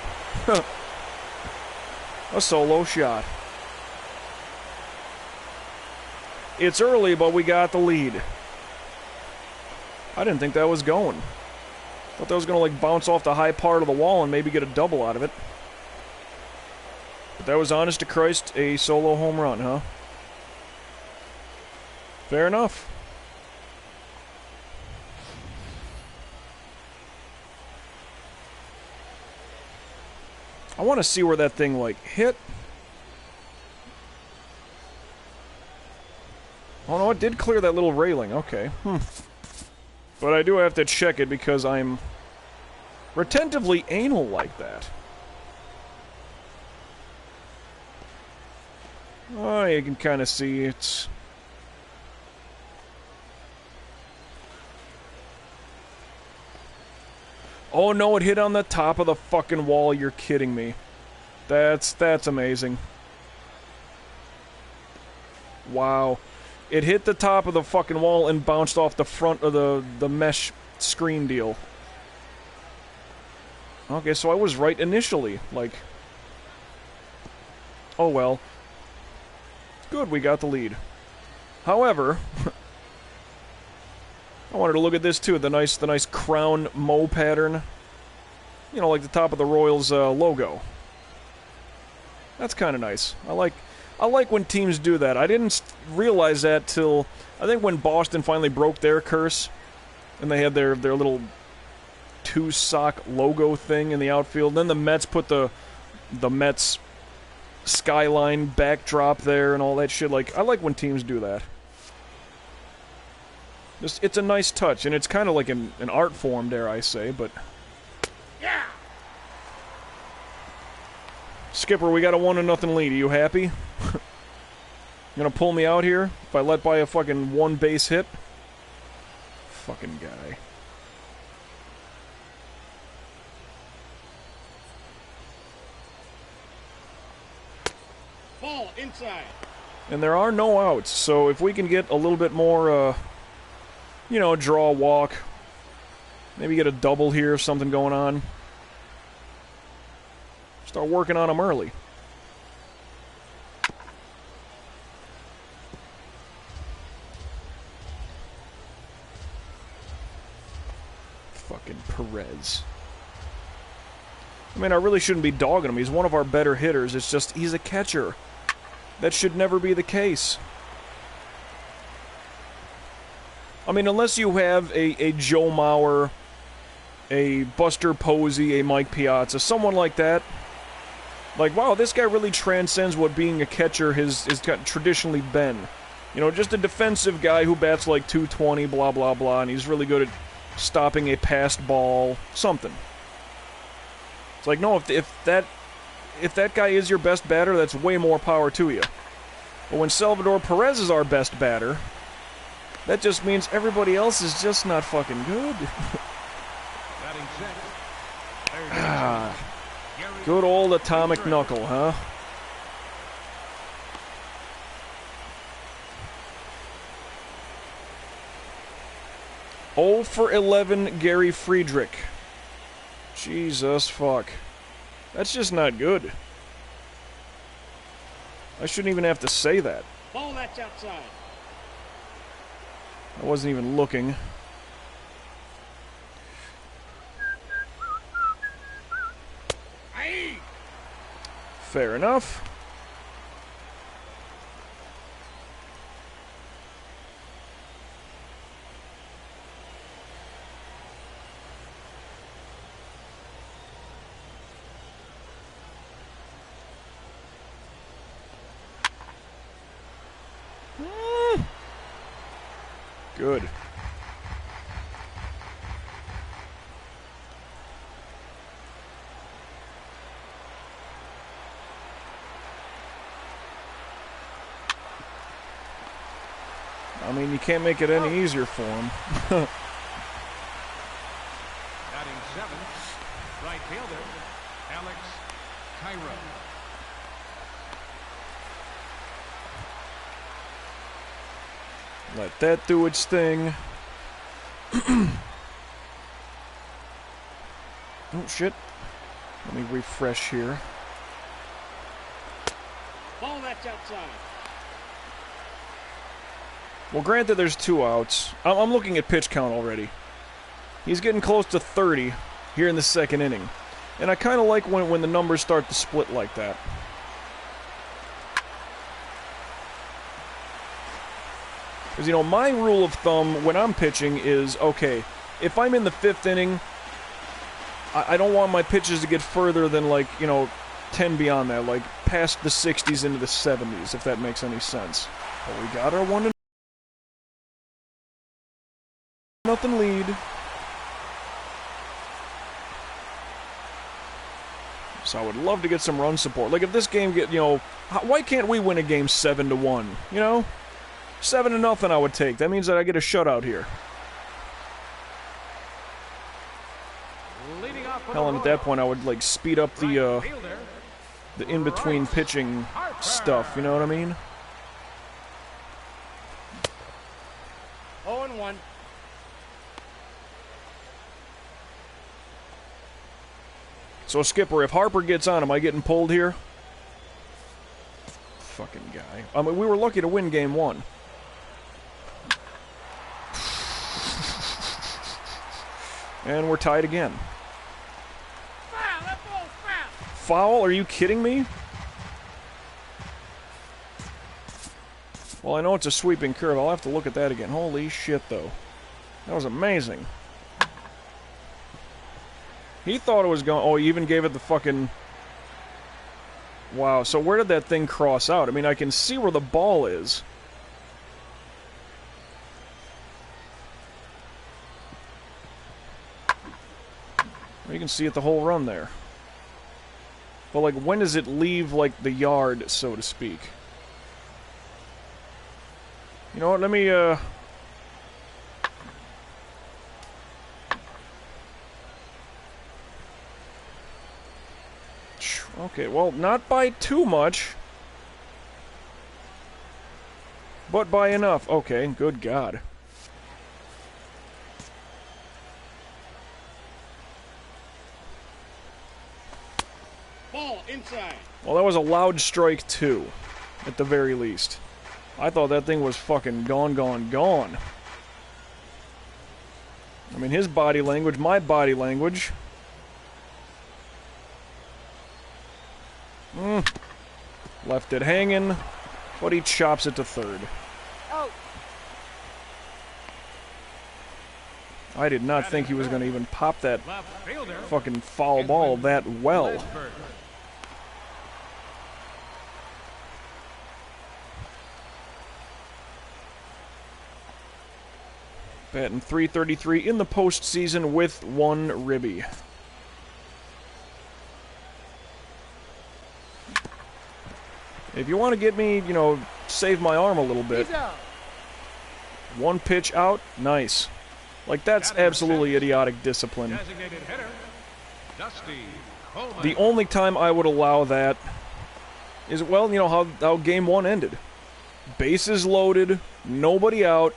that. A solo shot. It's early, but we got the lead. I didn't think that was going. Thought that was going to, like, bounce off the high part of the wall and maybe get a double out of it. But that was, honest to Christ, a solo home run, huh? Fair enough. I want to see where that thing, like, hit. Oh, no, it did clear that little railing. Okay. But I do have to check it because I'm retentively anal like that. Oh, you can kind of see it's... Oh no, it hit on the top of the fucking wall. You're kidding me. That's amazing. Wow. It hit the top of the fucking wall and bounced off the front of the mesh screen deal. Okay, so I was right initially. Like... Oh well. Good, we got the lead. However... I wanted to look at this too, the nice crown mow pattern. You know, like the top of the Royals logo. That's kind of nice. I like when teams do that. I didn't realize that till I think when Boston finally broke their curse and they had their little 2-sock logo thing in the outfield. Then the Mets put the Mets skyline backdrop there and all that shit. Like, I like when teams do that. It's a nice touch, and it's kind of like an art form, dare I say, but... Yeah! Skipper, we got a 1-0 lead. Are you happy? You gonna pull me out here if I let by a fucking 1-base hit? Fucking guy. Ball inside. And there are no outs, so if we can get a little bit more, you know, draw a walk, maybe get a double here if something going on. Start working on him early. Fucking Perez. I mean, I really shouldn't be dogging him. He's one of our better hitters. It's just, he's a catcher. That should never be the case. I mean, unless you have a Joe Mauer, a Buster Posey, a Mike Piazza, someone like that. Like, wow, this guy really transcends what being a catcher has traditionally been. You know, just a defensive guy who bats like 220, blah, blah, blah, and he's really good at stopping a passed ball, something. It's like, no, if that guy is your best batter, that's way more power to you. But when Salvador Perez is our best batter, that just means everybody else is just not fucking good. Good old atomic knuckle, huh? Oh for 11, Gary Friedrich. Jesus fuck. That's just not good. I shouldn't even have to say that. Ball that's outside. I wasn't even looking. Aye. Fair enough. Good. I mean, you can't make it any easier for him. Batting seventh, right fielder, Alex Cairo. Let that do its thing. Oh, shit. Let me refresh here. Ball that's outside. Well, granted, there's 2 outs. I'm looking at pitch count already. He's getting close to 30 here in the second inning. And I kind of like when the numbers start to split like that. Because, you know, my rule of thumb when I'm pitching is, okay, if I'm in the 5th inning, I don't want my pitches to get further than, like, you know, 10 beyond that, like past the 60s into the 70s, if that makes any sense. But we got our 1-0 lead. So I would love to get some run support. Like, if this game get, you know, why can't we win a game 7-1, you know? 7-0 I would take. That means that I get a shutout here. Hell, and at that point I would, like, speed up the in-between pitching stuff, you know what I mean? 0-1. So, Skipper, if Harper gets on, am I getting pulled here? Fucking guy. I mean, we were lucky to win game 1. And we're tied again. Foul! That ball's foul! Foul? Are you kidding me? Well, I know it's a sweeping curve. I'll have to look at that again. Holy shit, though. That was amazing. He thought it was going... Oh, he even gave it the fucking... Wow, so where did that thing cross out? I mean, I can see where the ball is. You can see it the whole run there. But, like, when does it leave, like, the yard, so to speak? You know what, let me, Okay, well, not by too much. But by enough. Okay, good God. Ball inside. Well, that was a loud strike, too, at the very least. I thought that thing was fucking gone, gone, gone. I mean, his body language, my body language. Left it hanging, but he chops it to third. Out. I did not think he was going to even pop that Left fielder. fucking foul ball that well. Ledford. Batting .333 in the postseason with 1 ribby. If you want to get me, you know, save my arm a little bit. He's out. 1 pitch out, nice. Like, that's absolutely idiotic discipline. Designated hitter. Dusty Coleman. The only time I would allow that is, well, you know, how game 1 ended. Bases loaded, nobody out.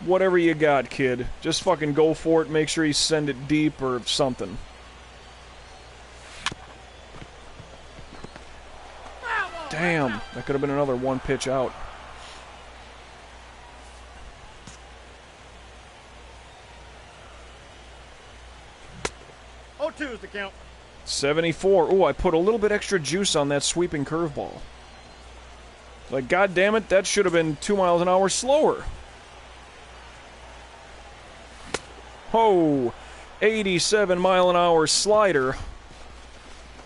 Whatever you got, kid. Just fucking go for it, make sure you send it deep or something. Damn, that could have been another 1 pitch out. Oh, 2 is the count. 74. Ooh, I put a little bit extra juice on that sweeping curveball. Like, god damn it, that should have been 2 miles an hour slower. Oh, 87 mile an hour slider.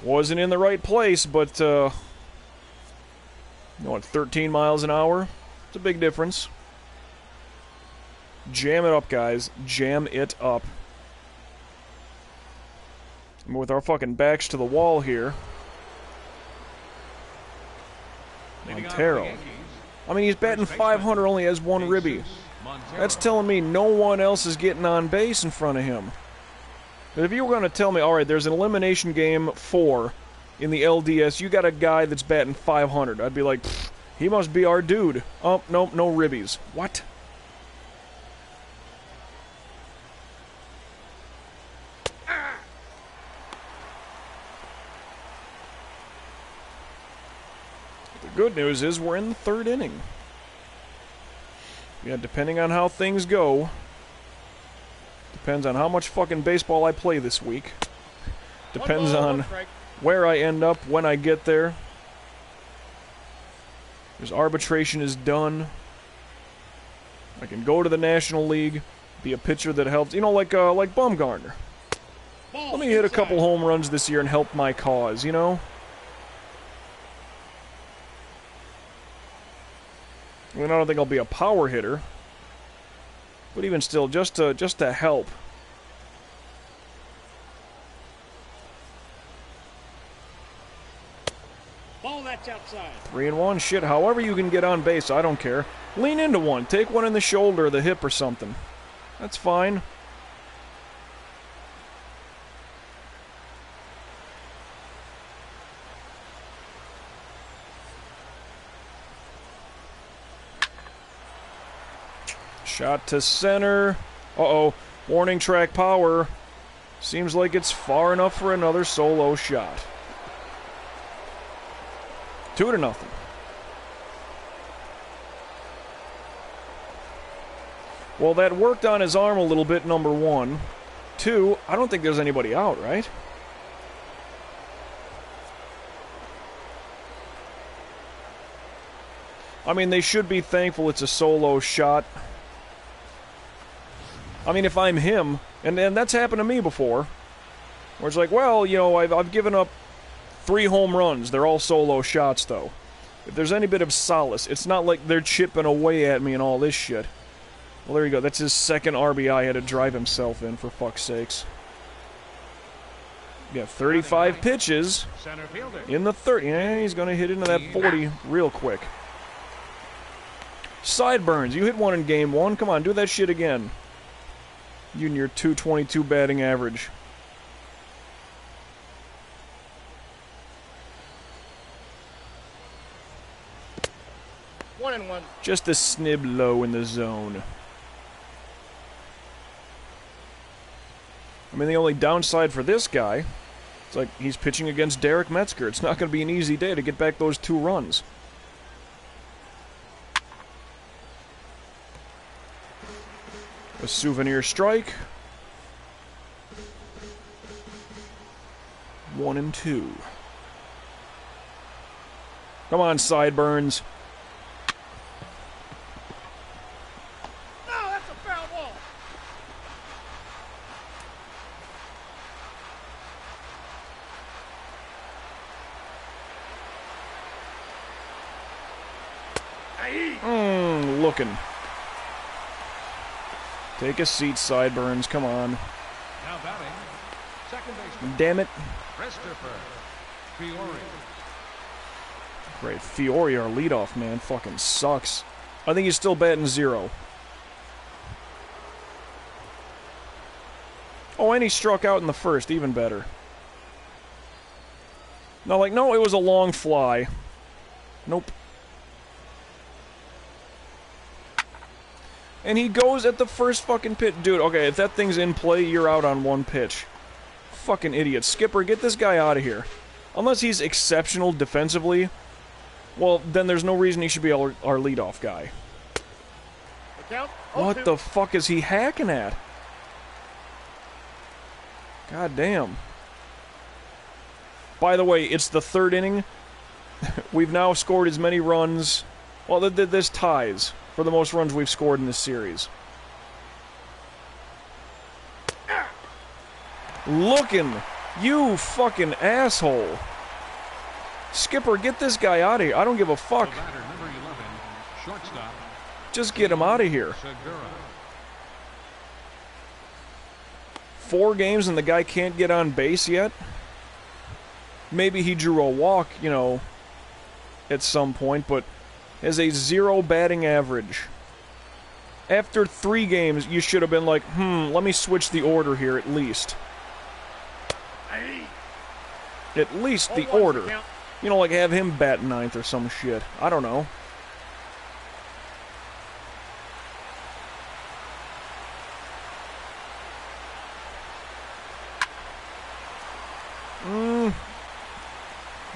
Wasn't in the right place, but, you know what, 13 miles an hour? It's a big difference. Jam it up, guys. Jam it up. And with our fucking backs to the wall here. Leading off Montero. the Yankees, I mean, he's batting first baseman, 500, only has 1 ribby. Jesus Montero. That's telling me no one else is getting on base in front of him. But if you were going to tell me, all right, there's an elimination game 4 in the LDS, you got a guy that's batting 500, I'd be like, he must be our dude. Oh, nope, no ribbies. What? The good news is we're in the 3rd inning. Yeah, depending on how things go, depends on how much fucking baseball I play this week. Depends 1 ball, 1 on strike. where I end up when I get there. Because arbitration is done. I can go to the National League, be a pitcher that helps, you know, like Bumgarner. Ball Let me hit a inside. couple home runs this year and help my cause, you know? I mean, I don't think I'll be a power hitter, but even still, just to help. Ball that's outside. 3-1, shit, however you can get on base, I don't care. Lean into one, take one in the shoulder or the hip or something. That's fine. Shot to center. Uh-oh. Warning track power. Seems like it's far enough for another solo shot. 2-0. Well, that worked on his arm a little bit, number 1. 2, I don't think there's anybody out, right? I mean, they should be thankful it's a solo shot. I mean, if I'm him, and that's happened to me before, where it's like, well, you know, I've given up 3 home runs. They're all solo shots, though. If there's any bit of solace, it's not like they're chipping away at me and all this shit. Well, there you go. That's his 2nd RBI. He had to drive himself in, for fuck's sakes. Yeah, 35 pitches Center fielder. in the 30. Yeah, he's going to hit into that 40 real quick. Sideburns. You hit one in game 1. Come on, do that shit again. You and your .222 batting average. One and one. Just a snib low in the zone. I mean, the only downside for this guy It's like he's pitching against Derek Metzger. It's not going to be an easy day to get back those 2 runs. A souvenir strike. 1-2. Come on, sideburns. No, that's a foul ball. Looking. Take a seat, sideburns. Come on. Now batting, second baseman. Damn it. Christopher Fiore. Great. Fiore, our leadoff man, fucking sucks. I think he's still batting 0. Oh, and he struck out in the first. Even better. No, it was a long fly. Nope. And he goes at the first fucking pitch. Dude, okay, if that thing's in play, you're out on 1 pitch. Fucking idiot. Skipper, get this guy out of here. Unless he's exceptional defensively, well, then there's no reason he should be our leadoff guy. What the fuck is he hacking at? God damn. By the way, it's the 3rd inning. We've now scored as many runs. Well, this ties for the most runs we've scored in this series. Looking! You fucking asshole! Skipper, get this guy out of here. I don't give a fuck. Batter, number 11, shortstop. Just get him out of here. Segura. 4 games and the guy can't get on base yet? Maybe he drew a walk, you know, at some point, but has a 0 batting average. After 3 games, you should have been like, let me switch the order here at least. At least the order. You know, like have him bat 9th or some shit. I don't know.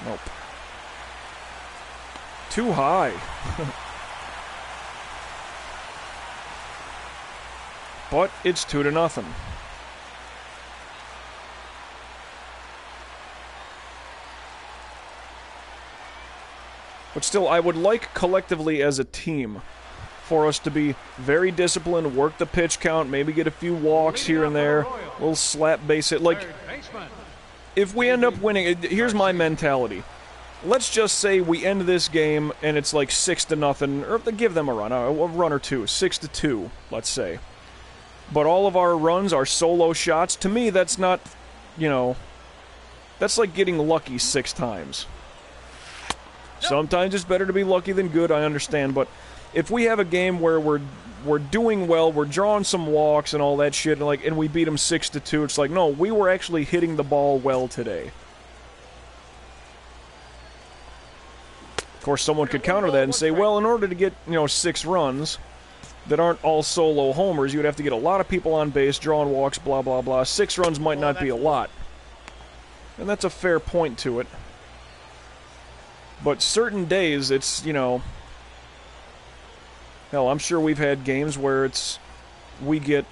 Nope. Too high. But it's 2-0. But still, I would like collectively as a team for us to be very disciplined, work the pitch count, maybe get a few walks here and there, a little slap base hit. Like, if we end up winning, here's my mentality. Let's just say we end this game and it's like 6-0, or give them a run or 2, 6-2, let's say. But all of our runs are solo shots. To me, that's not, you know, that's like getting lucky 6 times. Sometimes it's better to be lucky than good, I understand, but if we have a game where we're doing well, we're drawing some walks and all that shit, and we beat them 6-2, it's like, no, we were actually hitting the ball well today. Of course, someone could counter that and say, well, in order to get, 6 runs that aren't all solo homers, you'd have to get a lot of people on base, drawing walks, blah, blah, blah. 6 runs might not be a lot. And that's a fair point to it. But certain days, it's, hell, I'm sure we've had games where we get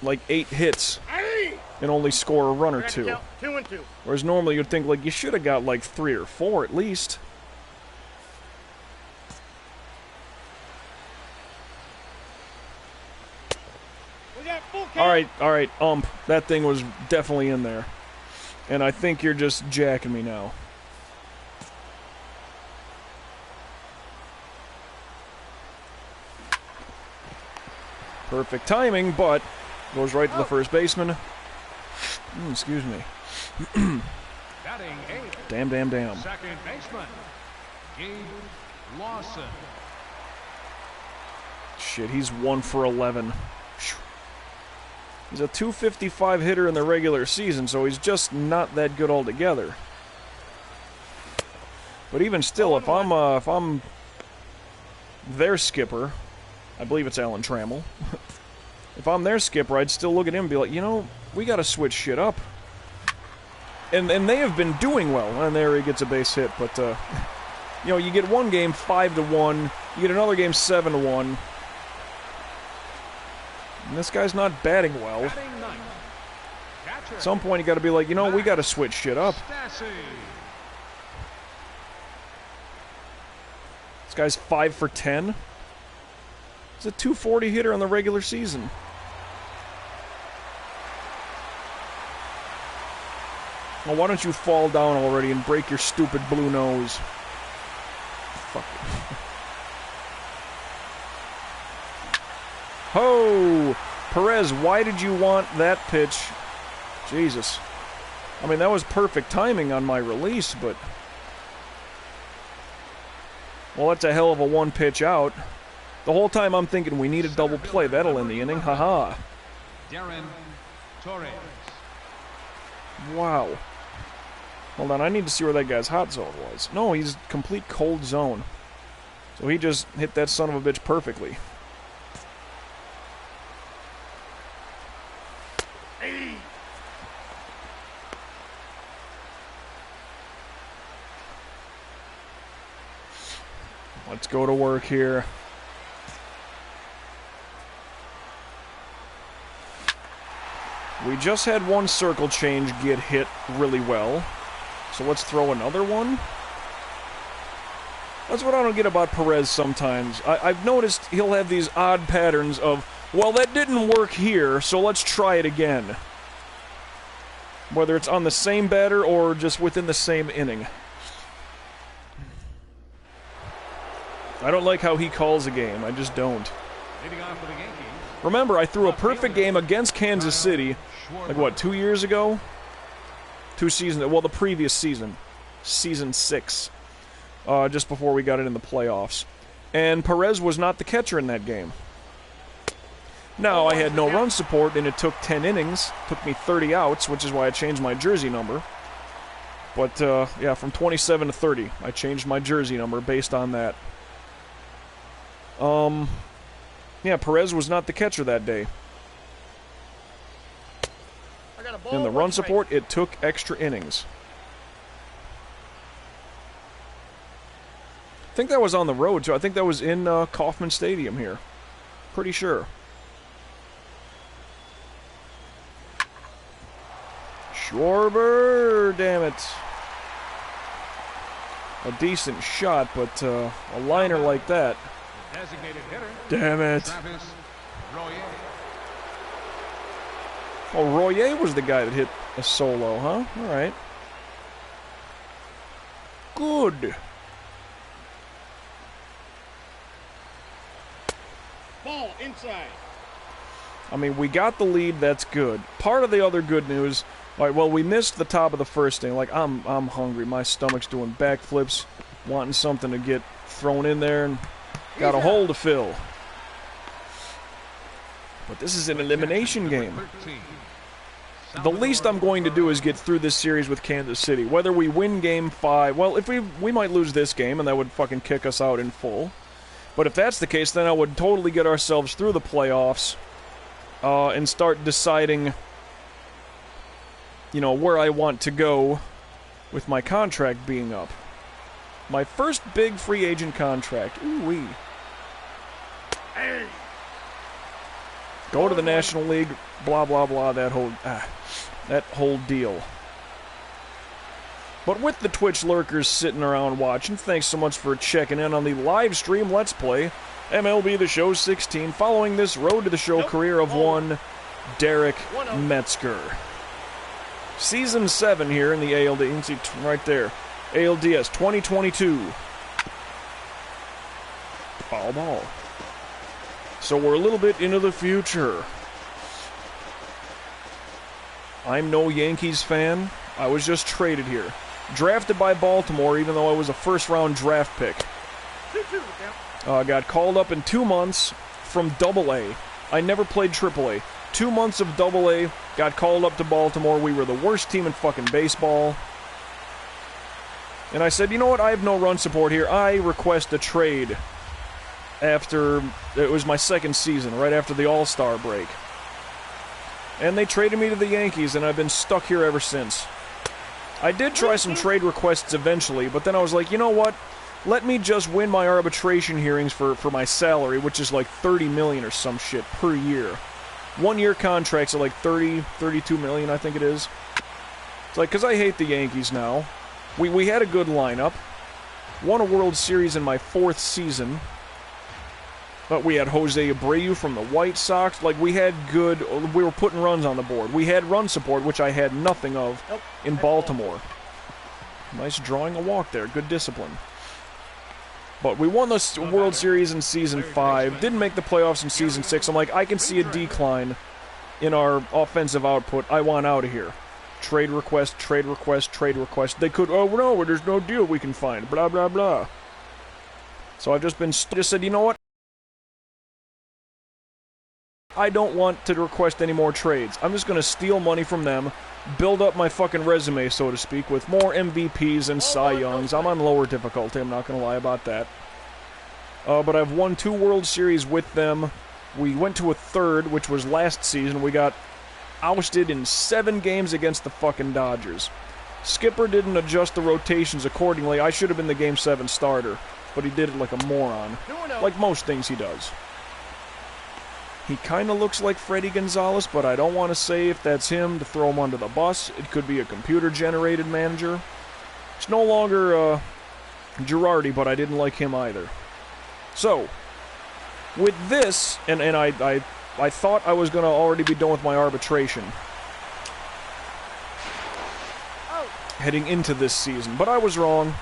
like 8 hits and only score a run or 2. 2-2. Whereas normally you'd think, like, you should have got like 3 or 4 at least. All right, that thing was definitely in there. And I think you're just jacking me now. Perfect timing, but goes right to the first baseman. Excuse me. Batting 8. Damn. Second baseman, Gabe Lawson. Shit, he's 1 for 11. He's a .255 hitter in the regular season, so he's just not that good altogether. But even still, if I'm their skipper, I believe it's Alan Trammell. If I'm their skipper, I'd still look at him and be like, we gotta switch shit up. And they have been doing well. And there he gets a base hit, but you know, you get one game 5-1, you get another game 7-1. And this guy's not batting well. At some point, you got to be like, you know, we got to switch shit up. This guy's 5 for 10. He's a 240 hitter on the regular season. Well, why don't you fall down already and break your stupid blue nose? Fuck it. Ho! Perez, why did you want that pitch? Jesus. I mean, that was perfect timing on my release, but... Well, that's a hell of a one pitch out. The whole time I'm thinking we need a double play. That'll end the inning. Haha. Darren Torres. Wow. Hold on, I need to see where that guy's hot zone was. No, he's complete cold zone. So he just hit that son of a bitch perfectly. Let's go to work here. We just had one circle change get hit really well. So let's throw another one. That's what I don't get about Perez sometimes. I've noticed he'll have these odd patterns of, well, that didn't work here, so let's try it again. Whether it's on the same batter or just within the same inning. I don't like how he calls a game. I just don't. Remember, I threw a perfect game against Kansas City, like what, 2 years ago? 2 seasons, well, the previous season. Season 6. Just before we got it in the playoffs. And Perez was not the catcher in that game. Now, I had no run support, and it took 10 innings. Took me 30 outs, which is why I changed my jersey number. But, yeah, from 27 to 30, I changed my jersey number based on that. Yeah, Perez was not the catcher that day. In the run support, it took extra innings. I think that was on the road, too. I think that was in Kauffman Stadium here. Pretty sure. Schwarber, damn it. A decent shot, but a liner like that. Damn it. Oh, Royer was the guy that hit a solo, huh? All right. Good. Ball inside. I mean, we got the lead. That's good. Part of the other good news. All right. Well, we missed the top of the first inning. Like I'm hungry. My stomach's doing backflips, wanting something to get thrown in there, and got a hole to fill. But this is an elimination game. The least I'm going to do is get through this series with Kansas City. Whether we win Game 5, well, if we might lose this game, and that would fucking kick us out in full. But if that's the case, then I would totally get ourselves through the playoffs and start deciding, you know, where I want to go with my contract being up. My first big free agent contract. Ooh-wee. Go to the National League, blah, blah, blah, that whole deal. But with the Twitch lurkers sitting around watching, thanks so much for checking in on the live stream Let's Play MLB The Show 16, following this Road to the Show career of one Derek Metzger. Season 7 here in the ALD, you can see right there, ALDS 2022. Foul ball. So we're a little bit into the future. I'm no Yankees fan. I was just traded here. Drafted by Baltimore, even though I was a first-round draft pick. Got called up in 2 months from Double-A. I never played Triple-A. 2 months of Double-A, got called up to Baltimore. We were the worst team in fucking baseball. And I said, you know what, I have no run support here. I request a trade. After, it was my second season, right after the All-Star break. And they traded me to the Yankees, and I've been stuck here ever since. I did try some trade requests eventually, but then I was like, you know what? Let me just win my arbitration hearings for my salary, which is like $30 million or some shit per year. 1 year contracts are like 32 million, I think it is. It's like, because I hate the Yankees now. We had a good lineup. Won a World Series in my 4th season. But we had Jose Abreu from the White Sox. Like, we had good... We were putting runs on the board. We had run support, which I had nothing of in Baltimore. Nice drawing a walk there. Good discipline. But we won the World Series in Season 5. Didn't make the playoffs in Season 6. I'm like, I can see a decline in our offensive output. I want out of here. Trade request, trade request, trade request. They could... Oh, no, there's no deal we can find. Blah, blah, blah. So I've just said, you know what? I don't want to request any more trades. I'm just going to steal money from them, build up my fucking resume, so to speak, with more MVPs and Cy Youngs. I'm on lower difficulty, I'm not going to lie about that. But I've won 2 World Series with them. We went to a 3rd, which was last season. We got ousted in 7 games against the fucking Dodgers. Skipper didn't adjust the rotations accordingly. I should have been the Game 7 starter, but he did it like a moron. Like most things he does. He kind of looks like Freddie Gonzalez, but I don't want to say if that's him to throw him under the bus. It could be a computer-generated manager. It's no longer Girardi, but I didn't like him either. So, with this, and I thought I was going to already be done with my arbitration heading into this season, but I was wrong.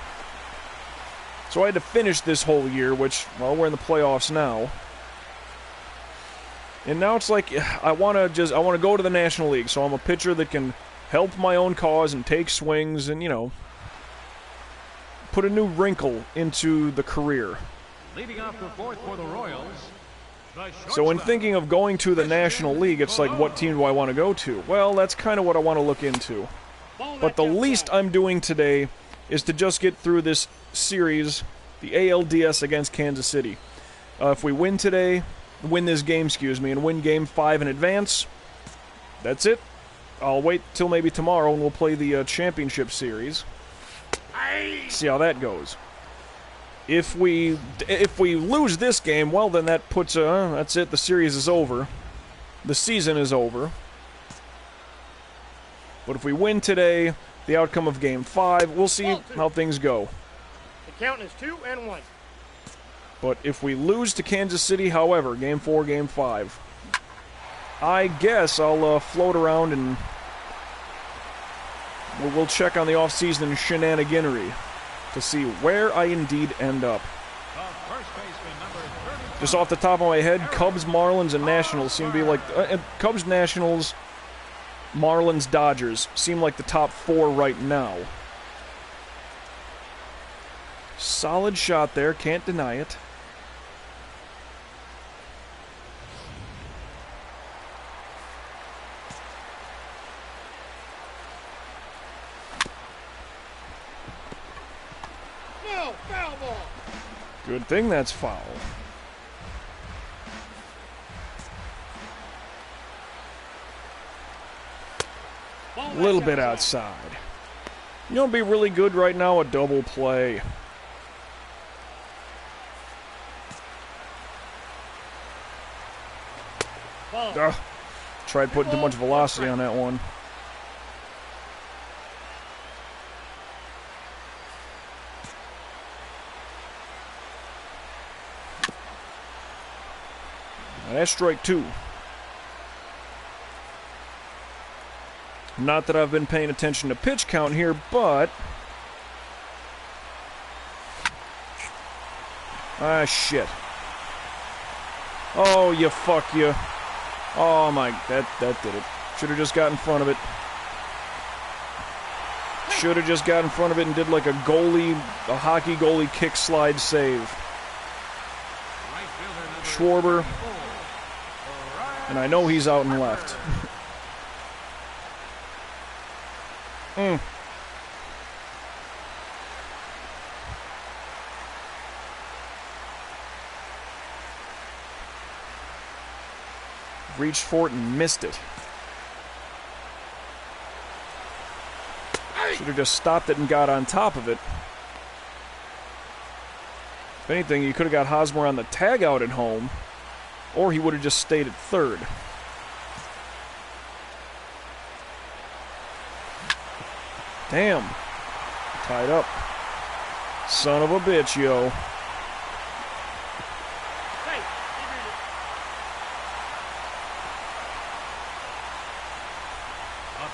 So I had to finish this whole year, which, well, we're in the playoffs now. And now it's like, I want to go to the National League, so I'm a pitcher that can help my own cause and take swings and, you know, put a new wrinkle into the career. Leading off the 4th for the Royals. So in thinking of going to the National League, it's like, what team do I want to go to? Well, that's kind of what I want to look into. But the least I'm doing today is to just get through this series, the ALDS against Kansas City. If we win today... win this game, and win Game 5 in advance, that's it. I'll wait till maybe tomorrow and we'll play the championship series. See how that goes. If we lose this game, well, then that puts that's it. The series is over. The season is over. But if we win today, the outcome of Game 5, we'll see how things go. The count is 2-1. But if we lose to Kansas City, however, Game 4, Game 5, I guess I'll float around and we'll check on the off-season shenaniganery to see where I indeed end up. Just off the top of my head, Cubs, Marlins, and Nationals seem to be like... Cubs, Nationals, Marlins, Dodgers seem like the top 4 right now. Solid shot there, can't deny it. No, foul ball. Good thing that's foul. A little bit outside. You know what'd be really good right now? A double play. Tried putting too much velocity on that one. And that's strike 2. Not that I've been paying attention to pitch count here, but... ah, shit. Oh, you fuck you. Oh my, that did it. Should have just got in front of it. Should have just got in front of it and did like a hockey goalie kick slide save. Schwarber. And I know he's out and left. Reached for it and missed it. Should have just stopped it and got on top of it. If anything, you could have got Hosmer on the tag out at home, or he would have just stayed at third. Damn. Tied up. Son of a bitch, yo. Up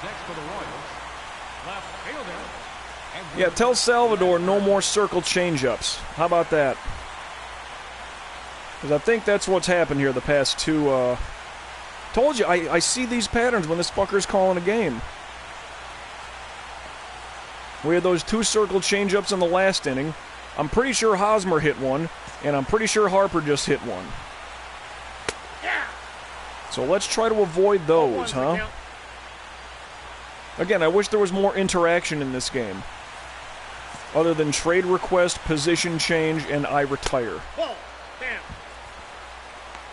next for the Royals, left fielder. Yeah, tell Salvador no more circle change-ups. How about that? Because I think that's what's happened here the past two, Told you, I see these patterns when this fucker's calling a game. We had those 2 circle change-ups in the last inning. I'm pretty sure Hosmer hit one, and I'm pretty sure Harper just hit one. So let's try to avoid those, huh? Again, I wish there was more interaction in this game. Other than trade request, position change, and I retire.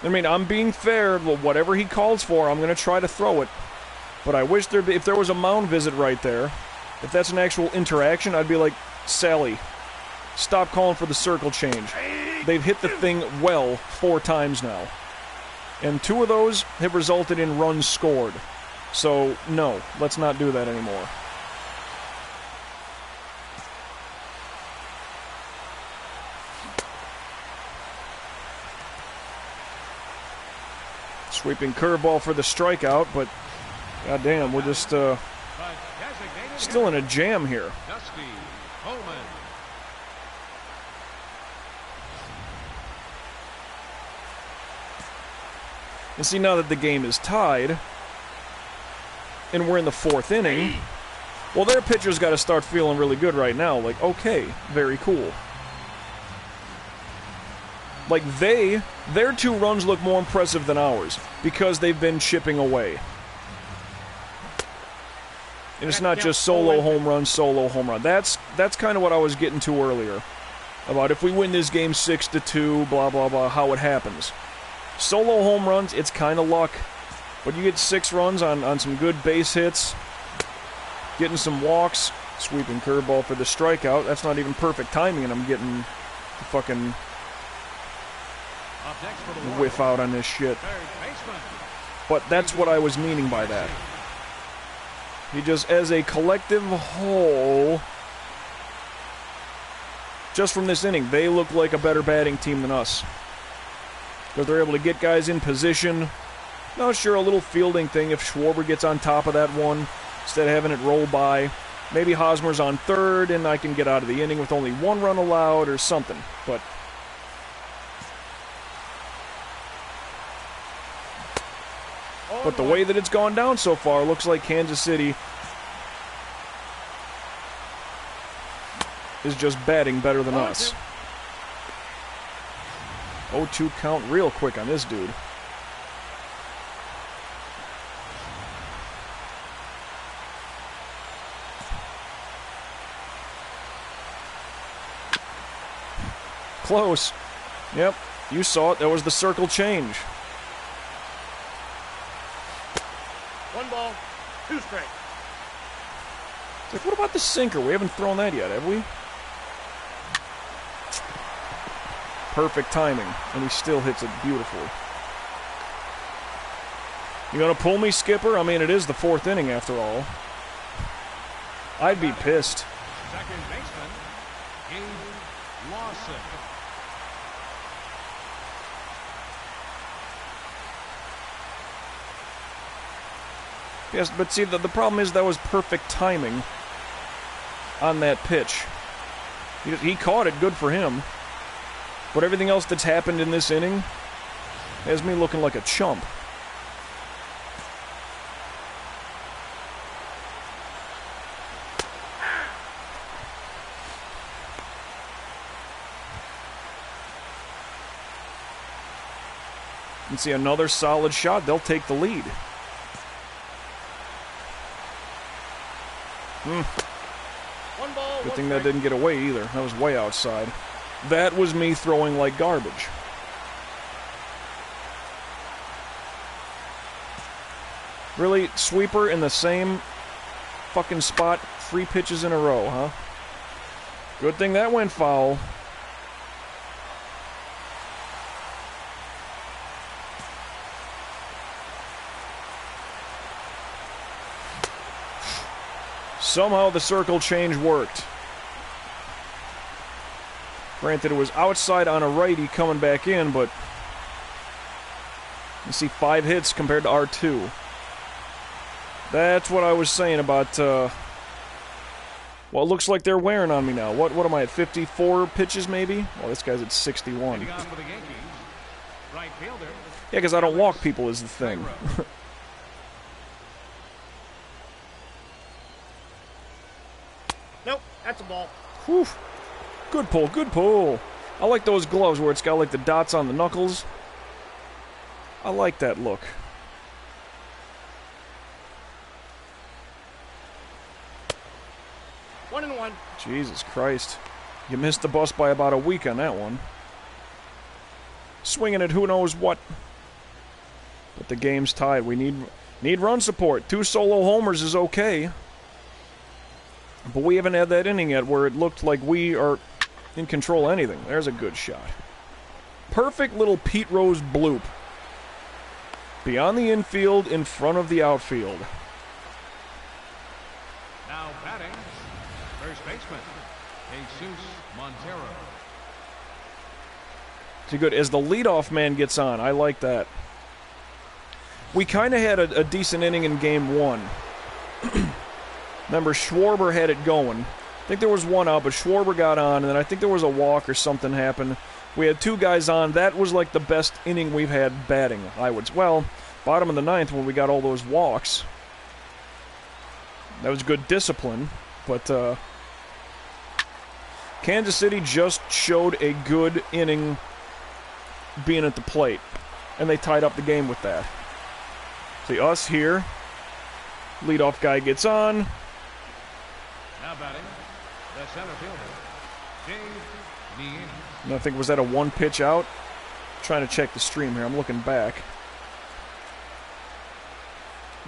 I mean, I'm being fair. Whatever he calls for, I'm going to try to throw it. But I wish if there was a mound visit right there, if that's an actual interaction, I'd be like, Sally, stop calling for the circle change. They've hit the thing well 4 times now. And 2 of those have resulted in runs scored. So, no, let's not do that anymore. Sweeping curveball for the strikeout, but goddamn, we're just still in a jam here. Dusty Coleman. And see, now that the game is tied, and we're in the 4th inning, well, their pitcher's got to start feeling really good right now. Like, okay, very cool. Like, their 2 runs look more impressive than ours, because they've been chipping away. And it's not just solo home run, solo home run. That's kind of what I was getting to earlier. About if we win this game 6-2, blah, blah, blah, how it happens. Solo home runs, it's kind of luck. But you get 6 runs on some good base hits, getting some walks, sweeping curveball for the strikeout. That's not even perfect timing, and I'm getting the fucking whiff out on this shit. But that's what I was meaning by that. He just, as a collective whole, just from this inning, they look like a better batting team than us. Because they're able to get guys in position. Now, sure, a little fielding thing if Schwarber gets on top of that one, instead of having it roll by. Maybe Hosmer's on third, and I can get out of the inning with only 1 run allowed or something. But the way that it's gone down so far, looks like Kansas City is just batting better than us. 0-2 count real quick on this dude. Close. Yep, you saw it. That was the circle change. 1 ball, 2 strikes. Like, what about the sinker? We haven't thrown that yet, have we? Perfect timing, and he still hits it beautifully. You gonna pull me, Skipper? I mean, it is the 4th inning after all. I'd be pissed. Second baseman, Gabe Lawson. Yes, but see, the problem is that was perfect timing on that pitch. He caught it, good for him. But everything else that's happened in this inning has me looking like a chump. And see, another solid shot, they'll take the lead. Good thing that didn't get away either. That was way outside. That was me throwing like garbage. Really, sweeper in the same fucking spot 3 pitches in a row, huh? Good thing that went foul. Somehow the circle change worked. Granted, it was outside on a righty coming back in, but you see 5 hits compared to our 2. That's what I was saying about, well, it looks like they're wearing on me now. What am I at, 54 pitches maybe? Well, this guy's at 61. Yeah, because I don't walk people is the thing. Nope, that's a ball. Whew. Good pull, good pull. I like those gloves where it's got like the dots on the knuckles. I like that look. One and one. Jesus Christ. You missed the bus by about a week on that one. Swinging at who knows what. But the game's tied. We need run support. 2 solo homers is okay. But we haven't had that inning yet where it looked like we are in control of anything. There's a good shot. Perfect little Pete Rose bloop. Beyond the infield, in front of the outfield. Now batting, first baseman, Jesus Montero. Too good. As the leadoff man gets on, I like that. We kind of had a decent inning in game 1. Remember, Schwarber had it going. I think there was 1 out, but Schwarber got on, and then I think there was a walk or something happened. We had 2 guys on. That was like the best inning we've had batting, I would. Well, bottom of the 9th when we got all those walks. That was good discipline, but Kansas City just showed a good inning being at the plate, and they tied up the game with that. See, us here, leadoff guy gets on. Now batting, the center fielder, Dave. And I think, was that a 1 pitch out? Trying to check the stream here. I'm looking back.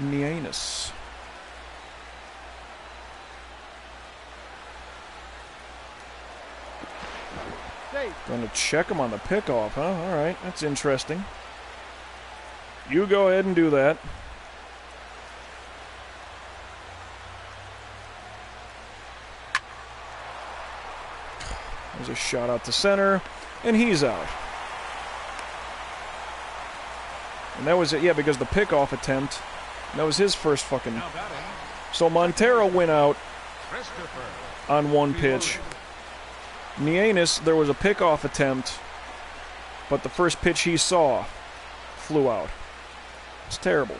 Nianus. Going to check him on the pickoff, huh? All right, that's interesting. You go ahead and do that. There's a shot out to center, and he's out. And that was it, yeah, because the pickoff attempt, that was his first fucking... So Montero went out on 1 pitch. Nianus, there was a pickoff attempt, but the first pitch he saw flew out. It's terrible.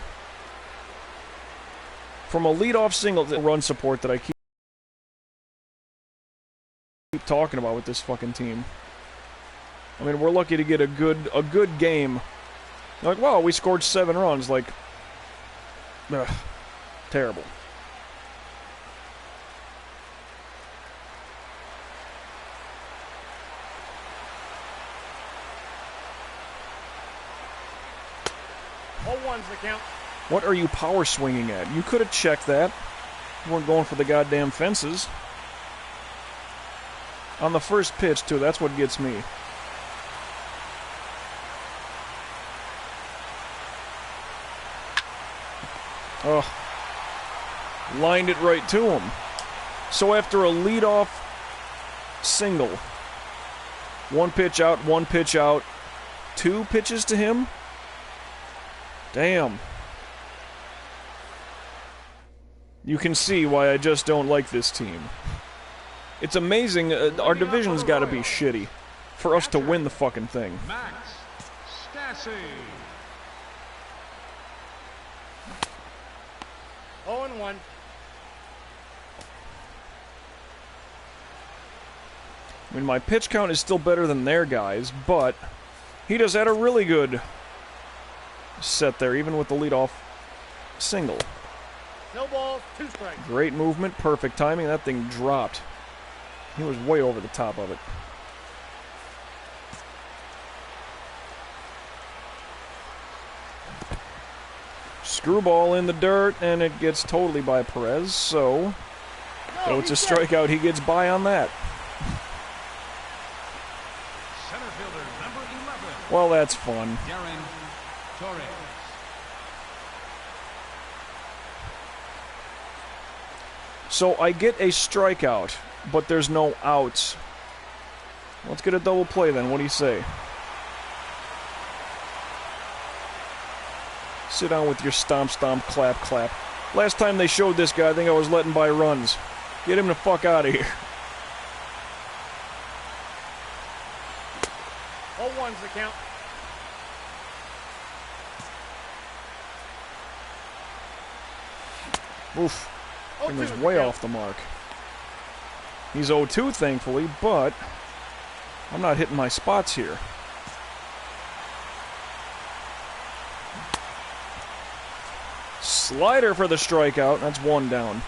From a leadoff single, run support that I keep talking about with this fucking team. I mean, we're lucky to get a good game. Like, wow, we scored 7 runs. Like, ugh, terrible. All one's the count. What are you power swinging at? You could have checked that. You weren't going for the goddamn fences. On the first pitch, too, that's what gets me. Oh. Lined it right to him. So after a leadoff single, 1 pitch out, 1 pitch out, 2 pitches to him? Damn. You can see why I just don't like this team. It's amazing. Our division's got to be shitty for us to win the fucking thing. Max Stassi. 0-1. I mean, my pitch count is still better than their guys, but he just had a really good set there, even with the leadoff single. No balls, 2 strikes. Great movement, perfect timing. That thing dropped. He was way over the top of it. Screwball in the dirt, and it gets totally by Perez, so Though it's a strikeout, he gets by on that. Center fielder number 11. Well, that's fun. Darren Torres. So I get a strikeout, but there's no outs. Let's get a double play then. What do you say? Sit down with your stomp, stomp, clap, clap. Last time they showed this guy, I think I was letting by runs. Get him the fuck out of here. 0-1's the count. Oof. Thing was way off the mark. He's 0-2, thankfully, but I'm not hitting my spots here. Slider for the strikeout. That's one down.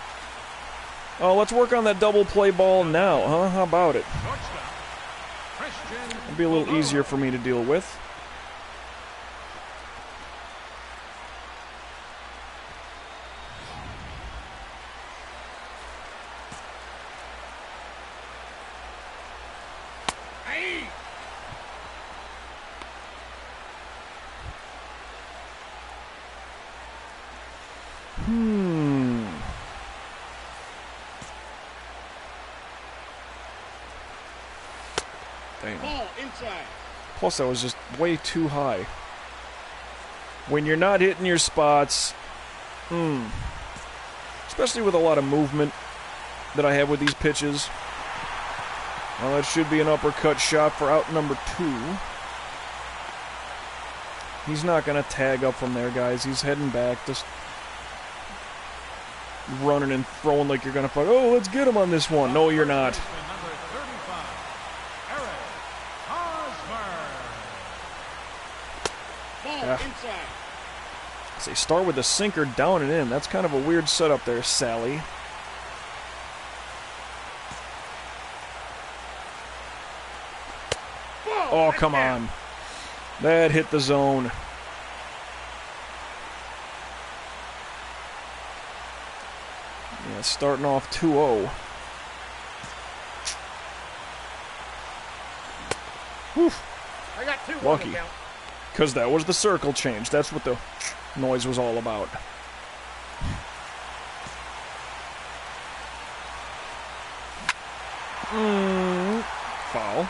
Oh, let's work on that double play ball now, huh? How about it? It'll be a little easier for me to deal with. Damn. Ball inside. Plus, that was just way too high. When you're not hitting your spots, especially with a lot of movement that I have with these pitches. Well, that should be an uppercut shot for out number 2. He's not going to tag up from there, guys. He's heading back, just running and throwing like you're going to fuck. Oh, let's get him on this one. No, you're not. Inside. Say start with the sinker down and in. That's kind of a weird setup there, Sally. Oh, come on. That hit the zone. Yeah, starting off 2-0. Whew. I got 2 Lucky. on the count. Because that was the circle change. That's what the noise was all about. Foul.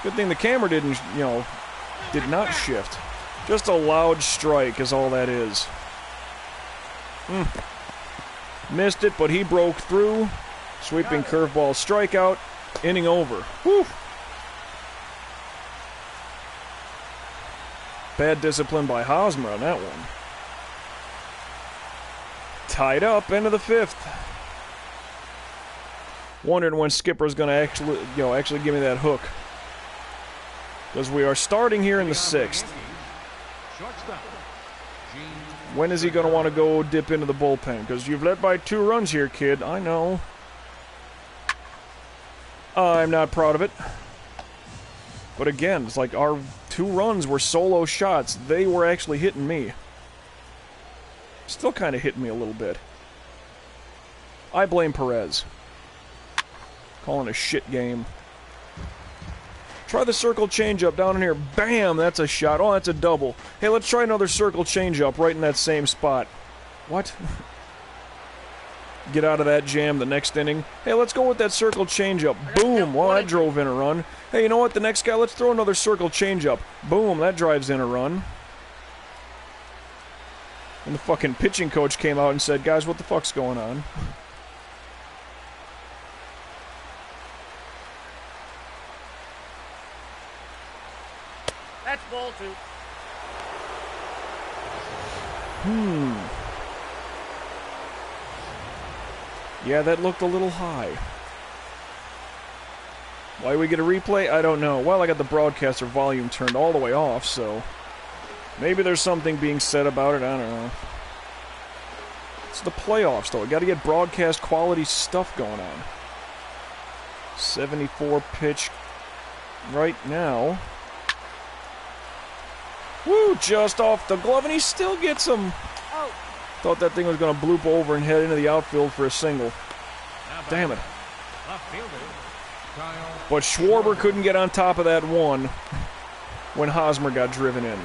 Good thing the camera didn't, did not shift. Just a loud strike is all that is. Missed it, but he broke through. Sweeping curveball strikeout. Inning over. Whew. Bad discipline by Hosmer on that one. Tied up into the 5th. Wondering when Skipper's going to actually give me that hook. Because we are starting here in the 6th. When is he going to want to go dip into the bullpen? Because you've led by 2 runs here, kid. I know. I'm not proud of it. But again, it's like our 2 runs were solo shots. They were actually hitting me. Still kind of hitting me a little bit. I blame Perez. Calling a shit game. Try the circle changeup down in here. Bam! That's a shot. Oh, that's a double. Hey, let's try another circle changeup right in that same spot. What? Get out of that jam the next inning. Hey, let's go with that circle changeup. Boom! Well, that drove in a run. Hey, you know what? The next guy, let's throw another circle changeup. Boom! That drives in a run. And the fucking pitching coach came out and said, guys, what the fuck's going on? That's ball 2. Yeah, that looked a little high. Why we get a replay? I don't know. Well, I got the broadcaster volume turned all the way off, so maybe there's something being said about it. I don't know. It's the playoffs, though. I got to get broadcast quality stuff going on. 74 pitch right now. Woo! Just off the glove, and he still gets him. Thought that thing was going to bloop over and head into the outfield for a single. Damn it. Left fielder, Kyle. But Schwarber couldn't get on top of that one when Hosmer got driven in.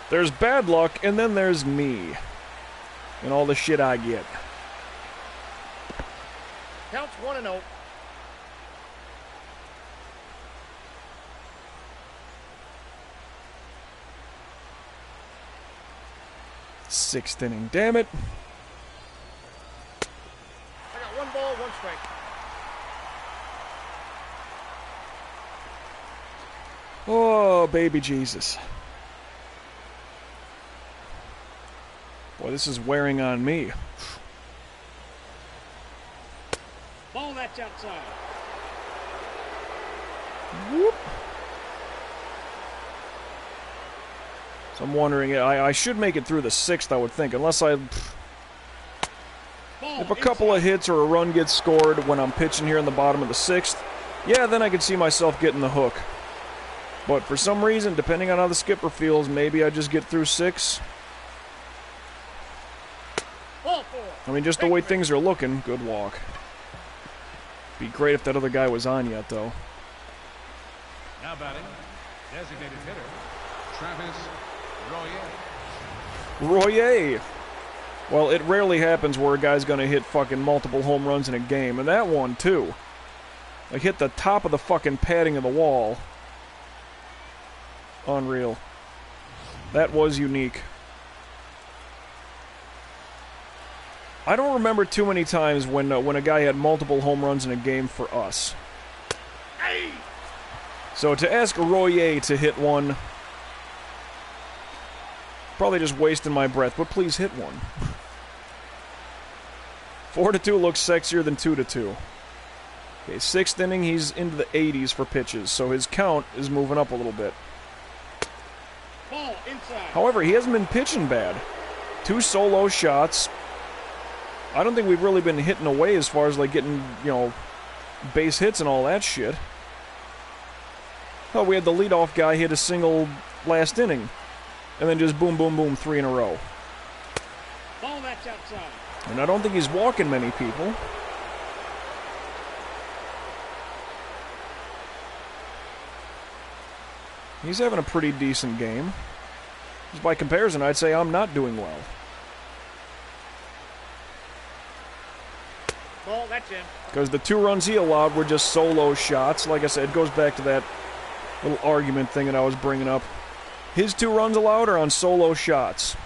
There's bad luck, and then there's me. And all the shit I get. Counts 1-0. Sixth inning, damn it. I got 1 ball, 1 strike. Oh, baby Jesus. Boy, this is wearing on me. Ball, that's outside. Whoop. So I'm wondering, I should make it through the 6th, I would think, unless I... Ball, If a couple of hits or a run gets scored when I'm pitching here in the bottom of the 6th, yeah, then I could see myself getting the hook. But for some reason, depending on how the skipper feels, maybe I just get through 6. Ball 4. I mean, just the way things are looking, good walk. Be great if that other guy was on yet, though. Now batting, designated hitter, Travis Royer. Royer! Well, it rarely happens where a guy's gonna hit fucking multiple home runs in a game, and that one, too. Like, hit the top of the fucking padding of the wall. Unreal. That was unique. I don't remember too many times when a guy had multiple home runs in a game for us. So to ask Royer to hit one, probably just wasting my breath, but please hit one. 4-2 looks sexier than 2-2. Okay, 6th inning, he's into the 80s for pitches, so his count is moving up a little bit. Ball inside. However, he hasn't been pitching bad. 2 solo shots. I don't think we've really been hitting away as far as, like, getting, you know, base hits and all that shit. Oh, we had the leadoff guy hit a single last inning. And then just boom, boom, boom, 3 in a row. Ball, that's outside. And I don't think he's walking many people. He's having a pretty decent game. Just by comparison, I'd say I'm not doing well. Ball, that's in. Because the 2 runs he allowed were just solo shots. Like I said, it goes back to that little argument thing that I was bringing up. His 2 runs allowed are on solo shots.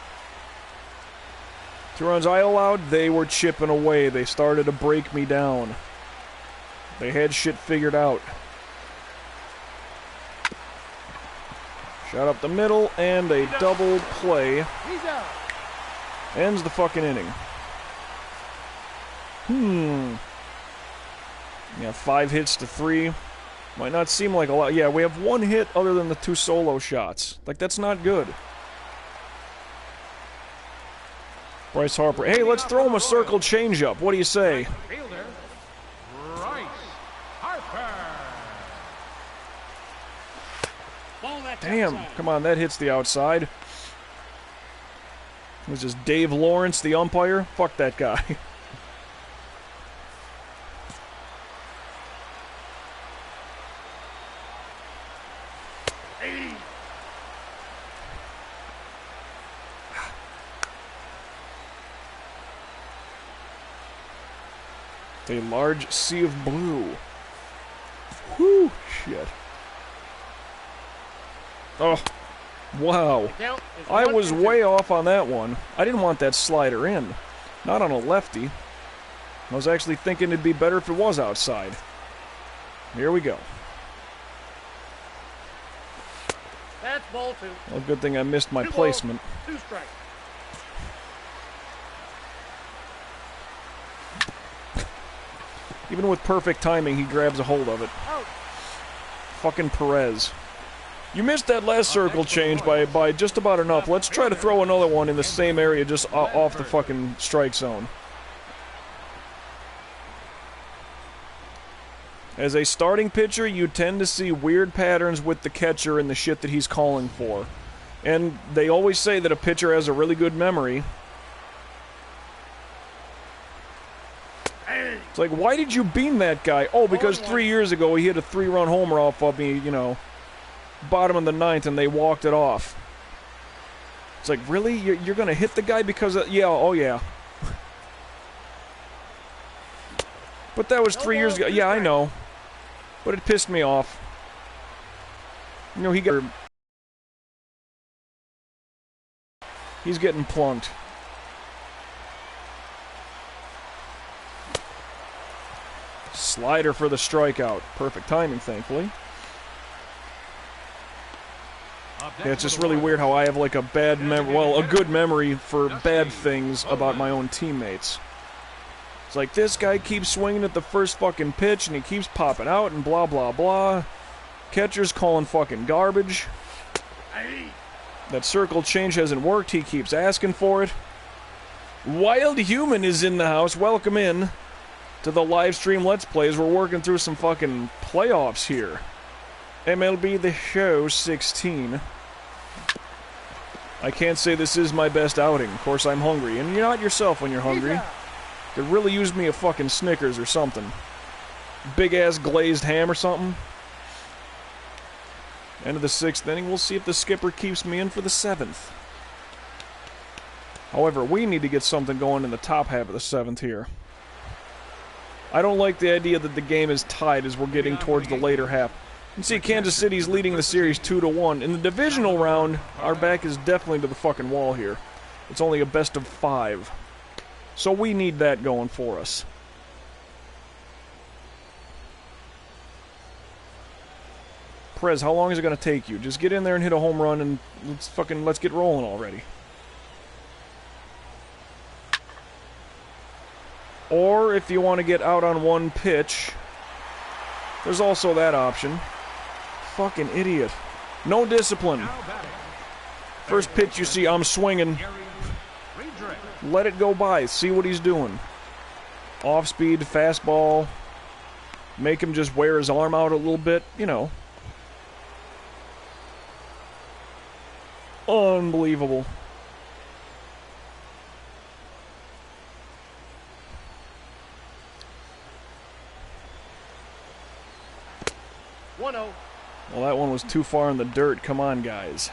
2 runs I allowed, they were chipping away. They started to break me down. They had shit figured out. Shot up the middle, and a double play. He's out. Ends the fucking inning. Yeah, 5 hits to 3. Might not seem like a lot. Yeah, we have 1 hit other than the 2 solo shots. Like, that's not good. Bryce Harper. Hey, let's throw him a circle changeup. What do you say? Fielder, Bryce Harper. Ball, that's Damn, outside. come on, that hits the outside. It was just Dave Lawrence, the umpire. Fuck that guy. A large sea of blue. Whew, shit. Oh, wow. Count is I 1 was and 2. way off on that one. I didn't want that slider in. Not on a lefty. I was actually thinking it'd be better if it was outside. Here we go. That's ball 2. Well, good thing I missed my 2 balls, placement. 2 strikes. Even with perfect timing, he grabs a hold of it. Out. Fucking Perez. You missed that last circle change by just about enough. Let's try to throw another one in the same area, just off the fucking strike zone. As a starting pitcher, you tend to see weird patterns with the catcher and the shit that he's calling for. And they always say that a pitcher has a really good memory. It's like, why did you bean that guy? Oh, because 3 years ago he hit a 3-run homer off of me, you know, bottom of the 9th, and they walked it off. It's like, really? You're going to hit the guy because of... Yeah, oh yeah. But that was 3 years ago. Yeah, I know. But it pissed me off. You know, he's getting plunked. Slider for the strikeout. Perfect timing, thankfully. Yeah, it's just really weird how I have like a bad a good memory for bad things about my own teammates. It's like, this guy keeps swinging at the first fucking pitch and he keeps popping out and blah blah blah. Catcher's calling fucking garbage. That circle change hasn't worked, he keeps asking for it. Wild Human is in the house. Welcome in to the live stream Let's Plays. We're working through some fucking playoffs here. MLB The Show 16. I can't say this is my best outing. Of course, I'm hungry. And you're not yourself when you're hungry. Could really use me a fucking Snickers or something. Big-ass glazed ham or something. End of the 6th inning. We'll see if the skipper keeps me in for the 7th. However, we need to get something going in the top half of the 7th here. I don't like the idea that the game is tied as we're getting towards the later half. You can see Kansas City's leading the series 2-1. In the divisional round, our back is definitely to the fucking wall here. It's only a best of 5. So we need that going for us. Prez, how long is it going to take you? Just get in there and hit a home run and let's get rolling already. Or if you want to get out on one pitch, there's also that option. Fucking idiot. No discipline. First pitch you see, I'm swinging. Let it go by. See what he's doing. Off speed, fastball. Make him just wear his arm out a little bit. You know. Unbelievable. Well, that one was too far in the dirt. Come on, guys.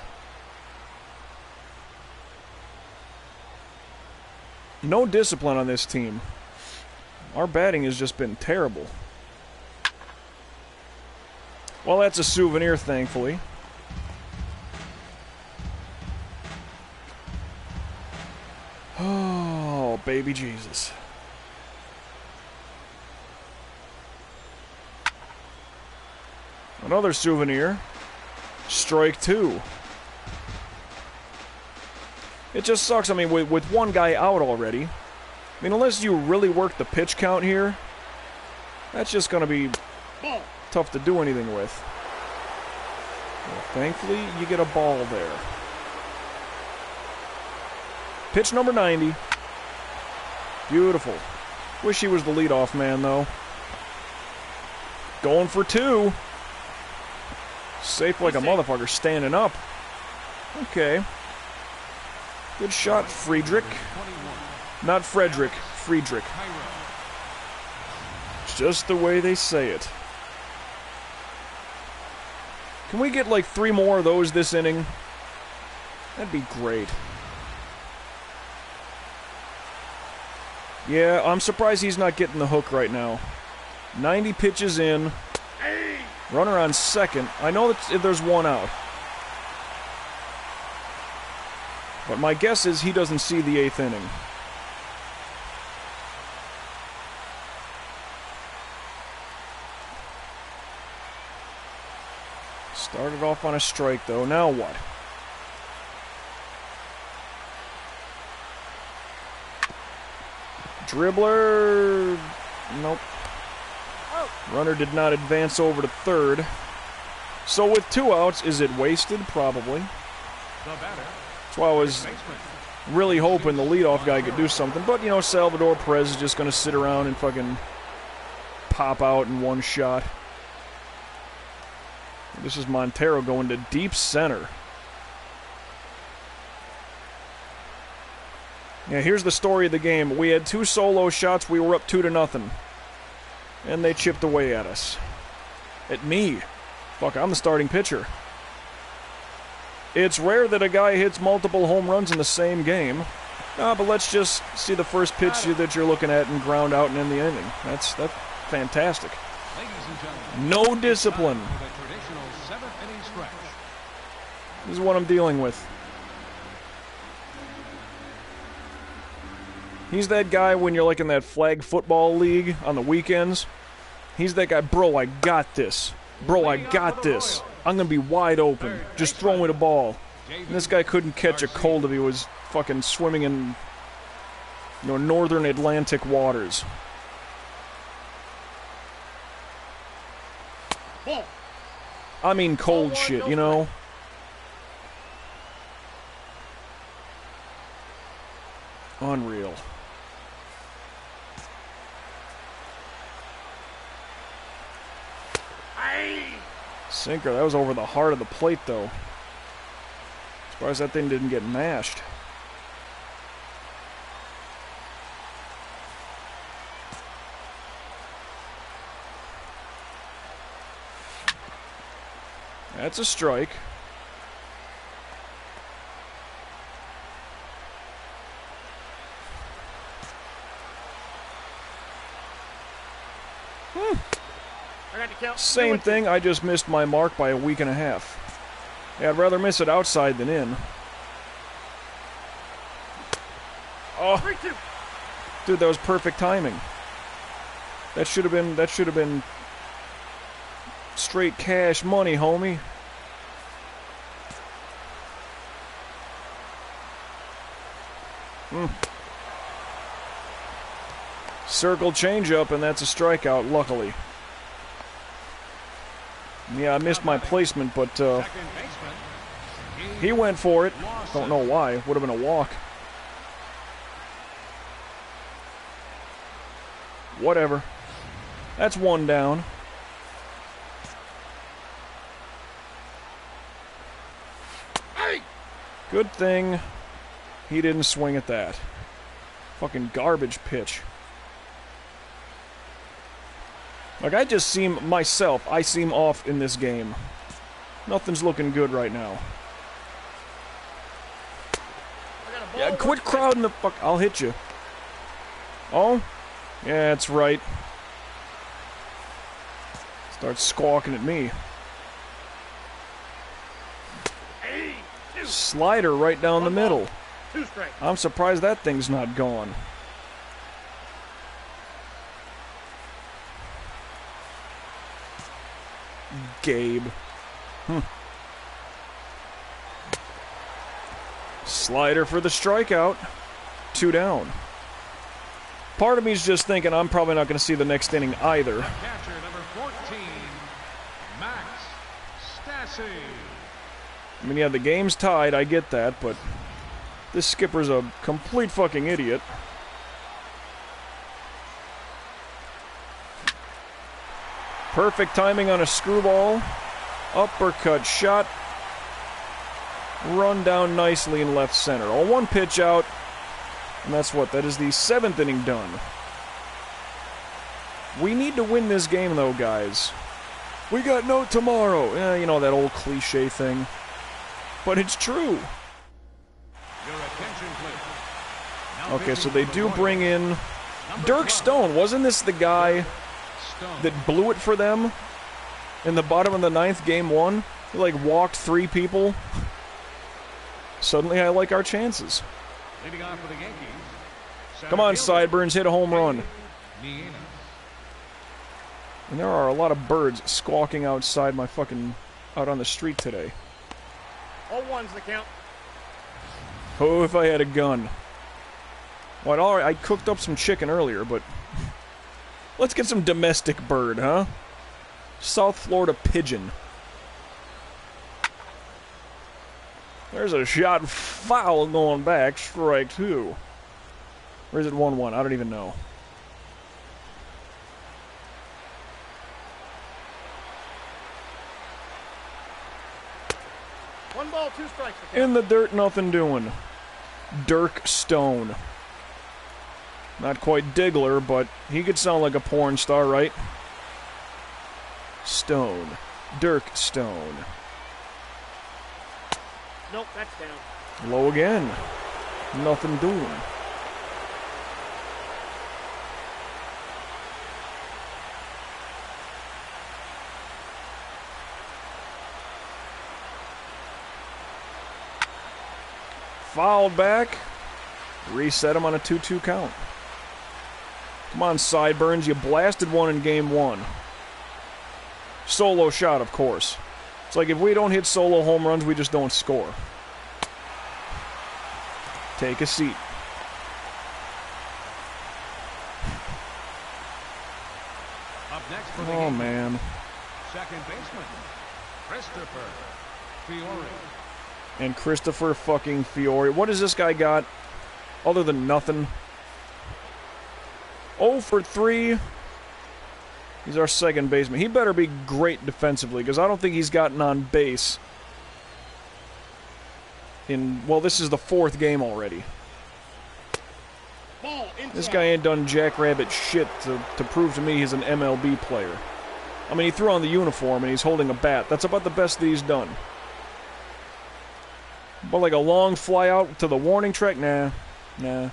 No discipline on this team. Our batting has just been terrible. Well, that's a souvenir, thankfully. Oh, baby Jesus. Another souvenir. Strike 2. It just sucks. I mean, with one guy out already. I mean, unless you really work the pitch count here, that's just going to be tough to do anything with. Well, thankfully, you get a ball there. Pitch number 90. Beautiful. Wish he was the leadoff man, though. Going for 2. Safe like a motherfucker, standing up. Okay. Good shot, Friedrich. Not Frederick, Friedrich. It's just the way they say it. Can we get like 3 more of those this inning? That'd be great. Yeah, I'm surprised he's not getting the hook right now. 90 pitches in. Runner on second. I know that there's one out. But my guess is he doesn't see the 8th inning. Started off on a strike, though. Now what? Dribbler. Nope. Runner did not advance over to third. So with 2 outs, is it wasted? Probably. That's why I was really hoping the leadoff guy could do something. But, you know, Salvador Perez is just going to sit around and fucking pop out in one shot. This is Montero going to deep center. Yeah, here's the story of the game. We had 2 solo shots. We were up 2-0. And they chipped away at us. At me. Fuck, I'm the starting pitcher. It's rare that a guy hits multiple home runs in the same game. But let's just see the first pitch that you're looking at and ground out and end the inning. That's fantastic. No discipline. This is what I'm dealing with. He's that guy when you're like in that flag football league on the weekends. He's that guy, bro, I got this. Bro, I got this. I'm going to be wide open. Just throw me the ball. And this guy couldn't catch a cold if he was fucking swimming in, northern Atlantic waters. I mean cold shit, Unreal. Sinker, that was over the heart of the plate, though. Surprised that thing didn't get mashed. That's a strike. Same thing, I just missed my mark by a week and a half. Yeah, I'd rather miss it outside than in. Oh, dude, that was perfect timing. That should have been straight cash money, homie. Circle changeup, and that's a strikeout, luckily. Yeah, I missed my placement, but he went for it. Don't know why. Would have been a walk. Whatever. That's 1 down. Good thing he didn't swing at that. Fucking garbage pitch. Like, I seem off in this game. Nothing's looking good right now. Yeah, quit crowding the fuck. I'll hit you. Oh? Yeah, that's right. Start squawking at me. Slider right down the middle. I'm surprised that thing's not gone. Gabe. Slider for the strikeout. 2 down. Part of me's just thinking I'm probably not going to see the next inning either. Catcher number 14, Max Stassi. I mean, yeah, the game's tied, I get that, but this skipper's a complete fucking idiot. Perfect timing on a screwball. Uppercut shot. Run down nicely in left center. Oh, 1 pitch out. And that's what? That is the 7th inning done. We need to win this game, though, guys. We got no tomorrow. You know, that old cliche thing. But it's true. Okay, so they do bring in Dirk Stone. Wasn't this the guy that blew it for them in the bottom of the 9th, game 1? He, like, walked 3 people. Suddenly I like our chances. Leading off for the Yankees. Come on, Sideburns, hit a home run. And there are a lot of birds squawking outside my fucking... out on the street today. 0-1's the count. Oh, if I had a gun. Well, alright, I cooked up some chicken earlier, but... let's get some domestic bird, huh? South Florida pigeon. There's a shot foul going back. Strike 2. Or is it 1-1? I don't even know. One ball, 2 strikes. In the dirt, nothing doing. Dirk Stone. Not quite Diggler, but he could sound like a porn star, right? Stone. Dirk Stone. Nope, that's down. Low again. Nothing doing. Fouled back. Reset him on a 2-2 count. Come on, Sideburns. You blasted one in game one. Solo shot, of course. It's like if we don't hit solo home runs, we just don't score. Take a seat. Up next for the Oh, game. man. Second baseman, Christopher Fiore. And Christopher fucking Fiore. What has this guy got? Other than nothing. 0 for 3. He's our second baseman. He better be great defensively, because I don't think he's gotten on base in, well, this is the 4th game already. Ball inside. This guy ain't done jackrabbit shit to prove to me he's an MLB player. I mean, he threw on the uniform and he's holding a bat. That's about the best that he's done. But like a long fly out to the warning track? Nah. Nah.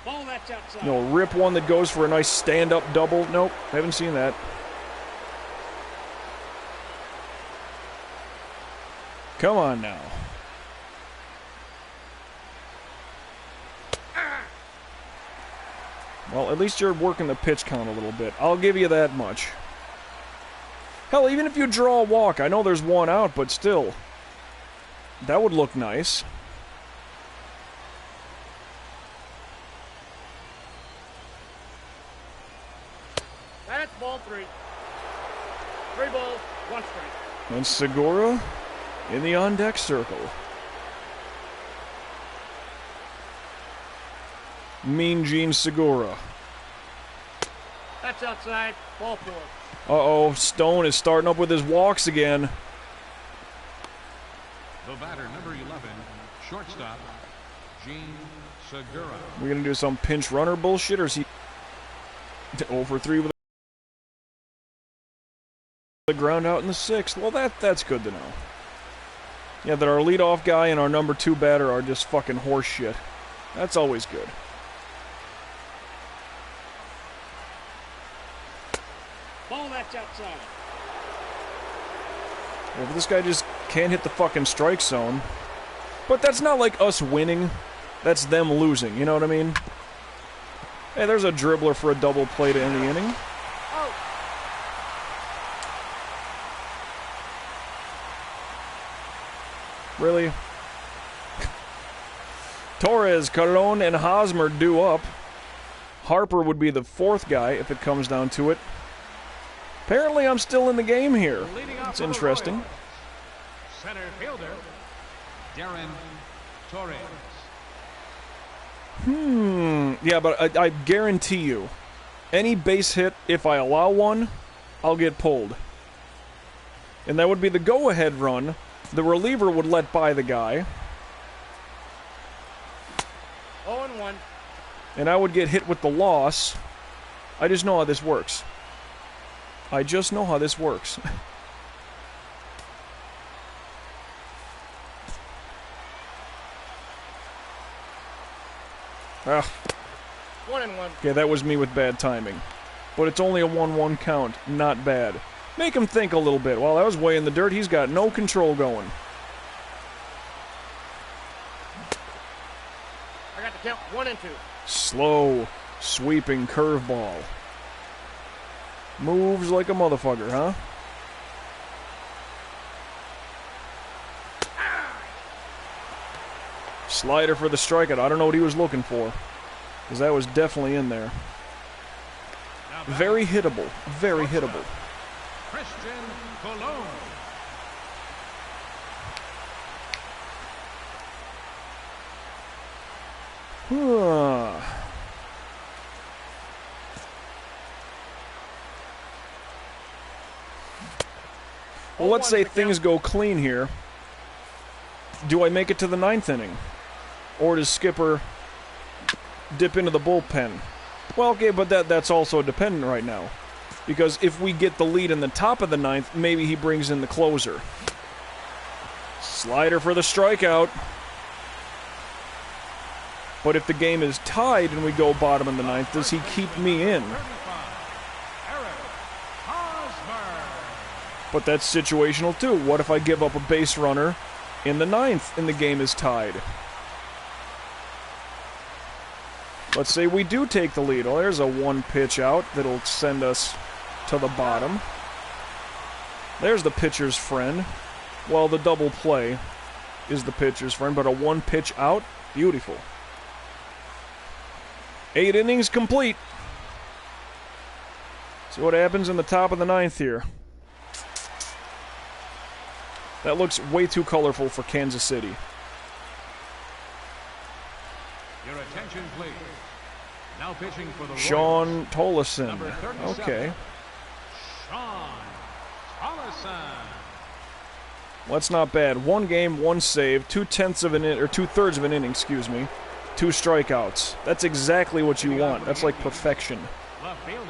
Ball that's outside. No, rip one that goes for a nice stand-up double. Nope, haven't seen that. Come on now. Well, at least you're working the pitch count a little bit. I'll give you that much. Hell, even if you draw a walk, I know there's one out, but still. That would look nice. That's ball 3. 3 balls, 1 strike. And Segura in the on-deck circle. Mean Gene Segura. That's outside. Ball 4. Uh-oh, Stone is starting up with his walks again. The batter, number 11, shortstop, Gene Segura. We're gonna do some pinch runner bullshit, or is he 0 for 3 with the ground out in the 6th? Well, that's good to know. Yeah, that our leadoff guy and our number 2 batter are just fucking horse shit. That's always good. Ball that's outside. Well, but this guy just can't hit the fucking strike zone. But that's not like us winning. That's them losing, you know what I mean? Hey, there's a dribbler for a double play to end the inning. Oh. Really? Torres, Colon, and Hosmer due up. Harper would be the 4th guy if it comes down to it. Apparently I'm still in the game here. Leading off It's for the interesting. Royals, center fielder, Darren Torres. Yeah, but I guarantee you, any base hit, if I allow one, I'll get pulled. And that would be the go-ahead run. The reliever would let by the guy. 0-1. And I would get hit with the loss. I just know how this works. I just know how this works. Ah. 1-1. Okay, that was me with bad timing. But it's only a 1-1 count. Not bad. Make him think a little bit. Well, that was way in the dirt. He's got no control going. I got the count 1-2. Slow, sweeping curveball. Moves like a motherfucker, huh? Slider for the strikeout. I don't know what he was looking for. Because that was definitely in there. Very hittable. Very hittable. Christian Colon. Well, let's say things go clean here. Do I make it to the 9th inning? Or does Skipper dip into the bullpen? Well, okay, but that's also dependent right now. Because if we get the lead in the top of the ninth, maybe he brings in the closer. Slider for the strikeout. But if the game is tied and we go bottom in the ninth, does he keep me in? But that's situational too. What if I give up a base runner in the ninth and the game is tied? Let's say we do take the lead. Well, there's a one pitch out that'll send us to the bottom. There's the pitcher's friend. Well, the double play is the pitcher's friend, but a one pitch out, beautiful. 8 innings complete. See what happens in the top of the ninth here. That looks way too colorful for Kansas City. Your attention, please. Now pitching for the Sean Tolleson. Okay. Sean Tolleson. Well, that's not bad. 1 game, 1 save, 2/10 of an inning, or 2/3 of an inning, excuse me. 2 strikeouts. That's exactly what you want. That's like perfection. Left fielder,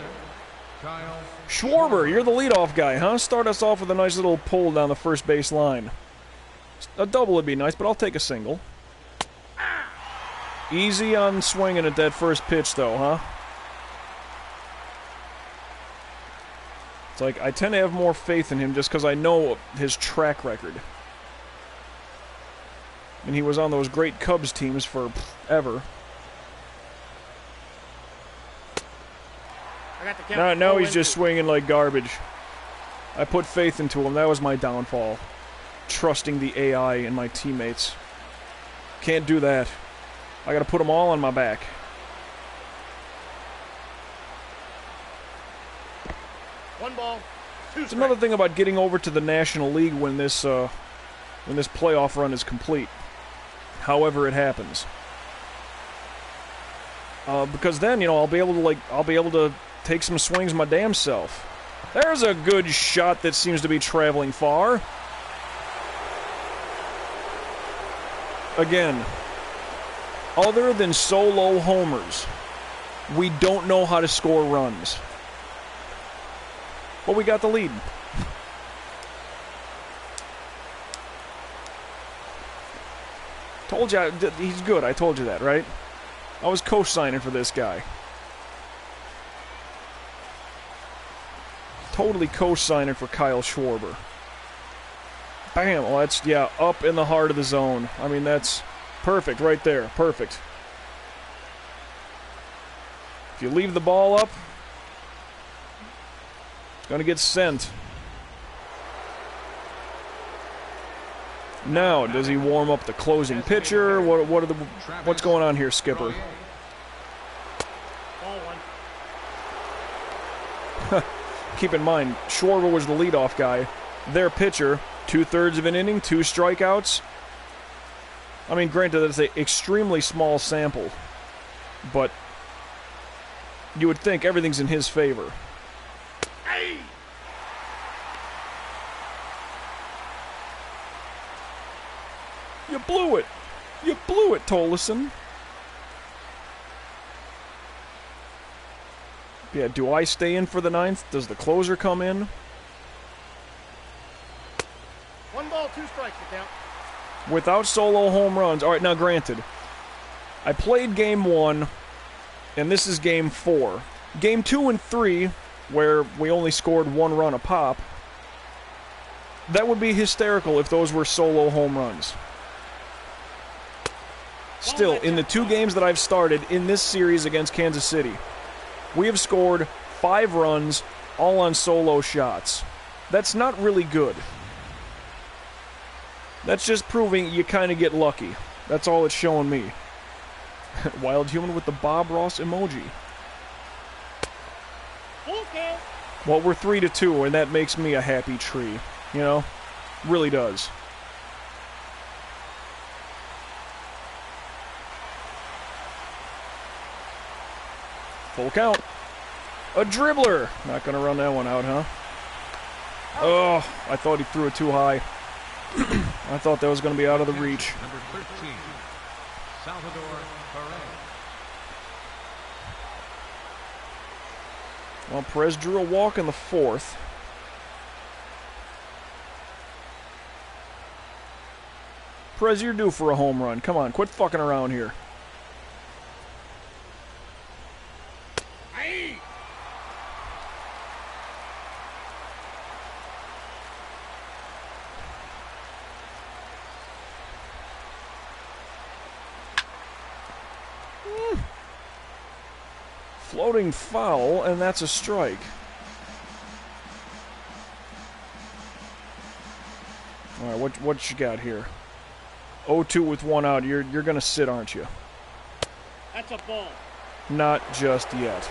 Kyle Schwarber, you're the leadoff guy, huh? Start us off with a nice little pull down the first base line. A double would be nice, but I'll take a single. Easy on swinging at that first pitch, though, huh? It's like, I tend to have more faith in him just because I know his track record. And he was on those great Cubs teams for ever. Now he's just swinging like garbage. I put faith into him. That was my downfall. Trusting the AI and my teammates. Can't do that. I gotta put them all on my back. One ball, two It's another thing about getting over to the National League when this playoff run is complete. However it happens. Because then, I'll be able to take some swings my damn self. There's a good shot that seems to be traveling far. Again, other than solo homers, we don't know how to score runs. But we got the lead. Told you, he's good. I told you that, right? I was co-signing for this guy. Totally co-signing for Kyle Schwarber. Bam! Well, that's, yeah, up in the heart of the zone. I mean, that's perfect right there. Perfect. If you leave the ball up, it's going to get sent. Now, does he warm up the closing pitcher? What's going on here, Skipper? Ball one. Keep in mind, Schwarber was the leadoff guy. Their pitcher, 2/3 of an inning, 2 strikeouts. I mean, granted, that's an extremely small sample, but you would think everything's in his favor. Hey! You blew it! You blew it, Tolleson! Yeah, do I stay in for the ninth? Does the closer come in? 1 ball, 2 strikes, the count. Without solo home runs. All right, now granted, I played game 1, and this is game 4. Game 2 and 3, where we only scored 1 run a pop, that would be hysterical if those were solo home runs. Still, in the 2 games that I've started in this series against Kansas City, we have scored 5 runs, all on solo shots. That's not really good. That's just proving you kind of get lucky. That's all it's showing me. Wild human with the Bob Ross emoji. Okay. Well, we're 3-2, and that makes me a happy tree. You know? Really does. Full count. A dribbler. Not going to run that one out, huh? Oh, I thought he threw it too high. I thought that was going to be out of the reach. Number 13, Salvador Perez. Well, Perez drew a walk in the fourth. Perez, you're due for a home run. Come on, quit fucking around here. Floating foul, and that's a strike. All right, what you got here? 0-2 with one out. You're gonna sit, aren't you? That's a ball. Not just yet.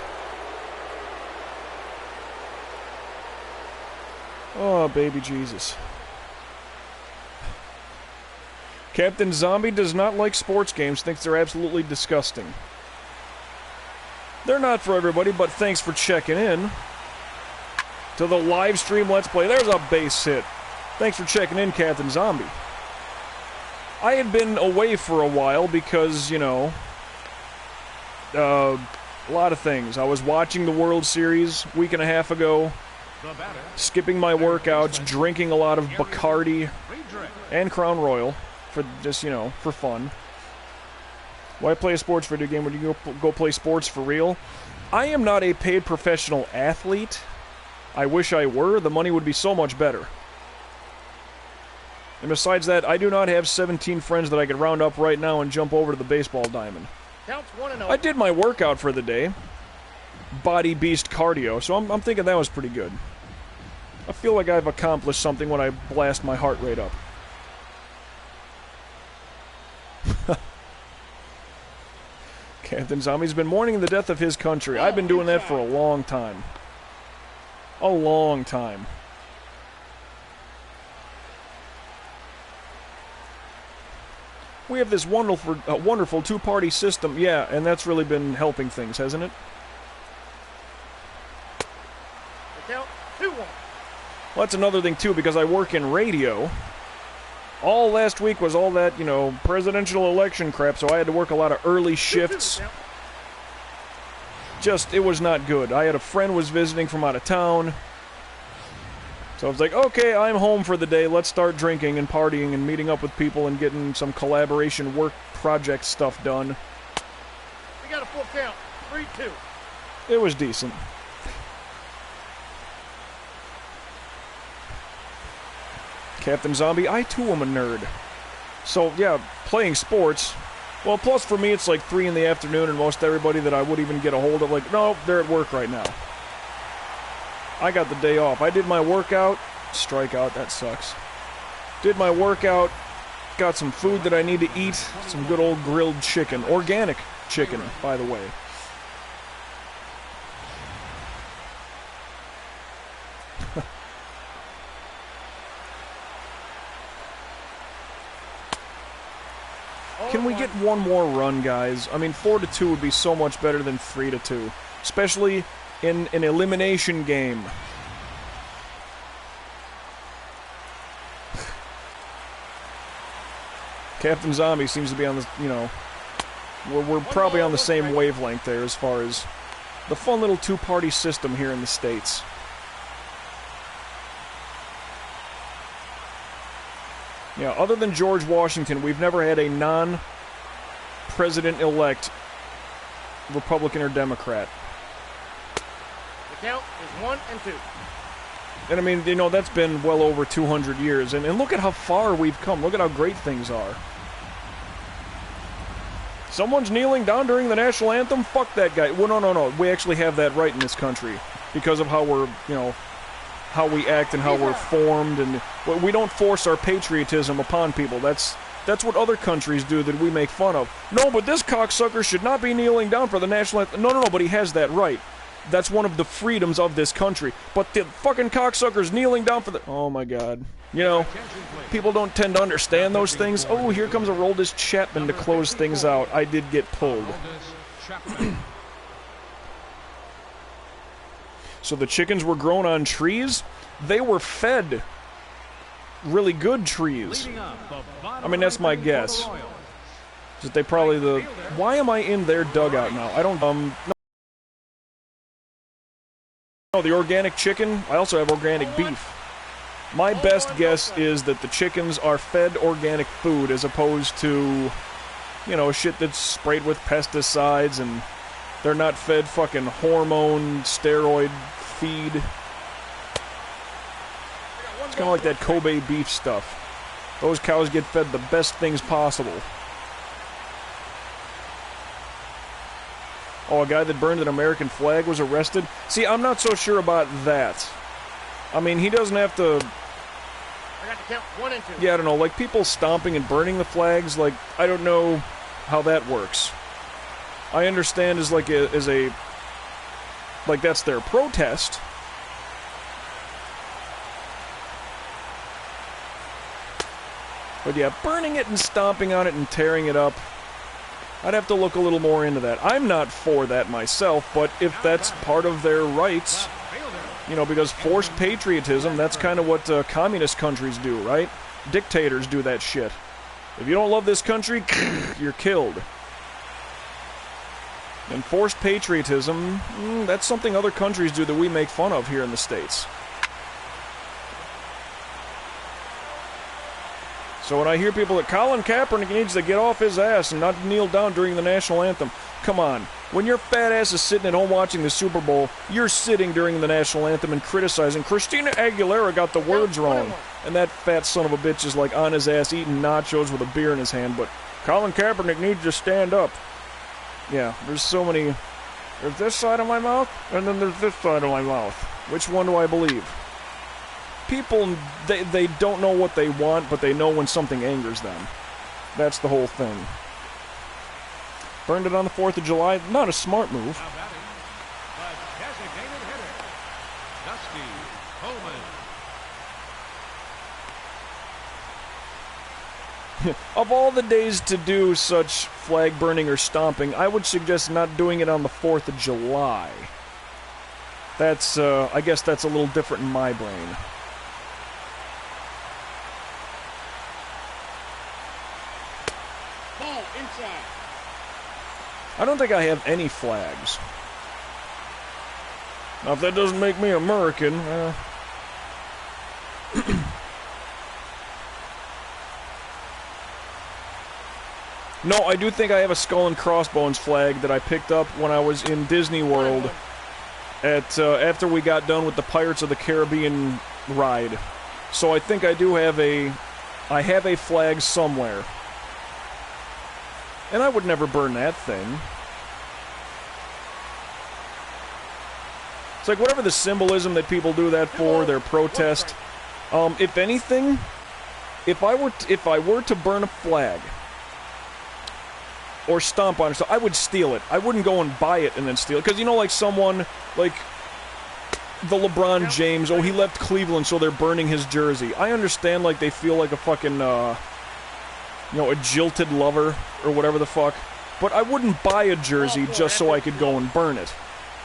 Oh, baby Jesus. Captain Zombie does not like sports games, thinks they're absolutely disgusting. They're not for everybody, but thanks for checking in to the live stream Let's Play. There's a base hit. Thanks for checking in, Captain Zombie. I had been away for a while because, you know, a lot of things. I was watching the World Series a week and a half ago, skipping my workouts, drinking a lot of Bacardi and Crown Royal for just, you know, for fun. Why play a sports video game when you go play sports for real? I am not a paid professional athlete. I wish I were. The money would be so much better. And besides that, I do not have 17 friends that I could round up right now and jump over to the baseball diamond. Counts 1-0. I did my workout for the day. Body beast cardio, so I'm thinking that was pretty good. I feel like I've accomplished something when I blast my heart rate up. Captain Zombie's been mourning the death of his country. I've been doing that for a long time. A long time. We have this wonderful two-party system. Yeah, and that's really been helping things, hasn't it? The count 2-1. Well, that's another thing, too, because I work in radio. All last week was all that, you know, presidential election crap, so I had to work a lot of early shifts. Just, it was not good. I had a friend was visiting from out of town. So I was like, okay, I'm home for the day. Let's start drinking and partying and meeting up with people and getting some collaboration work project stuff done. We got a full count. 3-2. It was decent. Captain Zombie, I too am a nerd. So, yeah, playing sports. Well, plus for me, it's like 3 in the afternoon, and most everybody that I would even get a hold of, like, no, they're at work right now. I got the day off. I did my workout. Strikeout, that sucks. Did my workout. Got some food that I need to eat. Some good old grilled chicken. Organic chicken, by the way. Can we get one more run, guys? I mean, 4-2 would be so much better than 3-2. Especially in an elimination game. Captain Zombie seems to be on the, you know, we're probably on the same wavelength there as far as the fun little two-party system here in the States. Yeah, other than George Washington, we've never had a non-president-elect Republican or Democrat. The count is 1-2. And I mean, you know, that's been well over 200 years. And look at how far we've come. Look at how great things are. Someone's kneeling down during the national anthem? Fuck that guy. Well, no. We actually have that right in this country. Because of how we're, you know, how we act and how we're formed. And we don't force our patriotism upon people. That's what other countries do that we make fun of. No, but this cocksucker should not be kneeling down for the national anthem. No, but he has that right. That's one of the freedoms of this country. But the fucking cocksucker's kneeling down for the... Oh, my God. You know, people don't tend to understand those things. Oh, here comes Aroldis Chapman to close things out. I did get pulled. So the chickens were grown on trees? They were fed really good trees. I mean, that's my guess. Is that they probably the... Why am I in their dugout now? I don't... No, the organic chicken. I also have organic beef. My best guess is that the chickens are fed organic food as opposed to, you know, shit that's sprayed with pesticides, and they're not fed fucking hormone, steroid feed. It's kind of like that Kobe beef stuff. Those cows get fed the best things possible. Oh, a guy that burned an American flag was arrested? See, I'm not so sure about that. I mean, he doesn't have to... I got to count 1 and 2. Yeah, I don't know, like people stomping and burning the flags, like, I don't know how that works. I understand as like like that's their protest. But yeah, burning it and stomping on it and tearing it up, I'd have to look a little more into that. I'm not for that myself, but if that's part of their rights, you know, because forced patriotism, that's kind of what communist countries do, right? Dictators do that shit. If you don't love this country, you're killed. And forced patriotism, that's something other countries do that we make fun of here in the States. So when I hear people that Colin Kaepernick needs to get off his ass and not kneel down during the national anthem, come on. When your fat ass is sitting at home watching the Super Bowl, you're sitting during the national anthem and criticizing Christina Aguilera got the words wrong. And that fat son of a bitch is like on his ass eating nachos with a beer in his hand, but Colin Kaepernick needs to stand up. Yeah, there's so many... There's this side of my mouth, and then there's this side of my mouth. Which one do I believe? People, they don't know what they want, but they know when something angers them. That's the whole thing. Burned it on the 4th of July. Not a smart move. Now batting, the designated hitter, Dusty Coleman. Of all the days to do such flag burning or stomping, I would suggest not doing it on the 4th of July. That's, I guess that's a little different in my brain. Ball inside. I don't think I have any flags. Now, if that doesn't make me American, No, I do think I have a Skull and Crossbones flag that I picked up when I was in Disney World at after we got done with the Pirates of the Caribbean ride. So I think I do have I have a flag somewhere. And I would never burn that thing. It's like whatever the symbolism that people do that for, their protest. If anything, if I were to burn a flag or stomp on it, so I would steal it. I wouldn't go and buy it and then steal it. Because, you know, like someone, like the LeBron James, oh, he left Cleveland, so they're burning his jersey. I understand, like, they feel like a fucking, you know, a jilted lover or whatever the fuck. But I wouldn't buy a jersey just so I could go and burn it.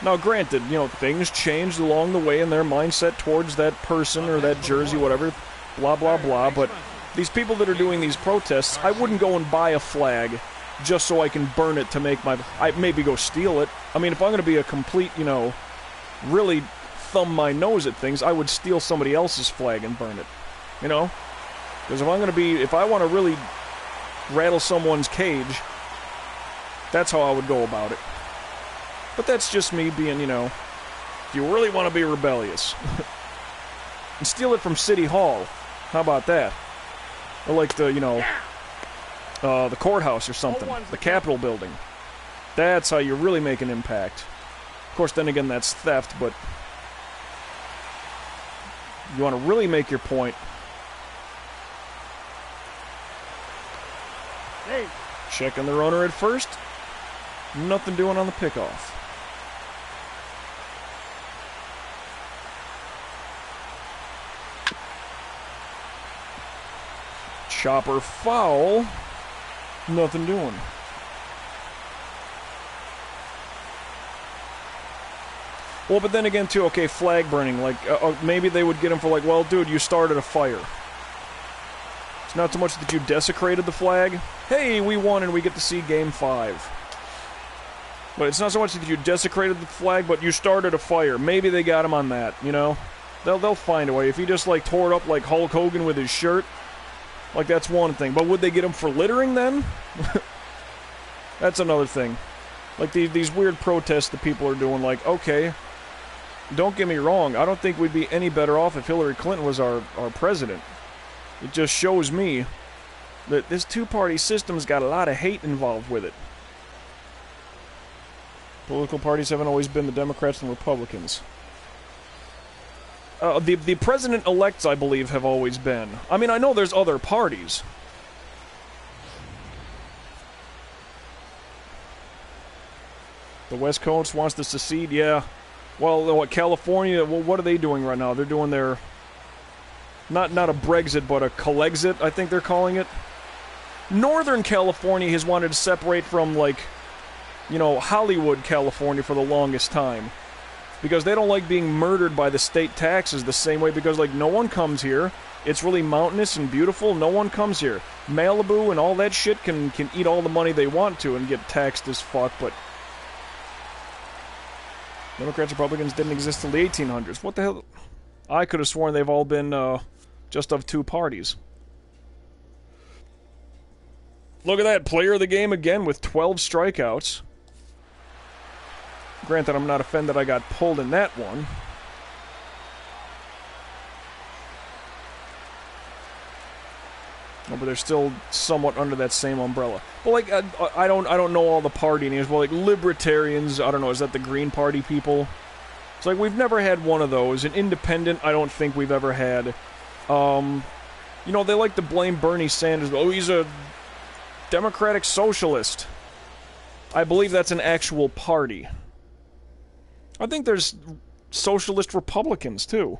Now, granted, you know, things changed along the way in their mindset towards that person or that jersey, whatever, blah, blah, blah. But these people that are doing these protests, I wouldn't go and buy a flag just so I can burn it to make my... I'd maybe go steal it. I mean, if I'm going to be a complete, you know, really thumb my nose at things, I would steal somebody else's flag and burn it. You know? Because if I'm going to be... If I want to really rattle someone's cage, that's how I would go about it. But that's just me being, you know... If you really want to be rebellious. And steal it from City Hall. How about that? Or like the, you know... the courthouse or something. The Capitol building. That's how you really make an impact. Of course, then again, that's theft, but... You want to really make your point. Hey. Checking the runner at first. Nothing doing on the pickoff. Chopper foul. Nothing doing. Well, but then again, too, okay, flag burning. Like, maybe they would get him for like, well, dude, you started a fire. It's not so much that you desecrated the flag. Hey, we won and we get to see Game 5. But it's not so much that you desecrated the flag, but you started a fire. Maybe they got him on that, you know? They'll find a way. If he just, like, tore it up like Hulk Hogan with his shirt, like, that's one thing. But would they get him for littering, then? That's another thing. Like, these weird protests that people are doing, like, okay, don't get me wrong, I don't think we'd be any better off if Hillary Clinton was our president. It just shows me that this two-party system's got a lot of hate involved with it. Political parties haven't always been the Democrats and Republicans. The president-elects, I believe, have always been. I mean, I know there's other parties. The West Coast wants to secede, yeah. Well, what, California, well, what are they doing right now? They're doing their... Not a Brexit, but a Colexit, I think they're calling it. Northern California has wanted to separate from, like, you know, Hollywood, California for the longest time. Because they don't like being murdered by the state taxes the same way, because, like, no one comes here. It's really mountainous and beautiful. No one comes here. Malibu and all that shit can eat all the money they want to and get taxed as fuck, but... Democrats, Republicans didn't exist till the 1800s. What the hell? I could have sworn they've all been, just of two parties. Look at that, player of the game again with 12 strikeouts. Granted, I'm not offended I got pulled in that one. No, but they're still somewhat under that same umbrella. Well, like, I don't know all the party names. Well, like, libertarians, I don't know, is that the Green Party people? It's like, we've never had one of those. An independent, I don't think we've ever had. You know, they like to blame Bernie Sanders. Oh, he's a democratic socialist. I believe that's an actual party. I think there's socialist Republicans, too.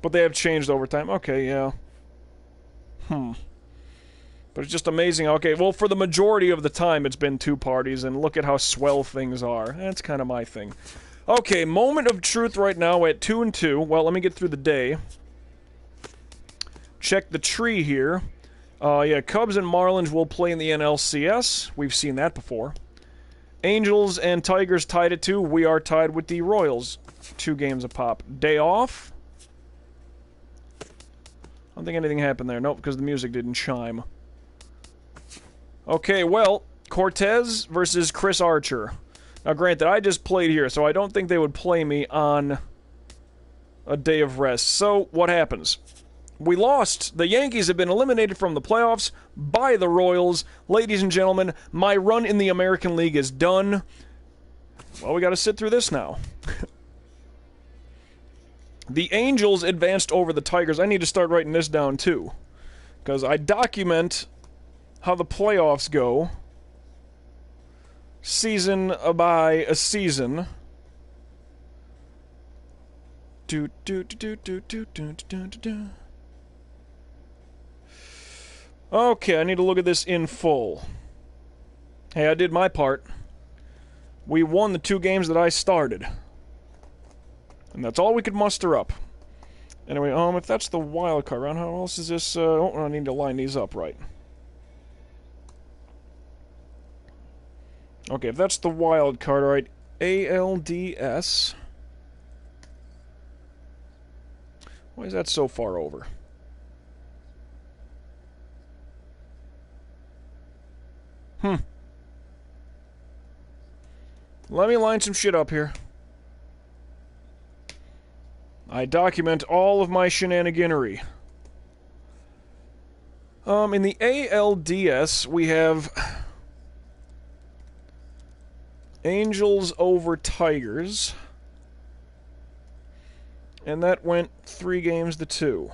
But they have changed over time. Okay, yeah. But it's just amazing. Okay, well, for the majority of the time, it's been two parties, and look at how swell things are. That's kind of my thing. Okay, moment of truth right now at 2-2. Well, let me get through the day. Check the tree here. Yeah, Cubs and Marlins will play in the NLCS. We've seen that before. Angels and Tigers tied at 2. We are tied with the Royals. 2 games a pop. Day off. I don't think anything happened there. Nope, because the music didn't chime. Okay, well, Cortez versus Chris Archer. Now, granted, I just played here, so I don't think they would play me on a day of rest. So, what happens? We lost. The Yankees have been eliminated from the playoffs by the Royals. Ladies and gentlemen, my run in the American League is done. Well, we got to sit through this now. The Angels advanced over the Tigers. I need to start writing this down, too. Because I document how the playoffs go. Season by a season. Okay, I need to look at this in full. Hey, I did my part. We won the 2 games that I started. And that's all we could muster up. Anyway, if that's the wild card round, how else is this? Oh, I need to line these up right. Okay, if that's the wild card, alright. ALDS. Why is that so far over? Let me line some shit up here. I document all of my shenaniganery. In the ALDS, we have Angels over Tigers. And that went 3 games to 2.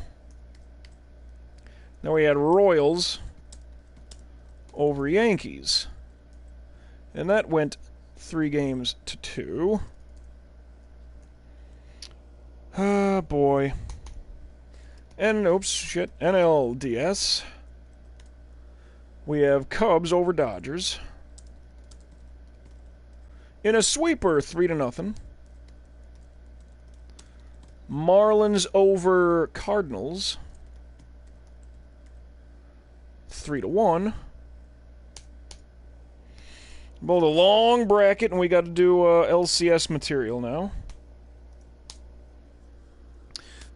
Now we had Royals over Yankees. And that went 3 games to 2. Ah, boy. And, oops, shit, NLDS. We have Cubs over Dodgers. In a sweeper, 3-0. Marlins over Cardinals. 3-1. Build a long bracket, and we got to do LCS material now.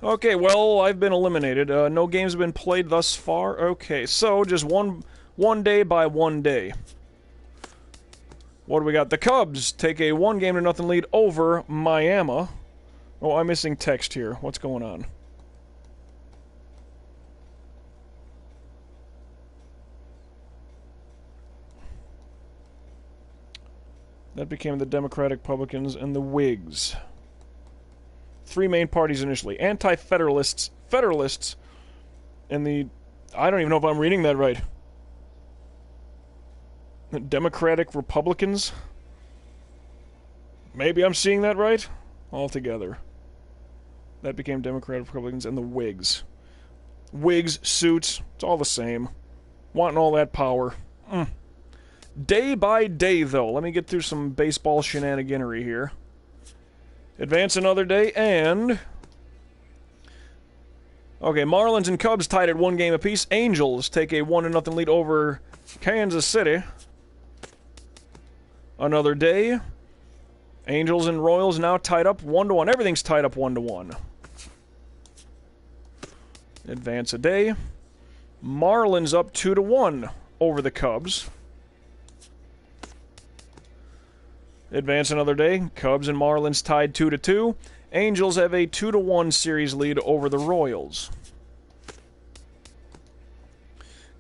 Okay, well, I've been eliminated. No games have been played thus far. Okay, so just one day by one day. What do we got? The Cubs take a 1-0 lead over Miami. Oh, I'm missing text here. What's going on? That became the Democratic, Republicans, and the Whigs. 3 main parties initially. Anti-Federalists, Federalists, and the... I don't even know if I'm reading that right. Democratic Republicans? Maybe I'm seeing that right? Altogether. That became Democratic Republicans and the Whigs. Wigs, suits, it's all the same. Wanting all that power. Day by day, though. Let me get through some baseball shenaniganery here. Advance another day, and... Okay, Marlins and Cubs tied at 1 game apiece. Angels take a 1-0 lead over Kansas City. Another day. Angels and Royals now tied up 1-1. Everything's tied up 1-1. Advance a day. Marlins up 2-1 over the Cubs. Advance another day. Cubs and Marlins tied 2-2. Angels have a 2-1 series lead over the Royals.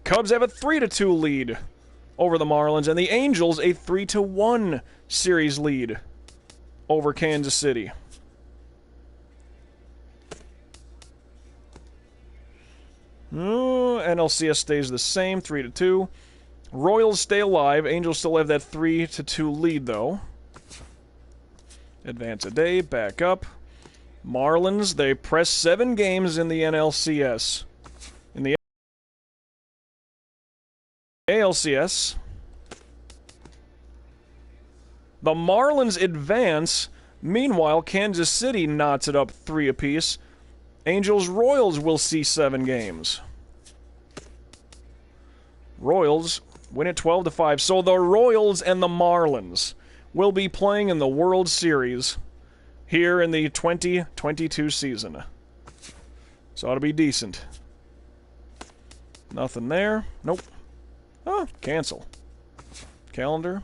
Cubs have a 3-2 lead over the Marlins, and the Angels a 3-1 series lead over Kansas City. NLCS stays the same, 3-2. Royals stay alive. Angels still have that 3-2 lead, though. Advance a day, back up. Marlins, they press 7 games in the NLCS. In the ALCS, the Marlins advance. Meanwhile, Kansas City knots it up 3 apiece. Angels-Royals will see 7 games. Royals win it 12-5. So the Royals and the Marlins will be playing in the World Series here in the 2022 season. So it'll be decent. Nothing there. Nope. Oh, cancel. Calendar.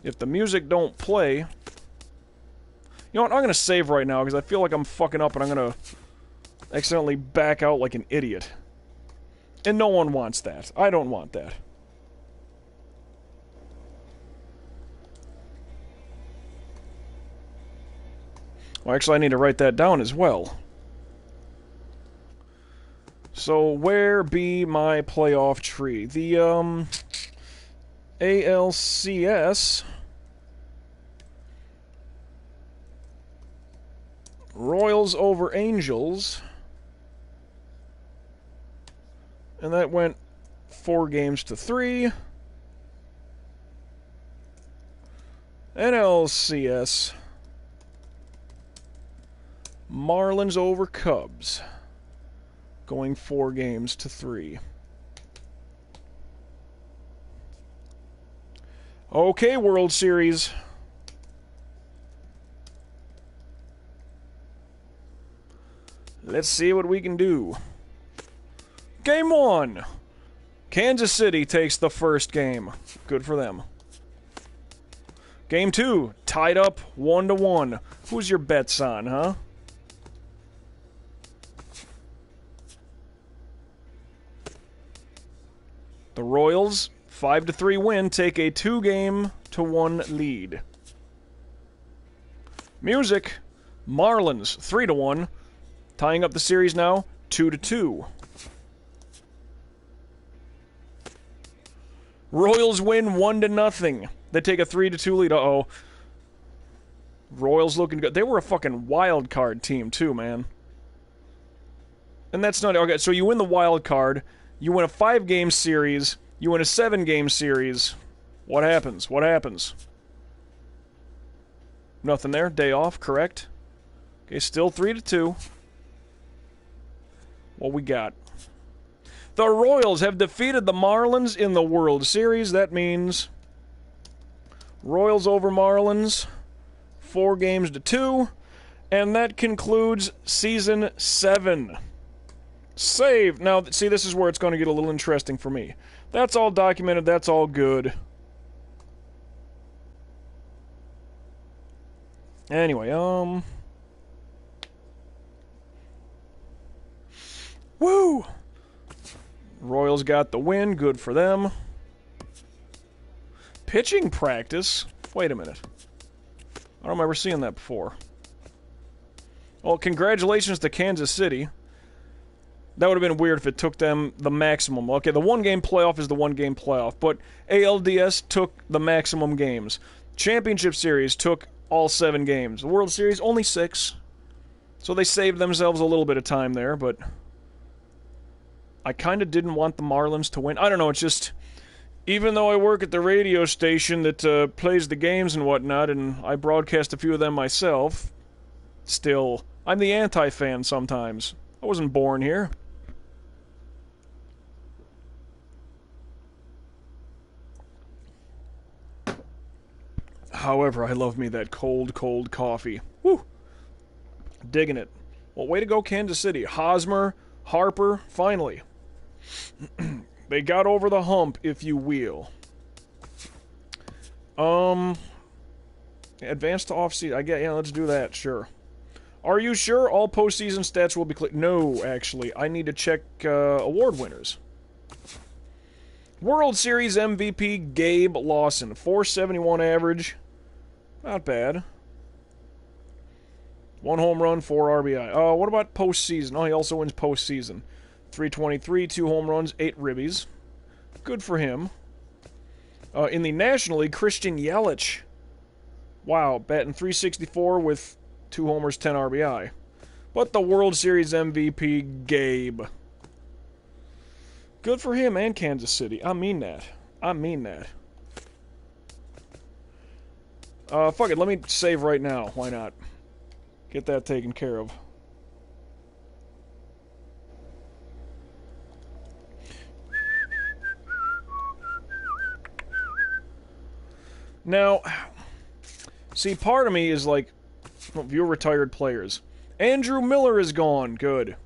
If the music don't play... You know what, I'm going to save right now because I feel like I'm fucking up and I'm going to accidentally back out like an idiot. And no one wants that. I don't want that. Well, actually, I need to write that down as well. So, where be my playoff tree? The, ALCS... Royals over Angels. And that went 4-3. NLCS. Marlins over Cubs. Going 4-3. Okay, World Series. Let's see what we can do. Game 1. Kansas City takes the first game. Good for them. Game 2. Tied up 1-1. Who's your bets on, huh? The Royals, 5-3 win, take a 2-1 lead. Music. Marlins, 3-1. Tying up the series now, 2-2. Royals win 1-0. They take a 3-2 lead. Uh-oh. Royals looking good. They were a fucking wild card team too, man. And that's not... Okay, so you win the wild card. You win a 5-game series. You win a 7-game series. What happens? What happens? Nothing there. Day off, correct? Okay, still 3-2. What we got? The Royals have defeated the Marlins in the World Series. That means Royals over Marlins, 4-2. And that concludes Season 7. Save. Now, see, this is where it's going to get a little interesting for me. That's all documented. That's all good. Anyway, woo! Royals got the win. Good for them. Pitching practice? Wait a minute. I don't remember seeing that before. Well, congratulations to Kansas City. That would have been weird if it took them the maximum. Okay, the one-game playoff is the one-game playoff, but ALDS took the maximum games. Championship Series took all 7 games. The World Series, only 6. So they saved themselves a little bit of time there, but I kind of didn't want the Marlins to win. I don't know, it's just, even though I work at the radio station that plays the games and whatnot, and I broadcast a few of them myself, still, I'm the anti-fan sometimes. I wasn't born here. However, I love me that cold, cold coffee. Woo! Digging it. Well, way to go, Kansas City. Hosmer, Harper, finally. They got over the hump, if you will. Advance to off-season. I get, yeah, let's do that, sure. Are you sure all postseason stats will be clear? No, actually. I need to check award winners. World Series MVP Gabe Lawson. 471 average. Not bad. 1 home run, 4 RBI. What about postseason? Oh, he also wins postseason. 323, 2 home runs, 8 ribbies. Good for him. In the National League, Christian Yelich. Wow, batting .364 with 2 homers, 10 RBI. But the World Series MVP, Gabe. Good for him and Kansas City. I mean that. I mean that. Fuck it, let me save right now. Why not? Get that taken care of. Now, see, part of me is like, view retired players. Andrew Miller is gone. Good.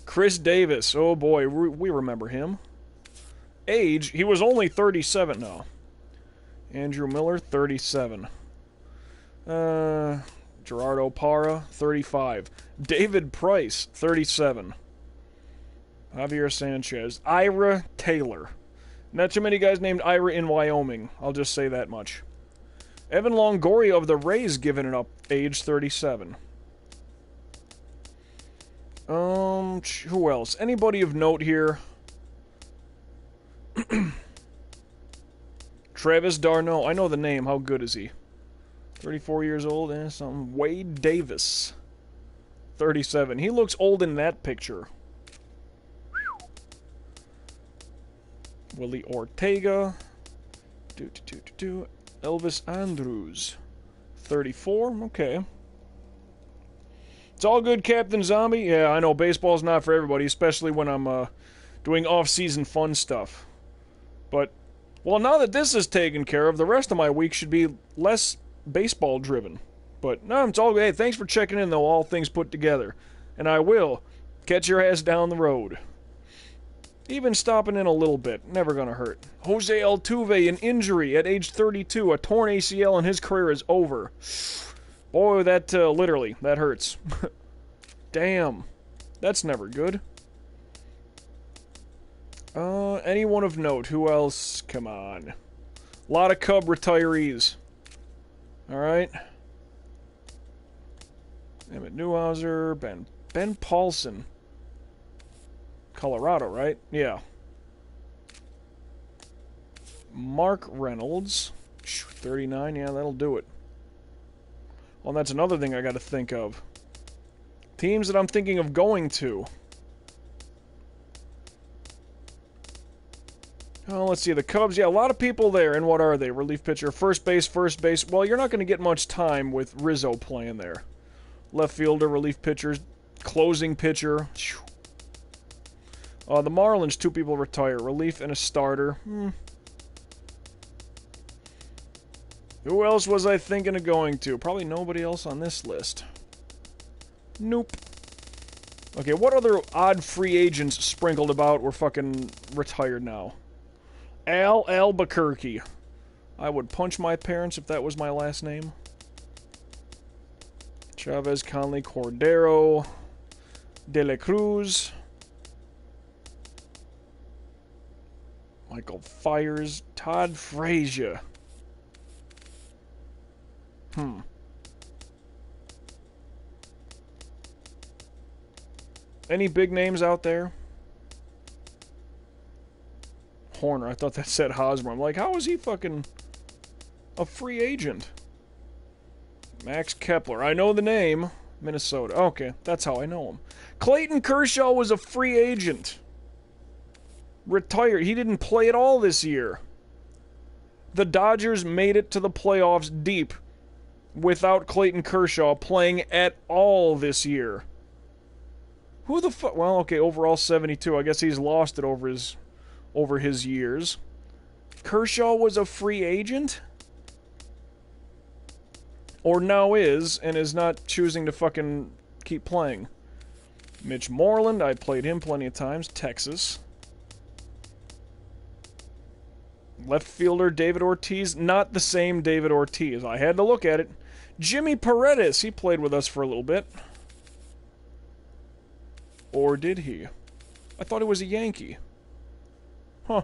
Chris Davis. Oh boy, we remember him. Age, he was only 37 now. Andrew Miller, 37. Gerardo Parra, 35. David Price, 37. Javier Sanchez. Ira Taylor. Not too many guys named Ira in Wyoming. I'll just say that much. Evan Longoria of the Rays giving it up, age 37. Who else? Anybody of note here? Travis d'Arnaud. I know the name. How good is he? 34 years old and something. Wade Davis. 37. He looks old in that picture. Willie Ortega. Elvis Andrews. 34. Okay. It's all good, Captain Zombie. Yeah, I know baseball's not for everybody, especially when I'm doing off-season fun stuff. But, well, now that this is taken care of, the rest of my week should be less baseball-driven. But, no, it's all good. Hey, thanks for checking in, though, all things put together. And I will catch your ass down the road. Even stopping in a little bit, never gonna hurt. Jose Altuve, an injury at age 32, a torn ACL, and his career is over. Boy, that, literally, that hurts. Damn. That's never good. Anyone of note? Who else? Come on. A lot of Cub retirees. Alright. Emmett Newhouser, Ben Paulson. Colorado, right? Yeah. Mark Reynolds. 39, yeah, that'll do it. Well, that's another thing I gotta think of. Teams that I'm thinking of going to. Oh, let's see, the Cubs, yeah, a lot of people there, and what are they? Relief pitcher, first base. Well, you're not going to get much time with Rizzo playing there. Left fielder, relief pitcher, closing pitcher. The Marlins, 2 people retire. Relief and a starter. Who else was I thinking of going to? Probably nobody else on this list. Nope. Okay, what other odd free agents sprinkled about were fucking retired now? Al Albuquerque. I would punch my parents if that was my last name. Chavez, Conley, Cordero, De La Cruz, Michael Fires, Todd Frazier. Any big names out there? Horner. I thought that said Hosmer. I'm like, how is he fucking a free agent? Max Kepler. I know the name. Minnesota. Okay, that's how I know him. Clayton Kershaw was a free agent. Retired. He didn't play at all this year. The Dodgers made it to the playoffs deep without Clayton Kershaw playing at all this year. Who the fuck? Well, okay, overall 72. I guess he's lost it over his years. Kershaw was a free agent? Or now is, and is not choosing to fucking keep playing. Mitch Moreland, I played him plenty of times. Texas. Left fielder David Ortiz, not the same David Ortiz. I had to look at it. Jimmy Paredes, he played with us for a little bit. Or did he? I thought he was a Yankee. Huh.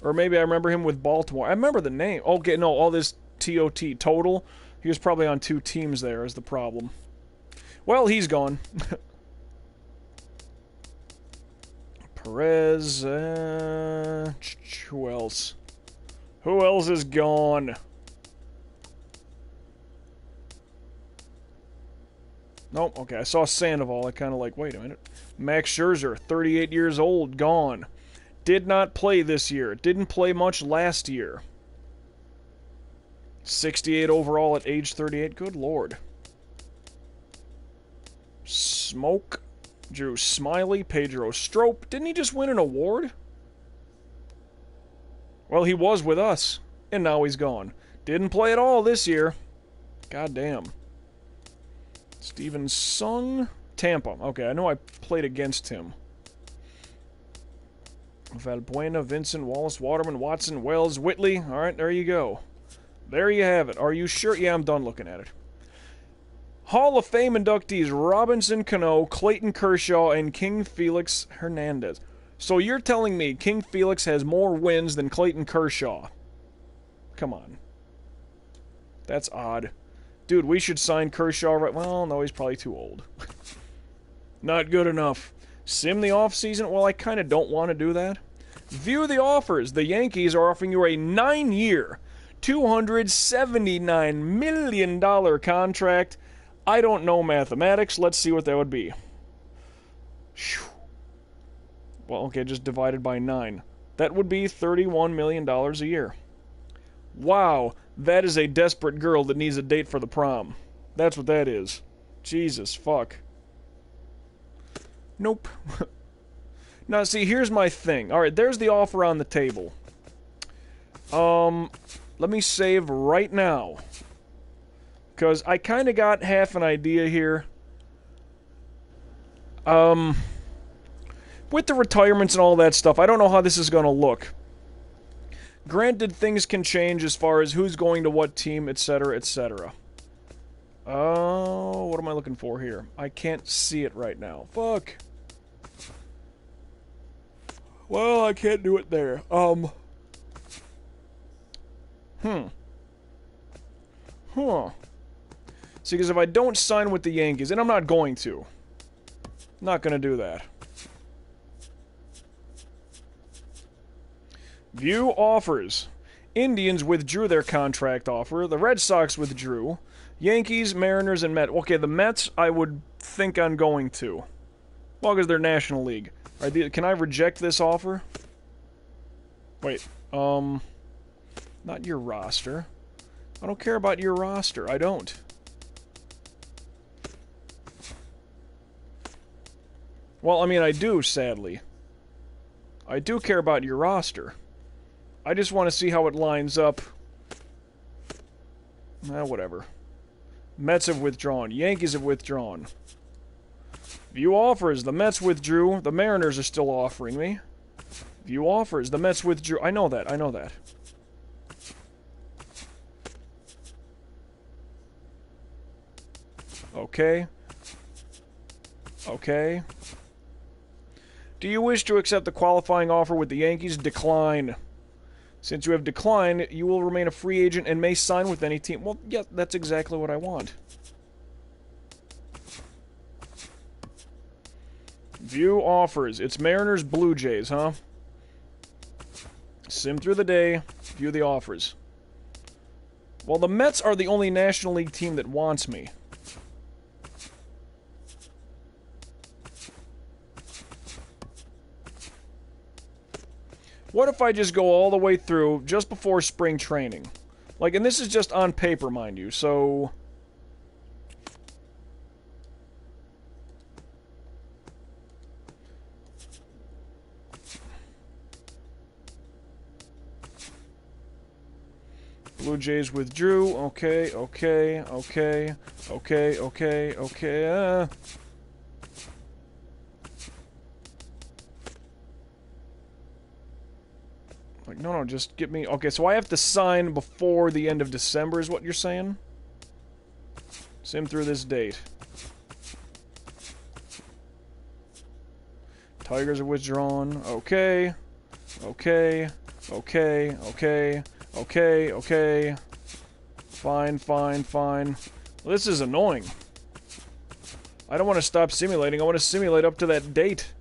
Or maybe I remember him with Baltimore. I remember the name. Okay, no, all this TOT, total. He was probably on 2 teams there is the problem. Well, he's gone. Perez, who else? Who else is gone? Nope, okay, I saw Sandoval. I kind of like, wait a minute. Max Scherzer, 38 years old, gone. Did not play this year. Didn't play much last year. 68 overall at age 38. Good lord. Smoke. Drew Smiley. Pedro Strop. Didn't he just win an award? Well, he was with us. And now he's gone. Didn't play at all this year. God damn. Steven Sung. Tampa. Okay, I know I played against him. Valbuena, Vincent, Wallace, Waterman, Watson, Wells, Whitley. Alright, there you go. There you have it. Are you sure? Yeah, I'm done looking at it. Hall of Fame inductees Robinson Cano, Clayton Kershaw, and King Felix Hernandez. So you're telling me King Felix has more wins than Clayton Kershaw? Come on. That's odd. Dude, we should sign Kershaw right... Well, no, he's probably too old. Not good enough. Sim the offseason? Well, I kind of don't want to do that. View the offers. The Yankees are offering you a 9-year, $279 million contract. I don't know mathematics. Let's see what that would be. Well, okay, just divided by 9. That would be $31 million a year. Wow, that is a desperate girl that needs a date for the prom. That's what that is. Jesus, fuck. Nope. Now, see, here's my thing. Alright, there's the offer on the table. Let me save right now. Because I kind of got half an idea here. With the retirements and all that stuff, I don't know how this is going to look. Granted, things can change as far as who's going to what team, etc., etc. Oh, what am I looking for here? I can't see it right now. Fuck. Well, I can't do it there. See, because if I don't sign with the Yankees, and I'm not going to. Not going to do that. View offers. Indians withdrew their contract offer. The Red Sox withdrew. Yankees, Mariners, and Mets. Okay, the Mets I would think on going to. Well, because they're National League. Right, can I reject this offer? Wait, not your roster. I don't care about your roster. I don't. Well, I mean, I do, sadly. I do care about your roster. I just want to see how it lines up. Whatever. Mets have withdrawn. Yankees have withdrawn. View offers. The Mets withdrew. The Mariners are still offering me. View offers. The Mets withdrew. I know that. I know that. Okay. Okay. Do you wish to accept the qualifying offer with the Yankees? Decline. Since you have declined, you will remain a free agent and may sign with any team. Well, yeah, that's exactly what I want. View offers. It's Mariners, Blue Jays, huh? Sim through the day. View the offers. Well, the Mets are the only National League team that wants me. What if I just go all the way through just before spring training? Like, and this is just on paper, mind you, so... Blue Jays withdrew. Okay, okay, okay, okay, okay, okay, Like, no, just get me... Okay, so I have to sign before the end of December, is what you're saying? Sim through this date. Tigers are withdrawn. Okay. Okay. Okay. Okay. Okay. Okay. Fine, fine, fine. Well, this is annoying. I don't want to stop simulating. I want to simulate up to that date.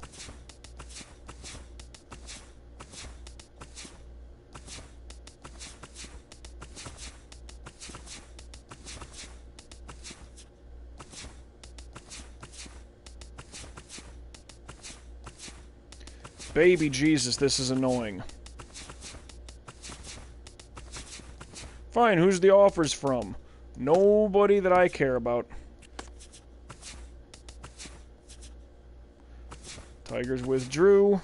Baby Jesus, this is annoying. Fine, who's the offers from? Nobody that I care about. Tigers withdrew.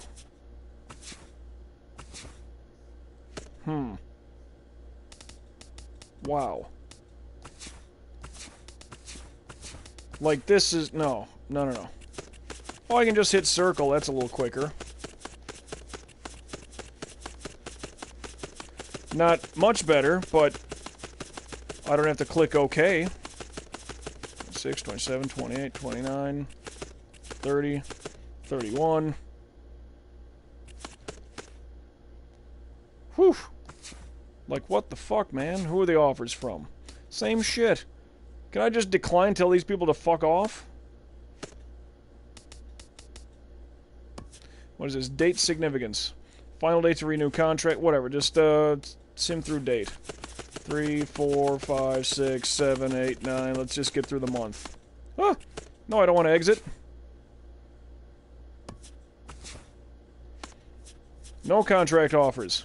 Wow. Like, this is... No. No, no, no. Oh, I can just hit circle. That's a little quicker. Not much better, but I don't have to click OK. 26, 27, 28, 29, 30, 31. Whew. Like, what the fuck, man? Who are the offers from? Same shit. Can I just decline, tell these people to fuck off? What is this? Date significance. Final date to renew contract. Whatever. Just, sim through date. 3, 4, 5, 6, 7, 8, 9. Let's just get through the month. Ah! No, I don't want to exit. No contract offers.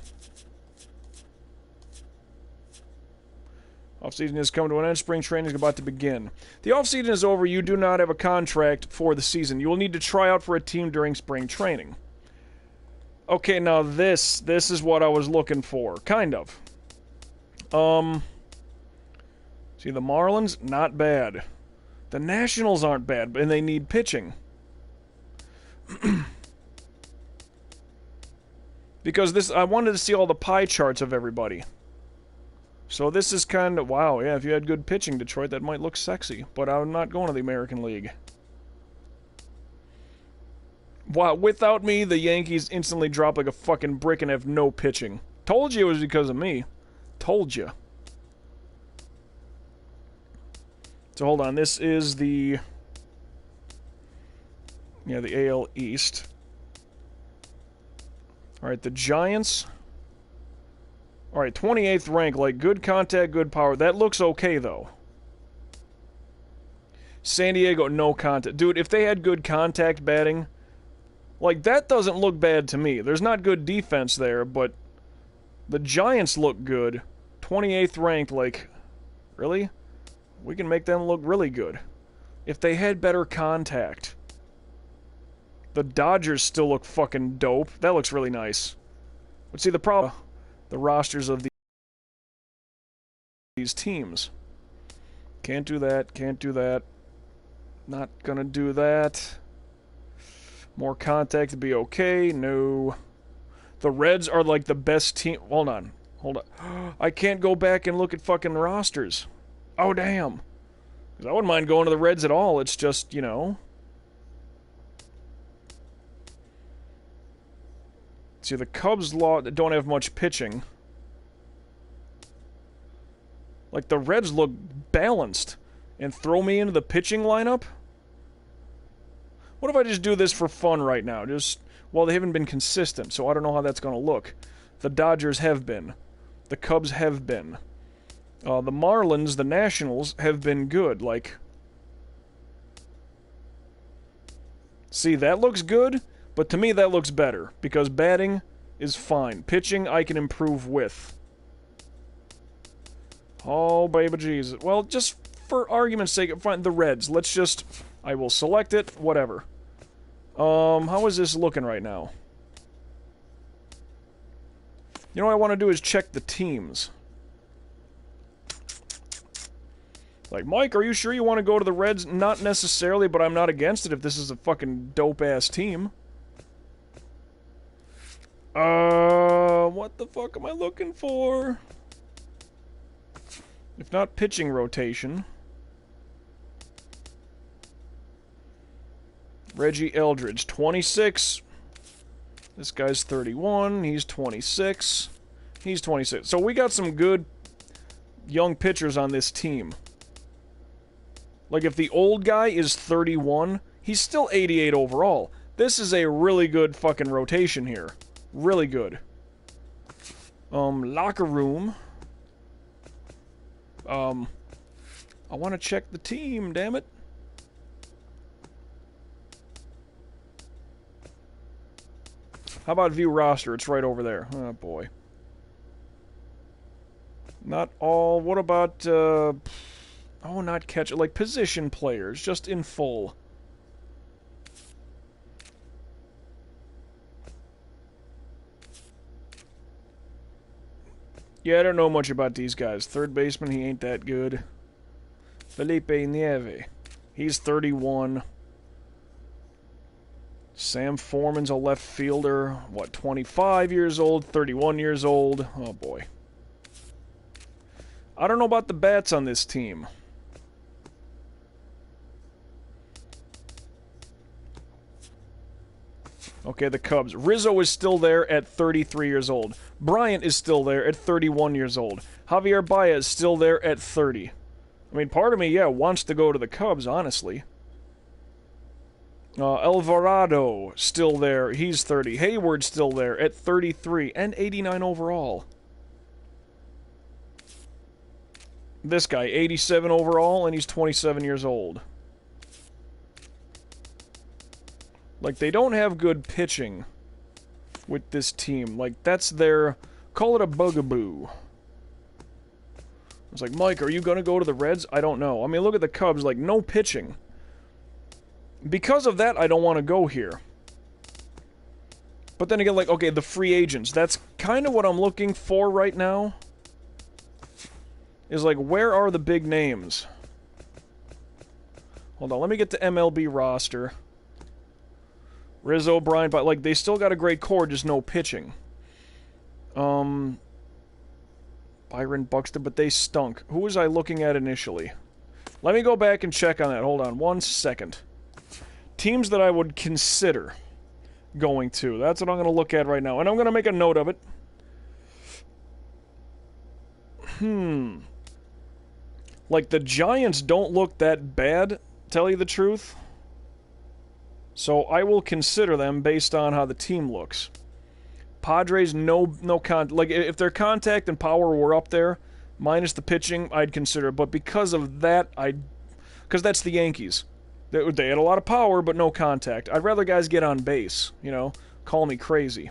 Off-season has come to an end. Spring training is about to begin. The off-season is over. You do not have a contract for the season. You will need to try out for a team during spring training. Okay, now this is what I was looking for. Kind of. See, the Marlins, not bad. The Nationals aren't bad, and they need pitching. Because I wanted to see all the pie charts of everybody. So this is kind of... Wow, yeah, if you had good pitching, Detroit, that might look sexy. But I'm not going to the American League. Wow, without me, the Yankees instantly drop like a fucking brick and have no pitching. Told you it was because of me. Told you. So hold on, this is the... Yeah, the AL East. Alright, the Giants... Alright, 28th rank, like, good contact, good power. That looks okay, though. San Diego, no contact. Dude, if they had good contact batting... Like, that doesn't look bad to me. There's not good defense there, but... The Giants look good. 28th ranked, like... Really? We can make them look really good. If they had better contact. The Dodgers still look fucking dope. That looks really nice. But see, the problem... the rosters of these teams. Can't do that. Can't do that. Not gonna do that. More contact to be okay. No. The Reds are like the best team. Hold on. Hold on. I can't go back and look at fucking rosters. Oh, damn. Because I wouldn't mind going to the Reds at all. It's just, you know... See, the Cubs don't have much pitching. Like, the Reds look balanced. And throw me into the pitching lineup? What if I just do this for fun right now? Well, they haven't been consistent, so I don't know how that's going to look. The Dodgers have been. The Cubs have been. The Marlins, the Nationals, have been good. Like... See, that looks good, but to me that looks better. Because batting is fine. Pitching, I can improve with. Oh, baby Jesus. Well, just for argument's sake, fine, the Reds. Let's just... I will select it, whatever. How is this looking right now? You know what I want to do is check the teams. Like, Mike, are you sure you want to go to the Reds? Not necessarily, but I'm not against it if this is a fucking dope-ass team. What the fuck am I looking for? If not pitching rotation. Reggie Eldridge, 26. This guy's 31. He's 26. He's 26. So we got some good young pitchers on this team. Like, if the old guy is 31, he's still 88 overall. This is a really good fucking rotation here. Really good. Locker room. I want to check the team, damn it. How about view roster? It's right over there. Oh, boy. Not all. What about, oh, not catch... Like, position players, just in full. Yeah, I don't know much about these guys. Third baseman, he ain't that good. Felipe Nieve. He's 31. Sam Foreman's a left fielder. What, 25 years old? 31 years old? Oh, boy. I don't know about the bats on this team. Okay, the Cubs. Rizzo is still there at 33 years old. Bryant is still there at 31 years old. Javier Baez is still there at 30. I mean, part of me, yeah, wants to go to the Cubs, honestly. Alvarado, still there. He's 30. Hayward, still there at 33 and 89 overall. This guy, 87 overall, and he's 27 years old. Like, they don't have good pitching with this team. Like, that's their... Call it a bugaboo. It's like, Mike, are you going to go to the Reds? I don't know. I mean, look at the Cubs. Like, no pitching. Because of that, I don't want to go here. But then again, like, okay, the free agents. That's kind of what I'm looking for right now. Is like, where are the big names? Hold on, let me get the MLB roster. Rizzo, Bryant, but like, they still got a great core, just no pitching. Byron Buxton, but they stunk. Who was I looking at initially? Let me go back and check on that. Hold on 1 second. Teams that I would consider going to. That's what I'm going to look at right now. And I'm going to make a note of it. Like, the Giants don't look that bad, tell you the truth. So I will consider them based on how the team looks. Padres, no like, if their contact and power were up there, minus the pitching, I'd consider it. But because of that, because that's the Yankees. They had a lot of power, but no contact. I'd rather guys get on base, you know? Call me crazy.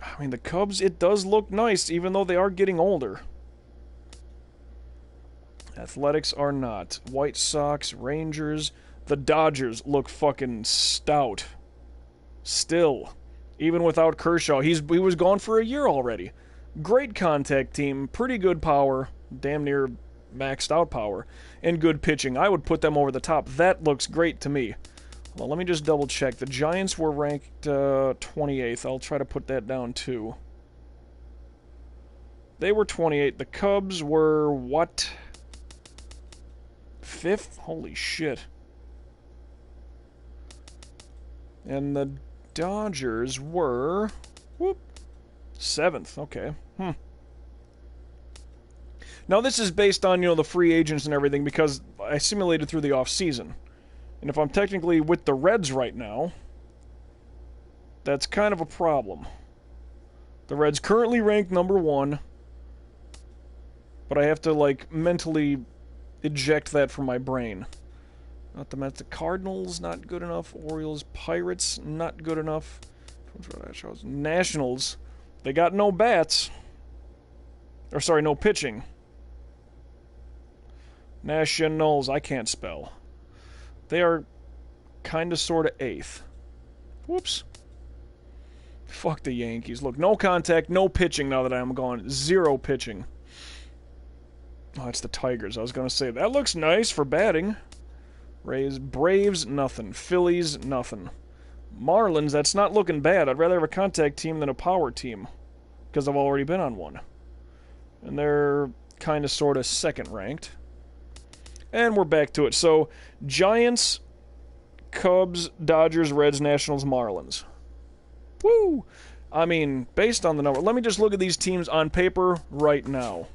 I mean, the Cubs, it does look nice, even though they are getting older. Athletics are not. White Sox, Rangers, The Dodgers look fucking stout. Still. Even without Kershaw. He was gone for a year already. Great contact team. Pretty good power. Damn near maxed out power. And good pitching. I would put them over the top. That looks great to me. Well, let me just double check. The Giants were ranked 28th. I'll try to put that down too. They were 28. The Cubs were what? 5th? Holy shit. And the Dodgers were... whoop. 7th. Okay. Now this is based on, the free agents and everything because I simulated through the off-season. And if I'm technically with the Reds right now, that's kind of a problem. The Reds currently ranked number 1, but I have to, mentally eject that from my brain. Not the Mets. The Cardinals, not good enough. Orioles, Pirates, not good enough. Nationals, they got no bats. Or, sorry, no pitching. Nationals, I can't spell. They are kind of sort of 8th. Whoops. Fuck the Yankees. Look, no contact, no pitching now that I'm gone. 0 pitching. Oh, it's the Tigers. I was going to say, that looks nice for batting. Rays, Braves, nothing. Phillies, nothing. Marlins, that's not looking bad. I'd rather have a contact team than a power team. Because I've already been on one. And they're kind of sort of 2nd ranked. And we're back to it. So, Giants, Cubs, Dodgers, Reds, Nationals, Marlins. Woo! I mean, based on the number... Let me just look at these teams on paper right now.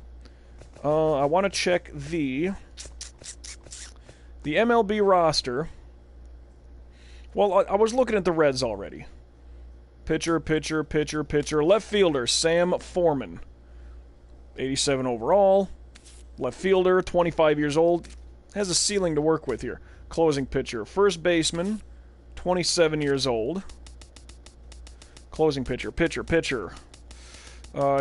I want to check the MLB roster. Well, I was looking at the Reds already. Pitcher. Left fielder, Sam Foreman. 87 overall. Left fielder, 25 years old. Has a ceiling to work with here. Closing pitcher. First baseman, 27 years old. Closing pitcher.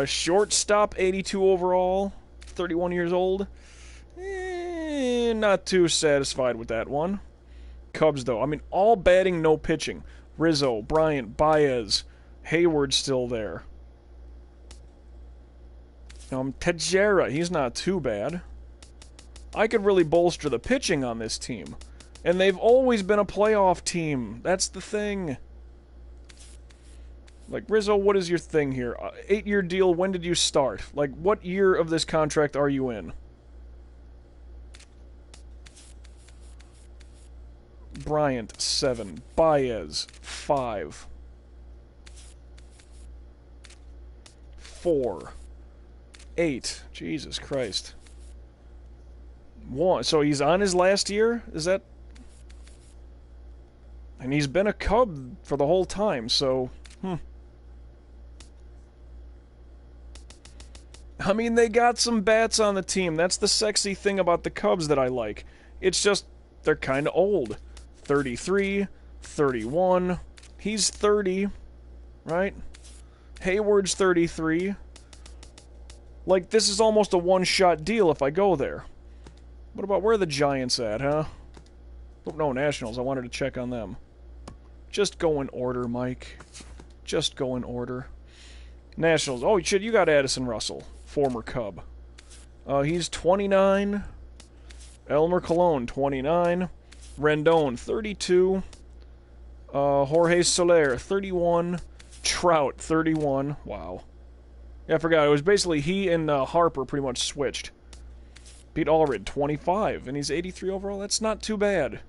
Shortstop, 82 overall. 31 years old. Not too satisfied with that one. Cubs, though. I mean, all batting, no pitching. Rizzo, Bryant, Baez. Hayward's still there. Tejera, he's not too bad. I could really bolster the pitching on this team. And they've always been a playoff team. That's the thing. Like, Rizzo, what is your thing here? 8-year deal, when did you start? Like, what year of this contract are you in? Bryant, 7. Baez, 5. 4. 8. Jesus Christ. 1. So he's on his last year? Is that... And he's been a Cub for the whole time, so... I mean, they got some bats on the team. That's the sexy thing about the Cubs that I like. It's just, they're kind of old. 33, 31. He's 30, right? Hayward's 33. Like, this is almost a one-shot deal if I go there. What about, where are the Giants at, huh? Oh, no, Nationals. I wanted to check on them. Just go in order, Mike. Just go in order. Nationals. Oh, shit, you got Addison Russell. Former Cub. He's 29. Elmer Colon, 29. Rendon, 32. Jorge Soler, 31. Trout, 31. Wow. Yeah, I forgot. It was basically he and Harper pretty much switched. Pete Allred, 25. And he's 83 overall. That's not too bad.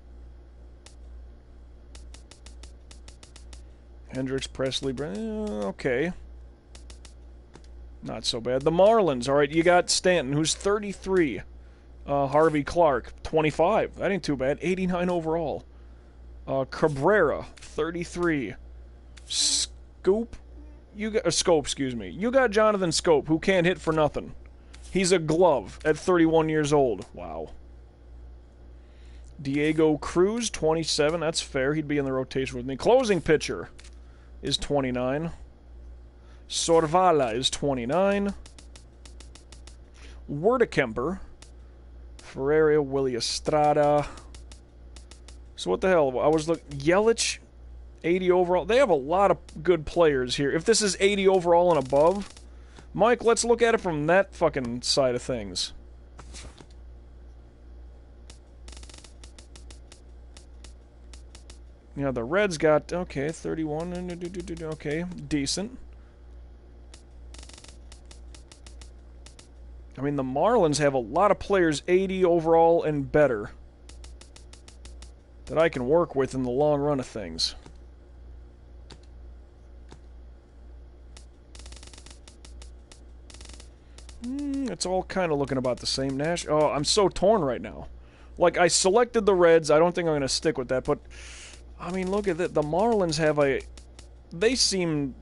Hendricks, Presley, okay. Not so bad. The Marlins, all right, you got Stanton, who's 33. Harvey Clark, 25. That ain't too bad. 89 overall. Cabrera, 33. Scope, Scope, excuse me. You got Jonathan Scope, who can't hit for nothing. He's a glove at 31 years old. Wow. Diego Cruz, 27. That's fair. He'd be in the rotation with me. Closing pitcher is 29. Sorvala is 29. Werdekemper. Ferreira, Willie Estrada. So what the hell? I was looking... Yelich, 80 overall. They have a lot of good players here. If this is 80 overall and above... Mike, let's look at it from that fucking side of things. You know, the Reds got... Okay, 31. Okay, decent. I mean, the Marlins have a lot of players 80 overall and better that I can work with in the long run of things. It's all kind of looking about the same. Oh, I'm so torn right now. Like, I selected the Reds. I don't think I'm going to stick with that, but... I mean, look at that. The Marlins have a... They seem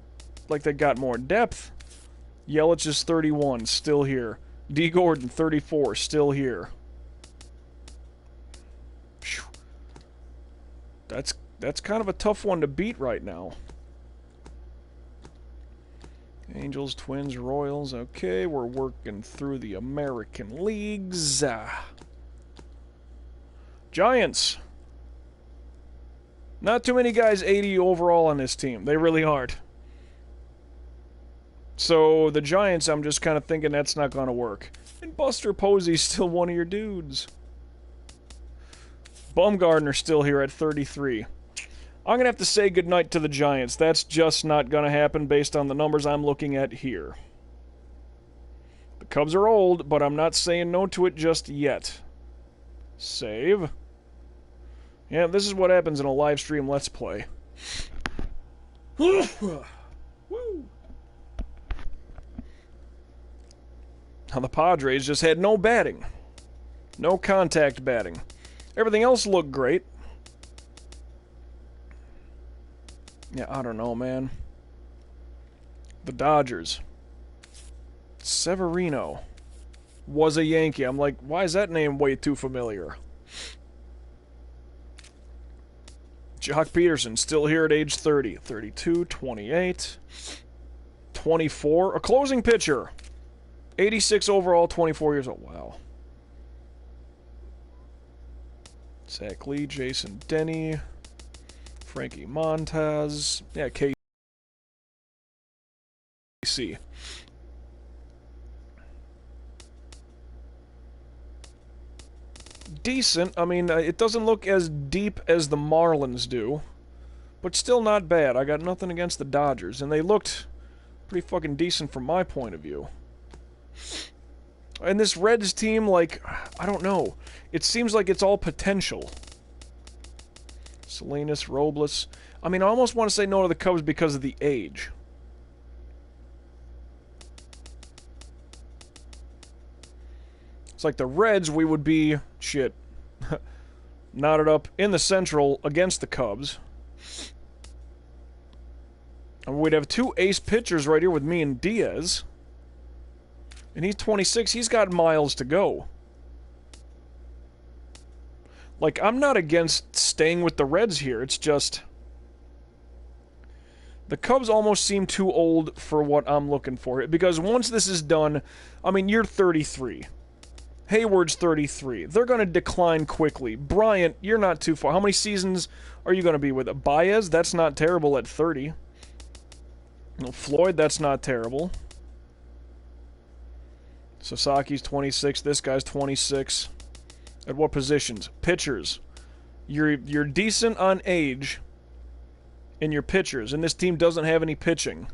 like they got more depth. Yelich is 31, still here. D. Gordon, 34, still here. Whew. That's kind of a tough one to beat right now. Angels, Twins, Royals. Okay, we're working through the American leagues. Giants. Not too many guys 80 overall on this team. They really aren't. So, the Giants, I'm just kind of thinking that's not going to work. And Buster Posey's still one of your dudes. Bumgarner's still here at 33. I'm going to have to say goodnight to the Giants. That's just not going to happen based on the numbers I'm looking at here. The Cubs are old, but I'm not saying no to it just yet. Save. Yeah, this is what happens in a live stream Let's Play. Woo! Now the Padres just had no batting. No contact batting. Everything else looked great. Yeah, I don't know, man. The Dodgers. Severino was a Yankee. I'm like, why is that name way too familiar? Jock Peterson, still here at age 30. 32, 28, 24. A closing pitcher. 86 overall, 24 years old. Wow. Zach Lee, Jason Denny, Frankie Montez. Yeah, KC. Decent. I mean, it doesn't look as deep as the Marlins do, but still not bad. I got nothing against the Dodgers, and they looked pretty fucking decent from my point of view. And this Reds team, like, I don't know. It seems like it's all potential. Salinas, Robles. I mean, I almost want to say no to the Cubs because of the age. It's like the Reds, we would be, shit, knotted up in the Central against the Cubs. And we'd have two ace pitchers right here with me and Diaz. And he's 26. He's got miles to go. Like, I'm not against staying with the Reds here. It's just... the Cubs almost seem too old for what I'm looking for. Because once this is done... I mean, you're 33. Hayward's 33. They're going to decline quickly. Bryant, you're not too far. How many seasons are you going to be with it? Baez, that's not terrible at 30. Floyd, that's not terrible. Sasaki's 26. This guy's 26. At what positions? Pitchers. You're decent on age in your pitchers, and this team doesn't have any pitching.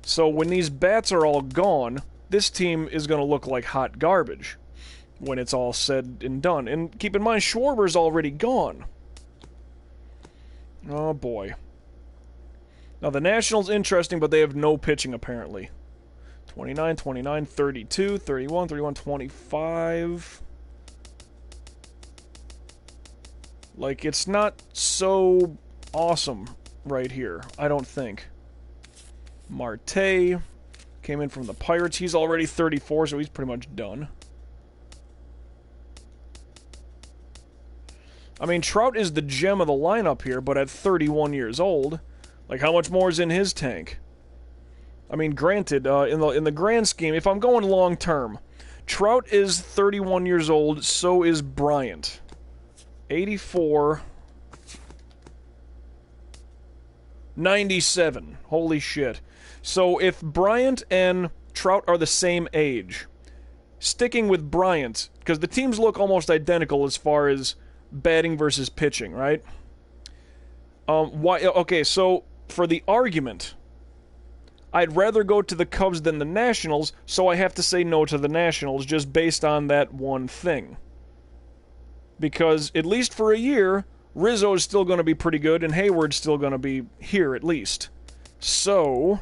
So when these bats are all gone, this team is going to look like hot garbage when it's all said and done. And keep in mind, Schwarber's already gone. Oh, boy. Now, the Nationals, interesting, but they have no pitching, apparently. 29, 29, 32, 31, 31, 25. Like, it's not so awesome right here, I don't think. Marte came in from the Pirates. He's already 34, so he's pretty much done. I mean, Trout is the gem of the lineup here, but at 31 years old, like, how much more is in his tank? I mean, granted, in the grand scheme, if I'm going long term, Trout is 31 years old, so is Bryant. 84, 97. Holy shit. So if Bryant and Trout are the same age, sticking with Bryant, because the teams look almost identical as far as batting versus pitching, right? Why? Okay, so for the argument, I'd rather go to the Cubs than the Nationals, so I have to say no to the Nationals just based on that one thing. Because, at least for a year, Rizzo's still going to be pretty good, and Hayward's still going to be here, at least. So,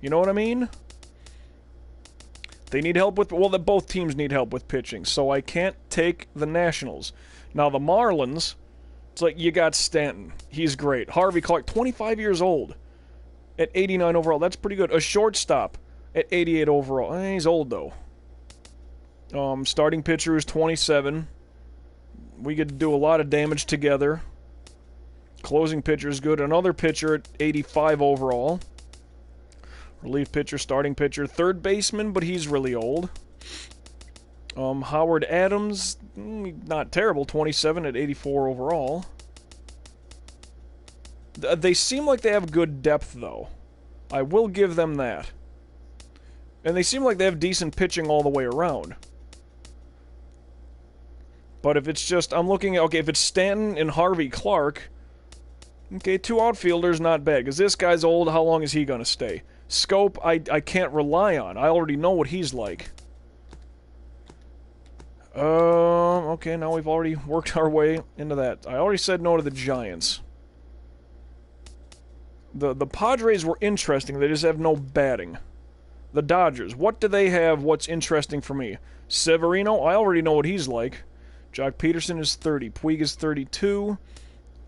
you know what I mean? They need help with... Well, both teams need help with pitching, so I can't take the Nationals. Now, the Marlins, it's like, you got Stanton. He's great. Harvey Clark, 25 years old. At 89 overall. That's pretty good. A shortstop at 88 overall. He's old, though. Starting pitcher is 27. We get to do a lot of damage together. Closing pitcher is good. Another pitcher at 85 overall. Relief pitcher, starting pitcher, third baseman, but he's really old. Howard Adams, not terrible, 27 at 84 overall. They seem like they have good depth, though. I will give them that. And they seem like they have decent pitching all the way around. But if it's just, I'm looking at, okay, if it's Stanton and Harvey Clark, okay, two outfielders, not bad. Because this guy's old, how long is he going to stay? Scope, I can't rely on. I already know what he's like. Okay, now we've already worked our way into that. I already said no to the Giants. The Padres were interesting, they just have no batting. The Dodgers, what do they have what's interesting for me? Severino, I already know what he's like. Jock Peterson is 30, Puig is 32,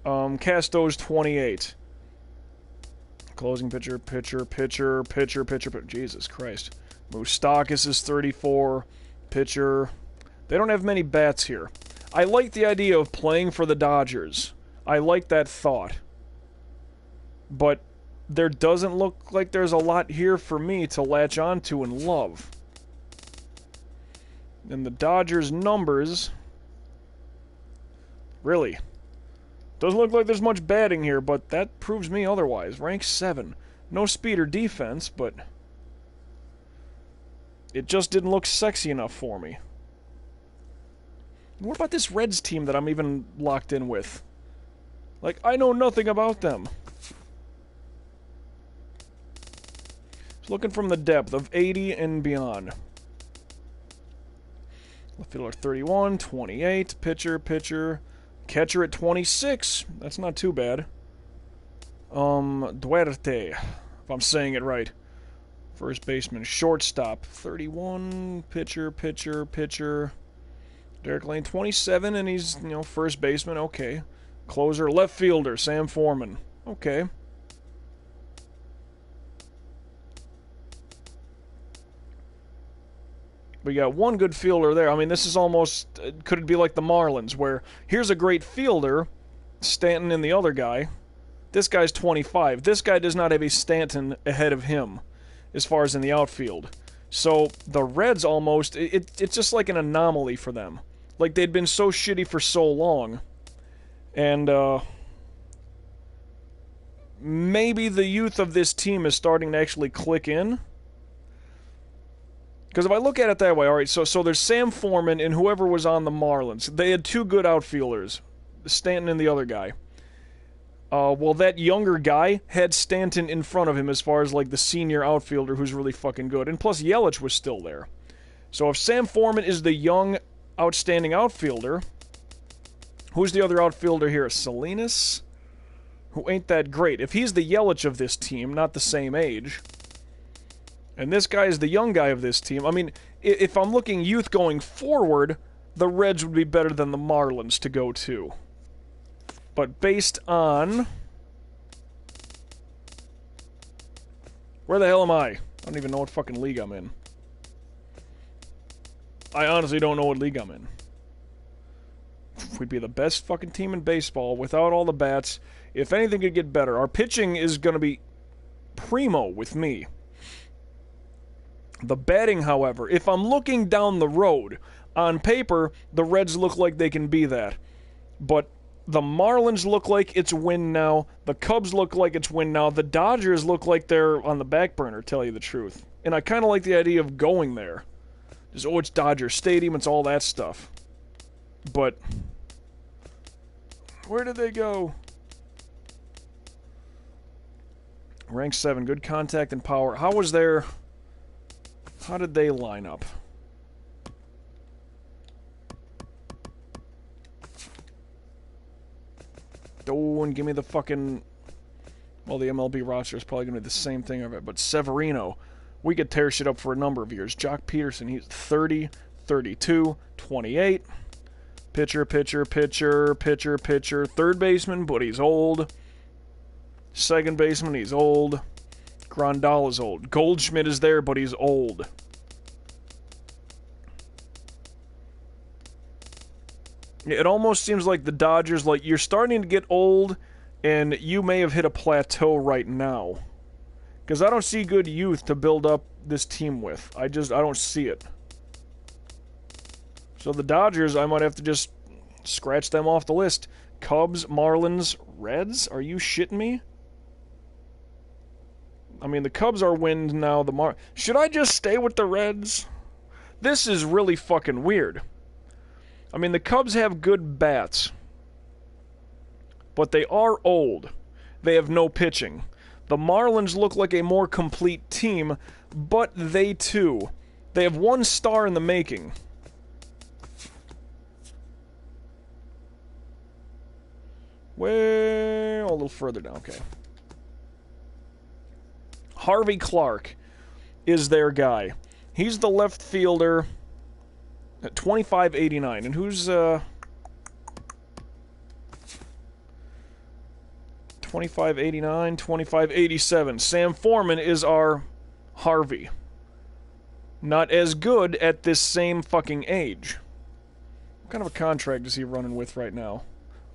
Casto's 28. Closing pitcher, Jesus Christ. Moustakas is 34, pitcher. They don't have many bats here. I like the idea of playing for the Dodgers. I like that thought. But there doesn't look like there's a lot here for me to latch onto and love. And the Dodgers' numbers... Really? Doesn't look like there's much batting here, but that proves me otherwise. Rank 7. No speed or defense, but... it just didn't look sexy enough for me. What about this Reds team that I'm even locked in with? Like, I know nothing about them. Just looking from the depth of 80 and beyond. Left fielder 31, 28, pitcher, catcher at 26. That's not too bad. Duarte, if I'm saying it right. First baseman, shortstop, 31, pitcher. Derek Lane, 27, and he's, first baseman, okay. Closer, left fielder, Sam Foreman, okay. We got one good fielder there. I mean, this is almost, could it be like the Marlins, where here's a great fielder, Stanton and the other guy. This guy's 25. This guy does not have a Stanton ahead of him, as far as in the outfield. So, the Reds almost, it's just like an anomaly for them. Like, they'd been so shitty for so long. And, maybe the youth of this team is starting to actually click in. Because if I look at it that way, alright, so there's Sam Foreman and whoever was on the Marlins. They had two good outfielders, Stanton and the other guy. Well, that younger guy had Stanton in front of him as far as, like, the senior outfielder who's really fucking good. And plus, Yelich was still there. So if Sam Foreman is the young, outstanding outfielder, who's the other outfielder here? Salinas? Who ain't that great. If he's the Yelich of this team, not the same age, and this guy is the young guy of this team, I mean, if I'm looking youth going forward, the Reds would be better than the Marlins to go to. But based on... where the hell am I? I don't even know what fucking league I'm in. I honestly don't know what league I'm in. We'd be the best fucking team in baseball without all the bats. If anything could get better. Our pitching is going to be primo with me. The batting, however, if I'm looking down the road, on paper, the Reds look like they can be that. But The Marlins look like it's win now. The Cubs look like it's win now. The Dodgers look like they're on the back burner, tell you the truth. And I kind of like the idea of going there. Just, oh, it's Dodger Stadium, it's all that stuff. But where did they go? Rank 7, good contact and power. How did they line up? Oh, and give me the fucking... Well, the MLB roster is probably going to be the same thing of it, but Severino, we could tear shit up for a number of years. Jock Peterson, he's 30, 32, 28. Pitcher. Third baseman, but he's old. Second baseman, he's old. Grandal is old. Goldschmidt is there, but he's old. It almost seems like the Dodgers, like, you're starting to get old, and you may have hit a plateau right now. Because I don't see good youth to build up this team with. I don't see it. So the Dodgers, I might have to just scratch them off the list. Cubs, Marlins, Reds? Are you shitting me? I mean, the Cubs are wind now. Should I just stay with the Reds? This is really fucking weird. I mean, the Cubs have good bats, but they are old. They have no pitching. The Marlins look like a more complete team, but they have one star in the making. Well, a little further down, okay. Harvey Clark is their guy. He's the left fielder at 25.89, and who's 25.89, 25.87. Sam Foreman is our Harvey. Not as good at this same fucking age. What kind of a contract is he running with right now?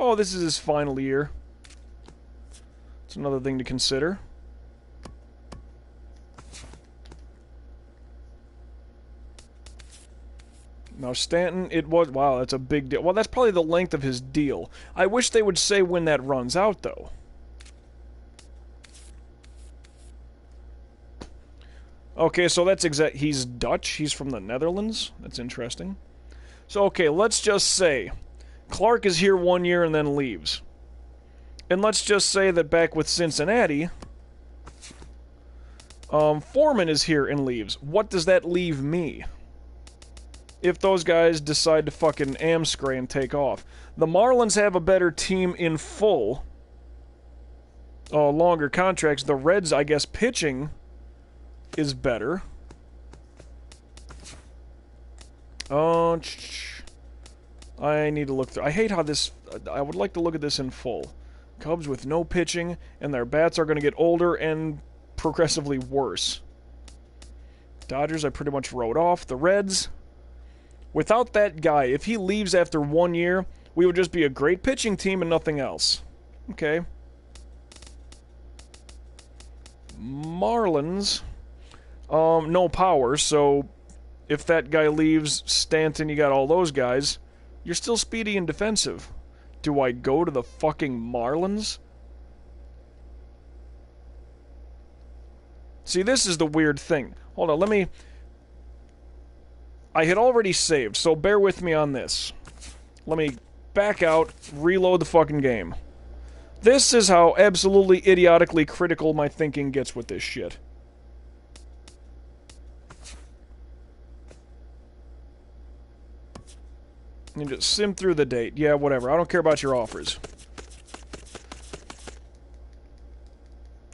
Oh, this is his final year. It's another thing to consider. Now, Stanton, it was... Wow, that's a big deal. Well, that's probably the length of his deal. I wish they would say when that runs out, though. Okay, so that's exact... He's Dutch? He's from the Netherlands? That's interesting. So, okay, let's just say Clark is here 1 year and then leaves. And let's just say that back with Cincinnati, Foreman is here and leaves. What does that leave me? If those guys decide to fucking amscray and take off. The Marlins have a better team in full. Longer contracts. The Reds, I guess, pitching is better. I need to look through. I hate how this... I would like to look at this in full. Cubs with no pitching, and their bats are going to get older and progressively worse. Dodgers, I pretty much wrote off. The Reds... Without that guy, if he leaves after 1 year, we would just be a great pitching team and nothing else. Okay. Marlins. No power, so if that guy leaves, Stanton, you got all those guys, you're still speedy and defensive. Do I go to the fucking Marlins? See, this is the weird thing. Hold on, let me... I had already saved, so bear with me on this. Let me back out, reload the fucking game. This is how absolutely idiotically critical my thinking gets with this shit. You just sim through the date. Yeah, whatever. I don't care about your offers.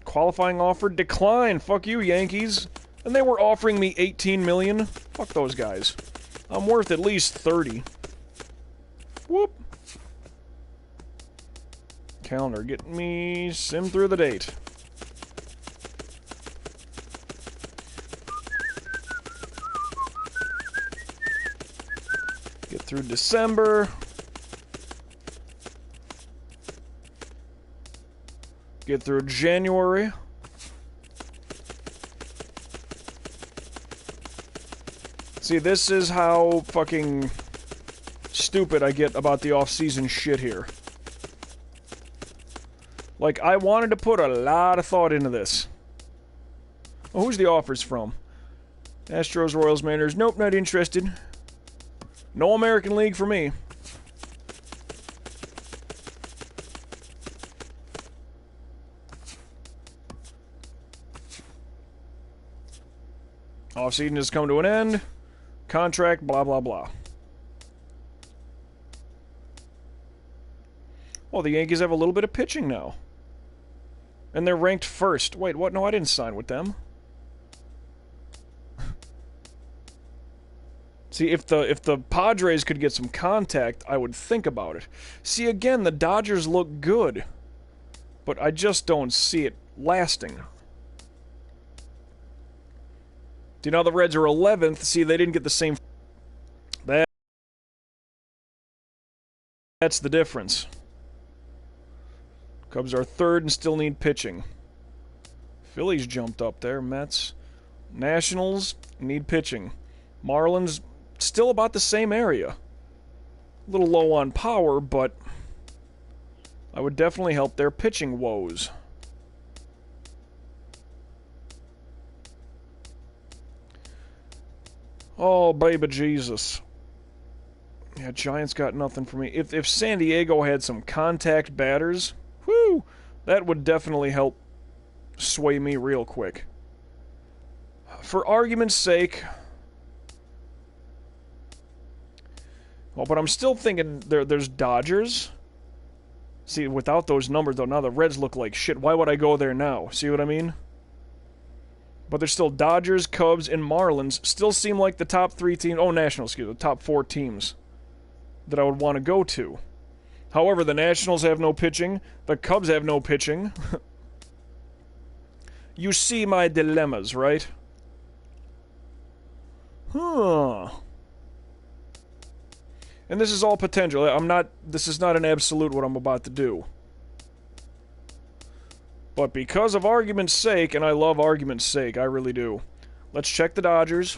Qualifying offer declined. Fuck you, Yankees. And they were offering me $18 million. Fuck those guys. I'm worth at least 30. Whoop. Calendar, get me sim through the date. Get through December. Get through January. See, this is how fucking stupid I get about the off-season shit here. Like, I wanted to put a lot of thought into this. Oh, who's the offers from? Astros, Royals, Mariners. Nope, not interested. No American League for me. Off-season has come to an end. Contract, blah, blah, blah. Well, the Yankees have a little bit of pitching now. And they're ranked first. Wait, what? No, I didn't sign with them. See, if the Padres could get some contact, I would think about it. See, again, the Dodgers look good. But I just don't see it lasting. Do you know the Reds are 11th? See, they didn't get the same... That's the difference. Cubs are third and still need pitching. Phillies jumped up there. Mets. Nationals need pitching. Marlins still about the same area. A little low on power, but I would definitely help their pitching woes. Oh, baby Jesus. Yeah, Giants got nothing for me. If San Diego had some contact batters, whew, that would definitely help sway me real quick. For argument's sake... Well, but I'm still thinking there's Dodgers. See, without those numbers, though, now the Reds look like shit. Why would I go there now? See what I mean? But there's still Dodgers, Cubs, and Marlins. Still seem like the top 3 teams... Oh, Nationals, excuse me. The top 4 teams that I would want to go to. However, the Nationals have no pitching. The Cubs have no pitching. You see my dilemmas, right? Huh. And this is all potential. This is not an absolute what I'm about to do. But because of argument's sake, and I love argument's sake, I really do. Let's check the Dodgers.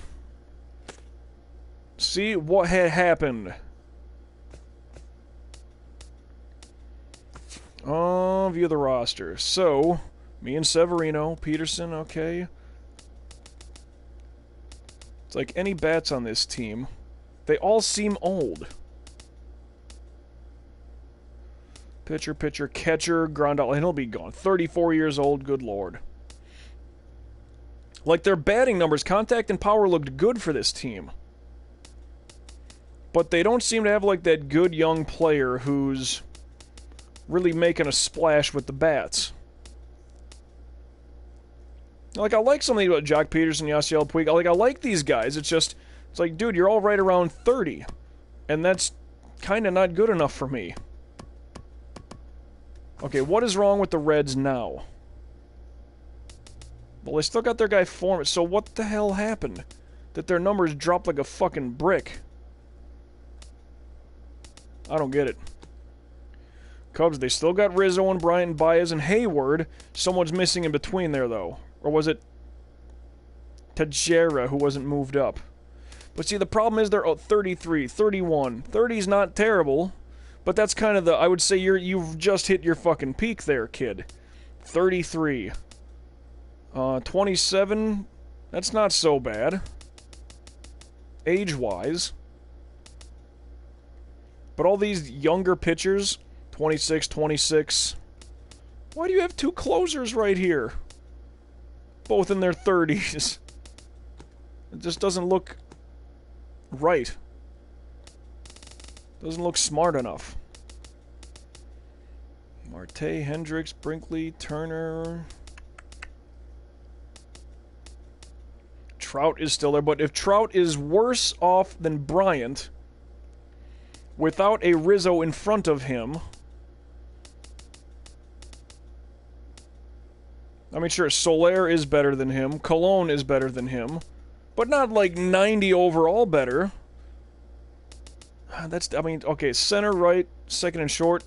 See what had happened. View the roster. So, me and Severino, Peterson, okay. It's like any bats on this team. They all seem old. Pitcher, catcher, Grandal, and he'll be gone. 34 years old, good lord. Like, their batting numbers, contact and power looked good for this team. But they don't seem to have, like, that good young player who's really making a splash with the bats. Like, I like something about Jock Peterson, Yasiel Puig. Like, I like these guys. It's like, dude, you're all right around 30. And that's kind of not good enough for me. Okay, what is wrong with the Reds now? Well, they still got their guy Foreman, so what the hell happened? That their numbers dropped like a fucking brick. I don't get it. Cubs, they still got Rizzo and Bryant, Baez, and Hayward. Someone's missing in between there, though. Or was it Tejera who wasn't moved up? But see, the problem is they're 33, 31. 30's not terrible. But that's kind of the... I would say you've just hit your fucking peak there, kid. 33. 27. That's not so bad. Age-wise. But all these younger pitchers... 26, 26... Why do you have 2 closers right here? Both in their 30s. It just doesn't look... right. Doesn't look smart enough. Marte, Hendricks, Brinkley, Turner. Trout is still there, but if Trout is worse off than Bryant, without a Rizzo in front of him... I mean, sure, Soler is better than him, Colon is better than him, but not like 90 overall better. That's, I mean, okay, center, right, second and short.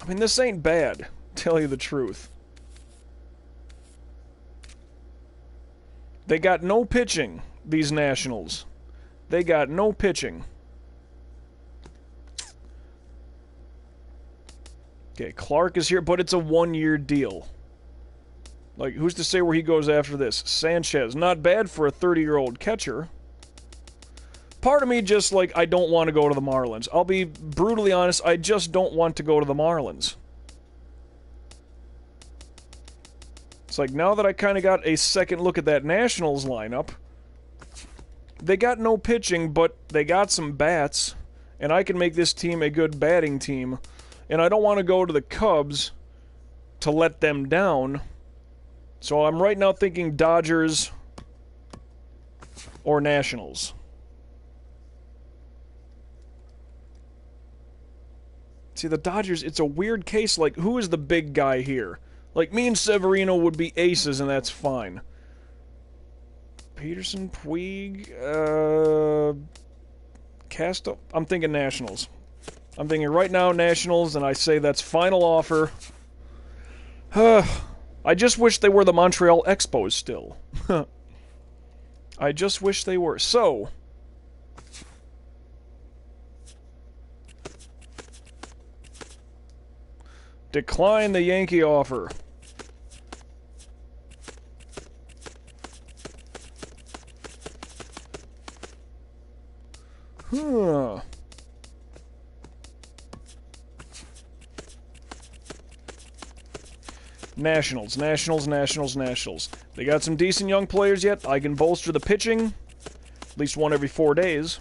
I mean, this ain't bad, tell you the truth. They got no pitching, these Nationals. They got no pitching. Okay, Clark is here, but it's a 1-year deal. Like, who's to say where he goes after this? Sanchez, not bad for a 30-year-old catcher. Part of me just, like, I don't want to go to the Marlins. I'll be brutally honest, I just don't want to go to the Marlins. It's like, now that I kind of got a second look at that Nationals lineup, they got no pitching, but they got some bats, and I can make this team a good batting team. And I don't want to go to the Cubs to let them down. So I'm right now thinking Dodgers or Nationals. See, the Dodgers, it's a weird case. Like, who is the big guy here? Like, me and Severino would be aces, and that's fine. Peterson, Puig, Castro. I'm thinking Nationals. I'm thinking right now Nationals, and I say that's final offer. I just wish they were the Montreal Expos still. I just wish they were. So, decline the Yankee offer. Huh. Nationals. They got some decent young players yet. I can bolster the pitching. At least one every 4 days.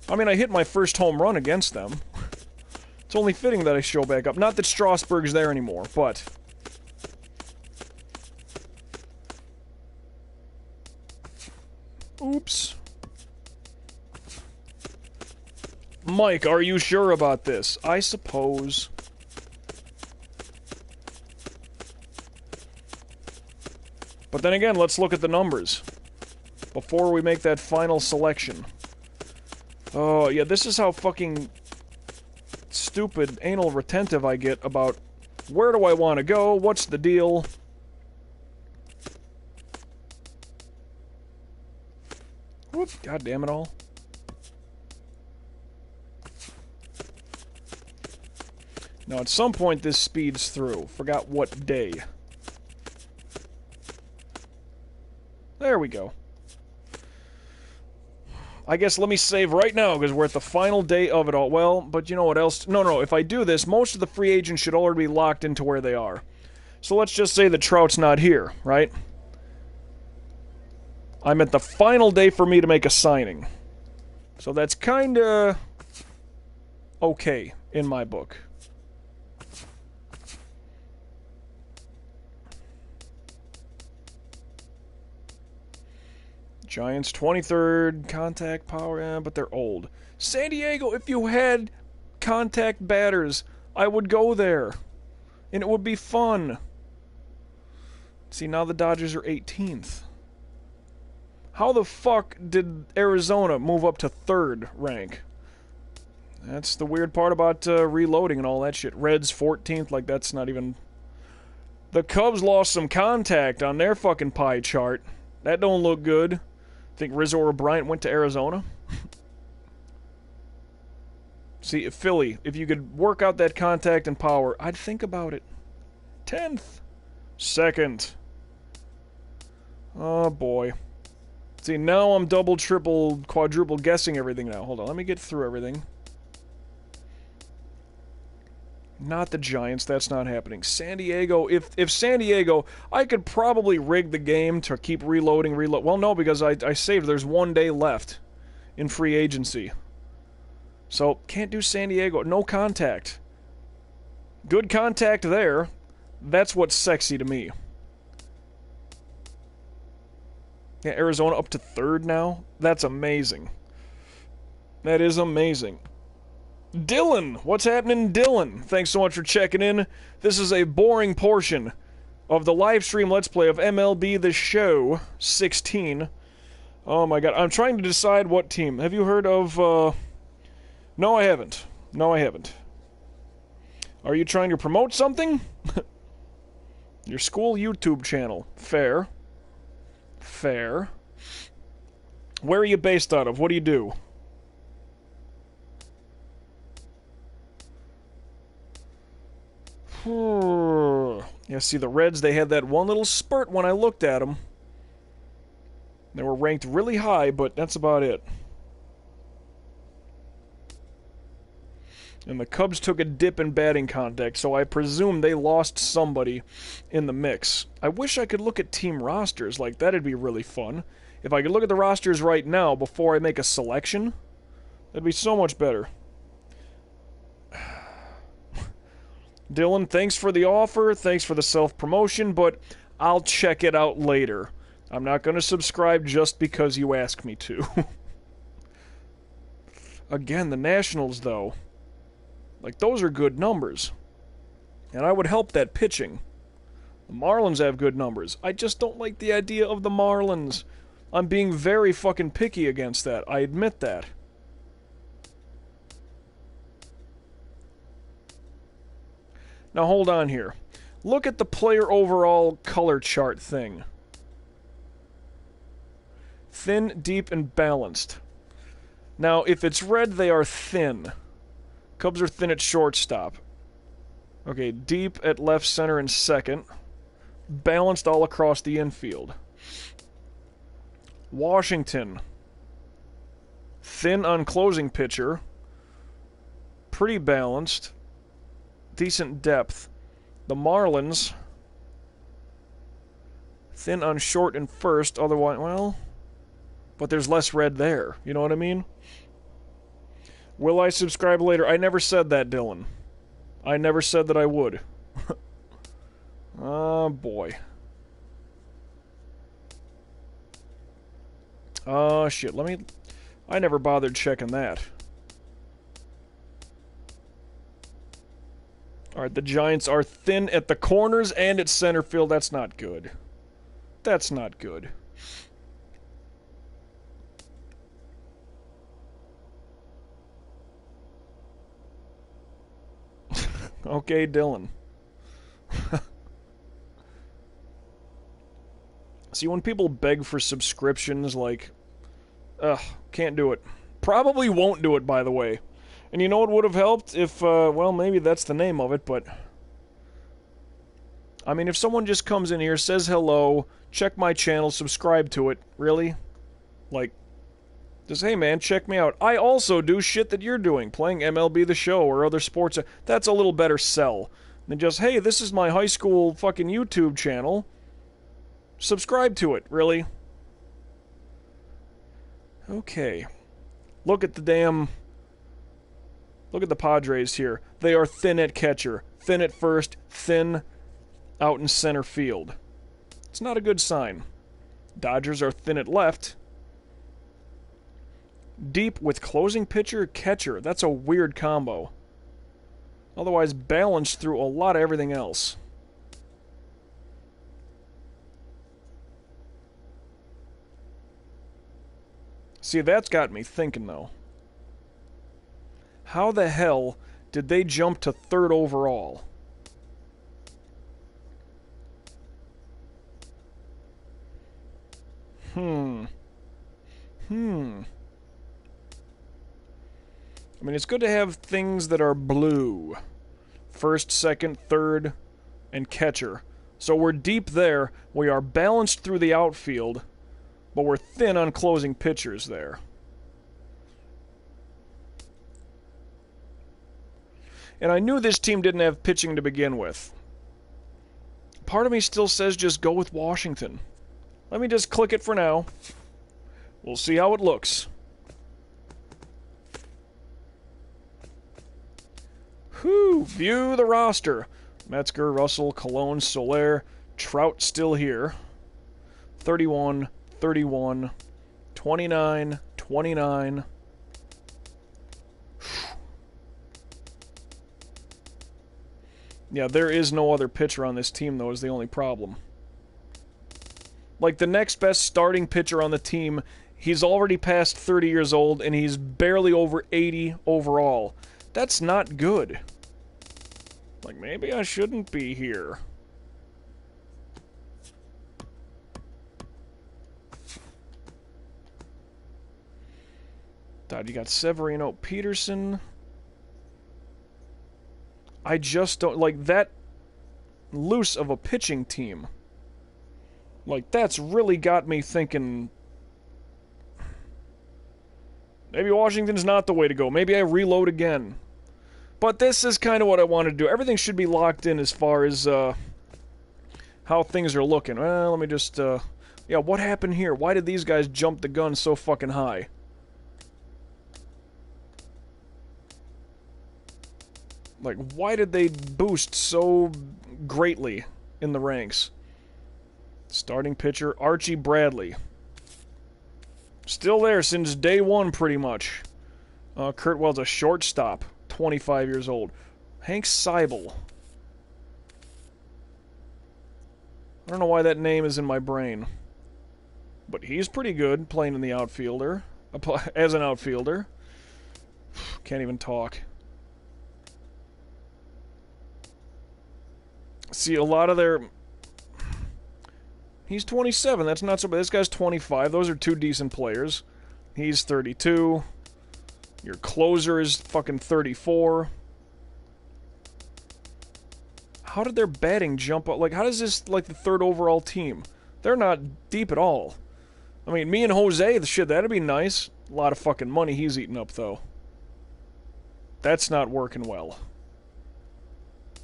I mean, I hit my first home run against them. It's only fitting that I show back up. Not that Strasburg's there anymore, but... Oops. Mike, are you sure about this? I suppose. But then again, let's look at the numbers before we make that final selection. Oh, yeah, this is how fucking stupid, anal retentive I get about where do I want to go, what's the deal. Whoop, god damn it all. Now, at some point, this speeds through. Forgot what day. There we go. I guess let me save right now, because we're at the final day of it all. Well, but you know what else? No, if I do this, most of the free agents should already be locked into where they are. So let's just say that Trout's not here, right? I'm at the final day for me to make a signing. So that's kinda... okay, in my book. Giants 23rd, contact power, but they're old. San Diego, if you had contact batters, I would go there. And it would be fun. See, now the Dodgers are 18th. How the fuck did Arizona move up to 3rd rank? That's the weird part about reloading and all that shit. Reds 14th, like that's not even... The Cubs lost some contact on their fucking pie chart. That don't look good. Think Rizzo or Bryant went to Arizona? See, Philly, if you could work out that contact and power, I'd think about it. 10th. 2nd. Oh, boy. See, now I'm double, triple, quadruple guessing everything now. Hold on, let me get through everything. Not the Giants, that's not happening. San Diego, if San Diego, I could probably rig the game to keep reloading. Well, no, because I saved. There's 1 day left in free agency. So, can't do San Diego. No contact. Good contact there. That's what's sexy to me. Yeah, Arizona up to 3rd now. That's amazing. That is amazing. Dylan! What's happening, Dylan? Thanks so much for checking in. This is a boring portion of the live stream Let's Play of MLB The Show 16. Oh my god, I'm trying to decide what team. Have you heard of, No, I haven't. No, I haven't. Are you trying to promote something? Your school YouTube channel. Fair. Fair. Where are you based out of? What do you do? Yeah, see, the Reds, they had that one little spurt when I looked at them. They were ranked really high, but that's about it. And the Cubs took a dip in batting contact, so I presume they lost somebody in the mix. I wish I could look at team rosters. Like, that'd be really fun. If I could look at the rosters right now before I make a selection, that'd be so much better. Dylan, thanks for the offer, thanks for the self-promotion, but I'll check it out later. I'm not going to subscribe just because you ask me to. Again, the Nationals, though. Like, those are good numbers. And I would help that pitching. The Marlins have good numbers. I just don't like the idea of the Marlins. I'm being very fucking picky against that. I admit that. Now, hold on here. Look at the player overall color chart thing. Thin, deep, and balanced. Now, if it's red, they are thin. Cubs are thin at shortstop. Okay, deep at left, center, and second. Balanced all across the infield. Washington. Thin on closing pitcher. Pretty balanced. Decent depth. The Marlins. Thin on short and first. Otherwise, well... But there's less red there. You know what I mean? Will I subscribe later? I never said that, Dylan. I never said that I would. Oh, boy. Oh, shit. I never bothered checking that. Alright, the Giants are thin at the corners and at center field. That's not good. That's not good. Okay, Dylan. See, when people beg for subscriptions, like... Ugh, can't do it. Probably won't do it, by the way. And you know what would have helped if, well, maybe that's the name of it, but... I mean, if someone just comes in here, says hello, check my channel, subscribe to it, really? Like, just, hey man, check me out. I also do shit that you're doing, playing MLB The Show or other sports. That's a little better sell than just, hey, this is my high school fucking YouTube channel. Subscribe to it, really? Okay. Look at the Padres here. They are thin at catcher, thin at first, thin out in center field. It's not a good sign. Dodgers are thin at left. Deep with closing pitcher, catcher. That's a weird combo. Otherwise balanced through a lot of everything else. See, that's got me thinking, though. How the hell did they jump to third overall? I mean, it's good to have things that are blue. First, second, third, and catcher. So we're deep there. We are balanced through the outfield, but we're thin on closing pitchers there. And I knew this team didn't have pitching to begin with. Part of me still says just go with Washington. Let me just click it for now. We'll see how it looks. Whew, view the roster. Metzger, Russell, Cologne, Soler, Trout still here. 31, 31, 29, 29. Yeah, there is no other pitcher on this team, though, is the only problem. Like, the next best starting pitcher on the team, he's already past 30 years old, and he's barely over 80 overall. That's not good. Like, maybe I shouldn't be here. God, you got Severino, Peterson. I just don't... Like, that loose of a pitching team. Like, that's really got me thinking, maybe Washington's not the way to go. Maybe I reload again. But this is kind of what I want to do. Everything should be locked in as far as how things are looking. Well, let me just... yeah, what happened here? Why did these guys jump the gun so fucking high? Like, why did they boost so greatly in the ranks? Starting pitcher, Archie Bradley. Still there since day one, pretty much. Kurt Wells, a shortstop, 25 years old. Hank Seibel. I don't know why that name is in my brain. But he's pretty good playing in the outfielder. As an outfielder. Can't even talk. See, a lot of their... He's 27, that's not so bad. This guy's 25, those are two decent players. He's 32. Your closer is fucking 34. How did their batting jump up? Like, how does this, like, the third overall team? They're not deep at all. I mean, me and Jose, the shit, that'd be nice. A lot of fucking money he's eating up, though. That's not working well.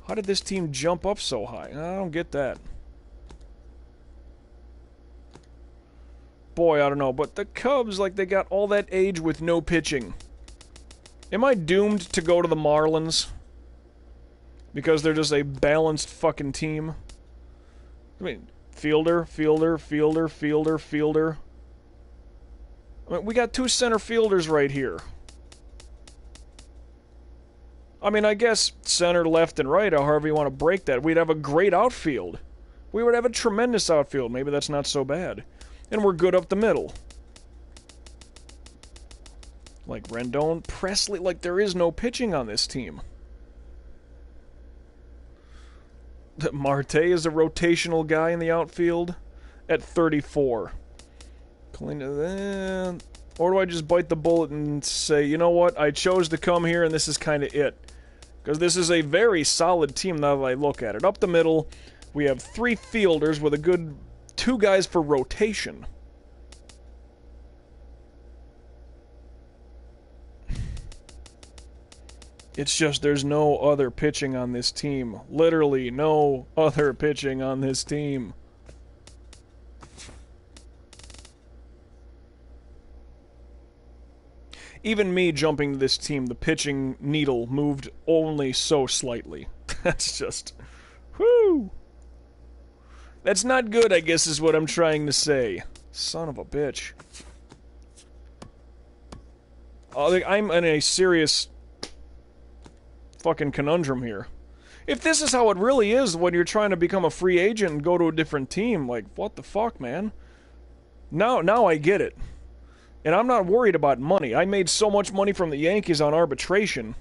How did this team jump up so high? I don't get that. Boy, I don't know. But the Cubs, like, they got all that age with no pitching. Am I doomed to go to the Marlins? Because they're just a balanced fucking team? I mean, fielder. I mean, we got two center fielders right here. I mean, I guess center, left, and right, however you want to break that, we'd have a great outfield. We would have a tremendous outfield. Maybe that's not so bad. And we're good up the middle. Like Rendon, Presley, like there is no pitching on this team. Marte is a rotational guy in the outfield at 34. Or do I just bite the bullet and say, you know what, I chose to come here and this is kind of it. Because this is a very solid team now that I look at it. Up the middle, we have three fielders with a good two guys for rotation. It's just there's no other pitching on this team. Literally no other pitching on this team. Even me jumping to this team, the pitching needle moved only so slightly. That's just... Whoo! That's not good, I guess, is what I'm trying to say. Son of a bitch. I'm in a serious fucking conundrum here. If this is how it really is when you're trying to become a free agent and go to a different team, like, what the fuck, man? Now I get it. And I'm not worried about money. I made so much money from the Yankees on arbitration.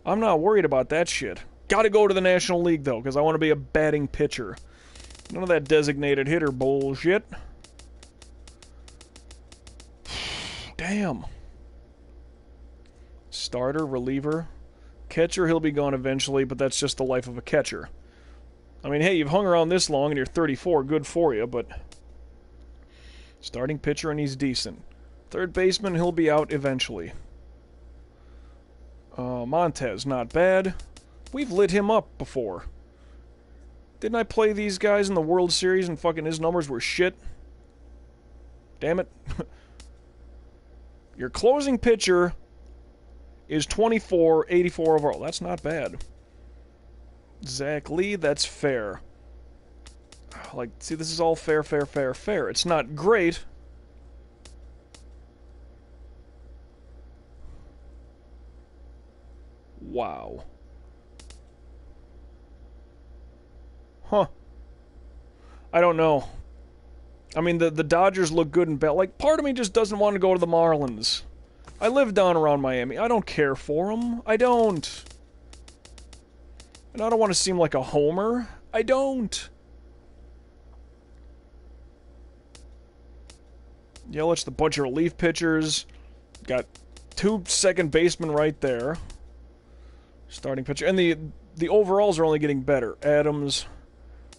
I'm not worried about that shit. Gotta go to the National League, though, because I want to be a batting pitcher. None of that designated hitter bullshit. Damn. Starter, reliever. Catcher, he'll be gone eventually, but that's just the life of a catcher. I mean, hey, you've hung around this long and you're 34, good for you, but... Starting pitcher, and he's decent. Third baseman, he'll be out eventually. Montez, not bad. We've lit him up before. Didn't I play these guys in the World Series and fucking his numbers were shit? Damn it. Your closing pitcher is 24, 84 overall. That's not bad. Zach Lee, that's fair. Like, see, this is all fair. It's not great. Wow. Huh. I don't know. I mean, the Dodgers look good and bad. Like, part of me just doesn't want to go to the Marlins. I live down around Miami. I don't care for them. I don't. And I don't want to seem like a homer. I don't. Yelich, the bunch of relief pitchers. Got two second basemen right there. Starting pitcher. And the overalls are only getting better. Adams,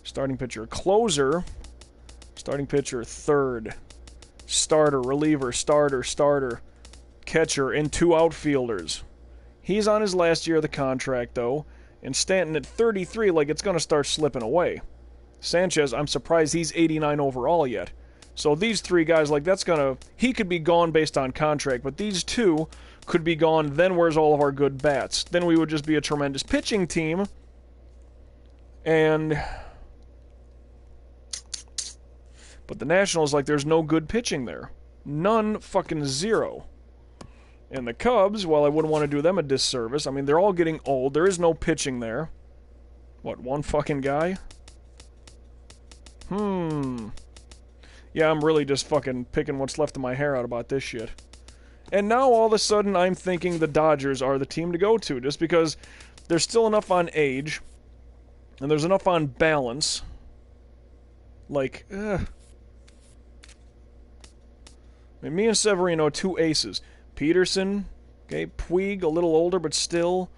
starting pitcher. Closer, starting pitcher, third. Starter, reliever, starter. Catcher, and 2 outfielders. He's on his last year of the contract, though. And Stanton at 33, like it's going to start slipping away. Sanchez, I'm surprised he's 89 overall yet. So these 3 guys, like that's going to... He could be gone based on contract, but these 2 could be gone. Then where's all of our good bats? Then we would just be a tremendous pitching team. And... But the Nationals, like there's no good pitching there. None, fucking zero. And the Cubs, well, I wouldn't want to do them a disservice. I mean, they're all getting old. There is no pitching there. What, 1 fucking guy? Yeah, I'm really just fucking picking what's left of my hair out about this shit. And now, all of a sudden, I'm thinking the Dodgers are the team to go to, just because there's still enough on age, and there's enough on balance. Like, I mean, me and Severino, 2 aces. Peterson, okay, Puig, a little older, but still.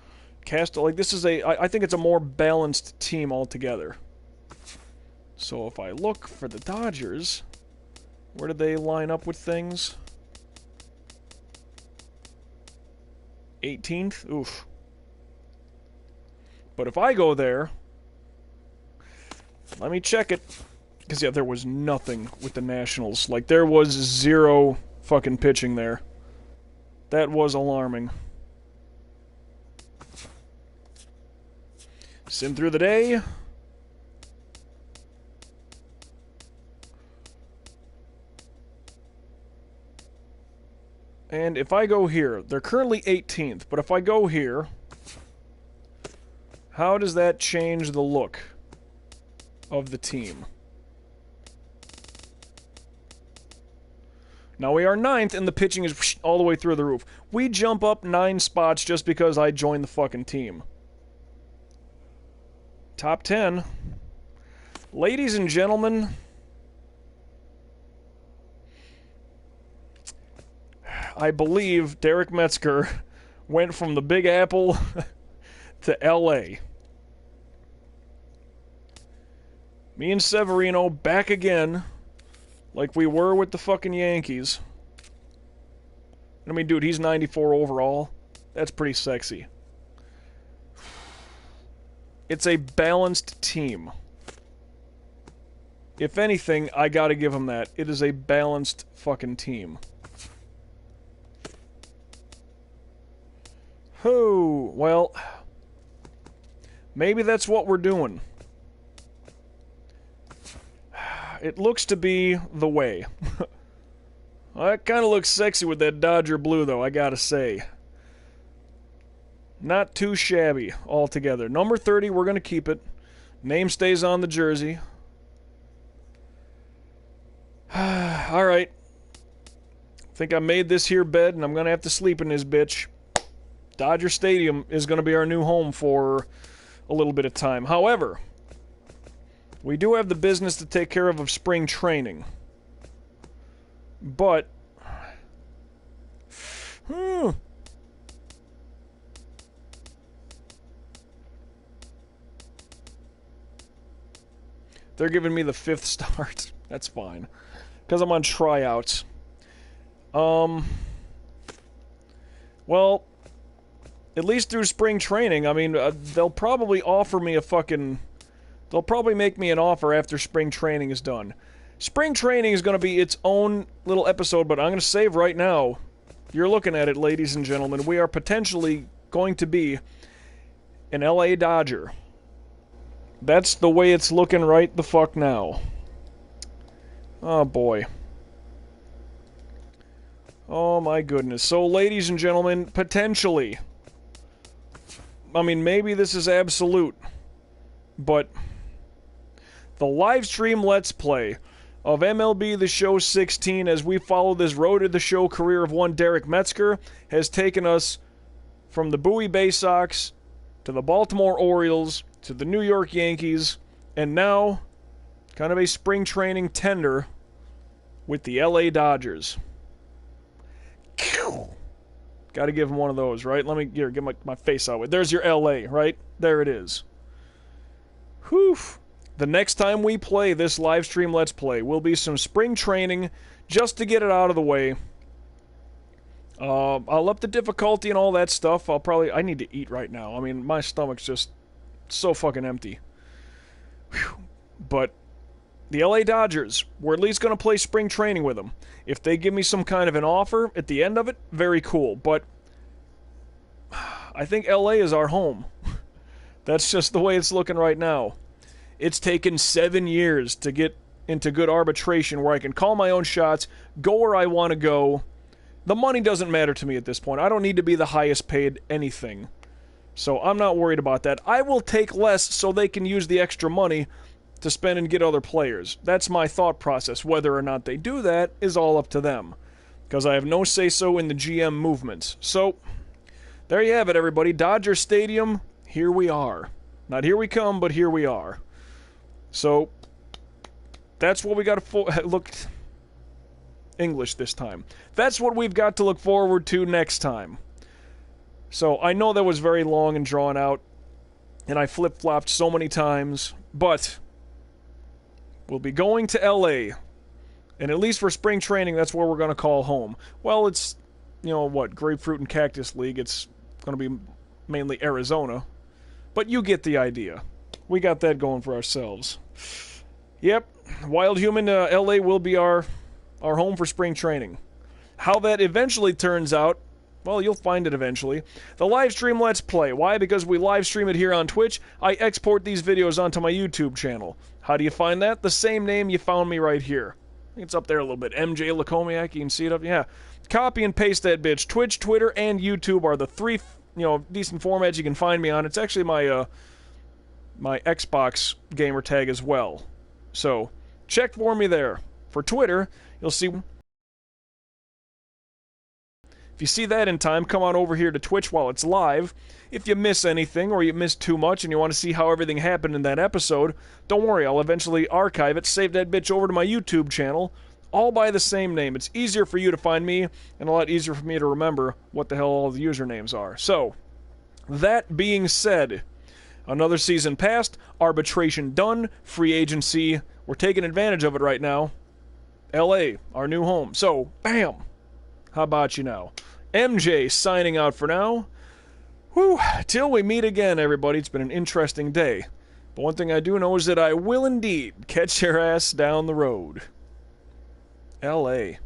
Castro, like, this is I think it's a more balanced team altogether. So if I look for the Dodgers, where do they line up with things? 18th? Oof. But if I go there, let me check it. Because, yeah, there was nothing with the Nationals. Like, there was 0 fucking pitching there. That was alarming. Sim through the day. And if I go here, they're currently 18th, but if I go here, how does that change the look of the team? Now we are 9th, and the pitching is all the way through the roof. We jump up 9 spots just because I joined the fucking team. Top 10. Ladies and gentlemen, I believe Derek Metzger went from the Big Apple to L.A. Me and Severino back again, like we were with the fucking Yankees. I mean, dude, he's 94 overall. That's pretty sexy. It's a balanced team. If anything, I gotta give him that. It is a balanced fucking team. Oh, well, maybe that's what we're doing. It looks to be the way. Well, that kind of looks sexy with that Dodger blue, though, I gotta say. Not too shabby altogether. Number 30, we're going to keep it. Name stays on the jersey. All right. Think I made this here bed, and I'm going to have to sleep in this bitch. Dodger Stadium is going to be our new home for a little bit of time. However, we do have the business to take care of spring training. But... They're giving me the 5th start. That's fine. Because I'm on tryouts. Well, at least through spring training, I mean, they'll probably offer me a fucking... They'll probably make me an offer after spring training is done. Spring training is going to be its own little episode, but I'm going to save right now. You're looking at it, ladies and gentlemen. We are potentially going to be an LA Dodger. That's the way it's looking right the fuck now. Oh, boy. Oh, my goodness. So, ladies and gentlemen, potentially... I mean, maybe this is absolute, but the live stream Let's Play of MLB The Show 16 as we follow this road to the show career of one Derek Metzger has taken us from the Bowie Bay Sox to the Baltimore Orioles to the New York Yankees and now kind of a spring training tender with the LA Dodgers. Got to give him one of those, right? Let me get my face out with. There's your LA, right? There it is. Whew. The next time we play this live stream Let's Play will be some spring training just to get it out of the way. I'll up the difficulty and all that stuff. I need to eat right now. I mean, my stomach's just so fucking empty. Whew. But the LA Dodgers, we're at least going to play spring training with them. If they give me some kind of an offer at the end of it, very cool. But I think LA is our home. That's just the way it's looking right now. It's taken 7 years to get into good arbitration where I can call my own shots, go where I want to go. The money doesn't matter to me at this point. I don't need to be the highest paid anything. So I'm not worried about that. I will take less so they can use the extra money to spend and get other players. That's my thought process. Whether or not they do that is all up to them, because I have no say-so in the GM movements. So, there you have it, everybody. Dodger Stadium, here we are. Not here we come, but here we are. So, that's what we got to look... English this time. That's what we've got to look forward to next time. So, I know that was very long and drawn out, and I flip-flopped so many times, but we'll be going to LA, and at least for spring training, that's where we're going to call home. Well, it's, Grapefruit and Cactus League, it's going to be mainly Arizona, but you get the idea. We got that going for ourselves. Yep, Wild Human LA will be our home for spring training. How that eventually turns out, well, you'll find it eventually. The live stream Let's Play. Why? Because we live stream it here on Twitch. I export these videos onto my YouTube channel. How do you find that? The same name you found me right here. I think it's up there a little bit. MJ Lacomiac, you can see it up. Yeah. Copy and paste that bitch. Twitch, Twitter, and YouTube are the three, decent formats you can find me on. It's actually my Xbox gamer tag as well. So, check for me there. For Twitter, you'll see... If you see that in time, come on over here to Twitch while it's live. If you miss anything, or you miss too much, and you want to see how everything happened in that episode, don't worry, I'll eventually archive it, save that bitch over to my YouTube channel, all by the same name. It's easier for you to find me, and a lot easier for me to remember what the hell all the usernames are. So, that being said, another season passed, arbitration done, free agency, we're taking advantage of it right now. LA, our new home. So, bam! How about you now? MJ signing out for now. Whew, till we meet again, everybody. It's been an interesting day. But one thing I do know is that I will indeed catch your ass down the road. L.A.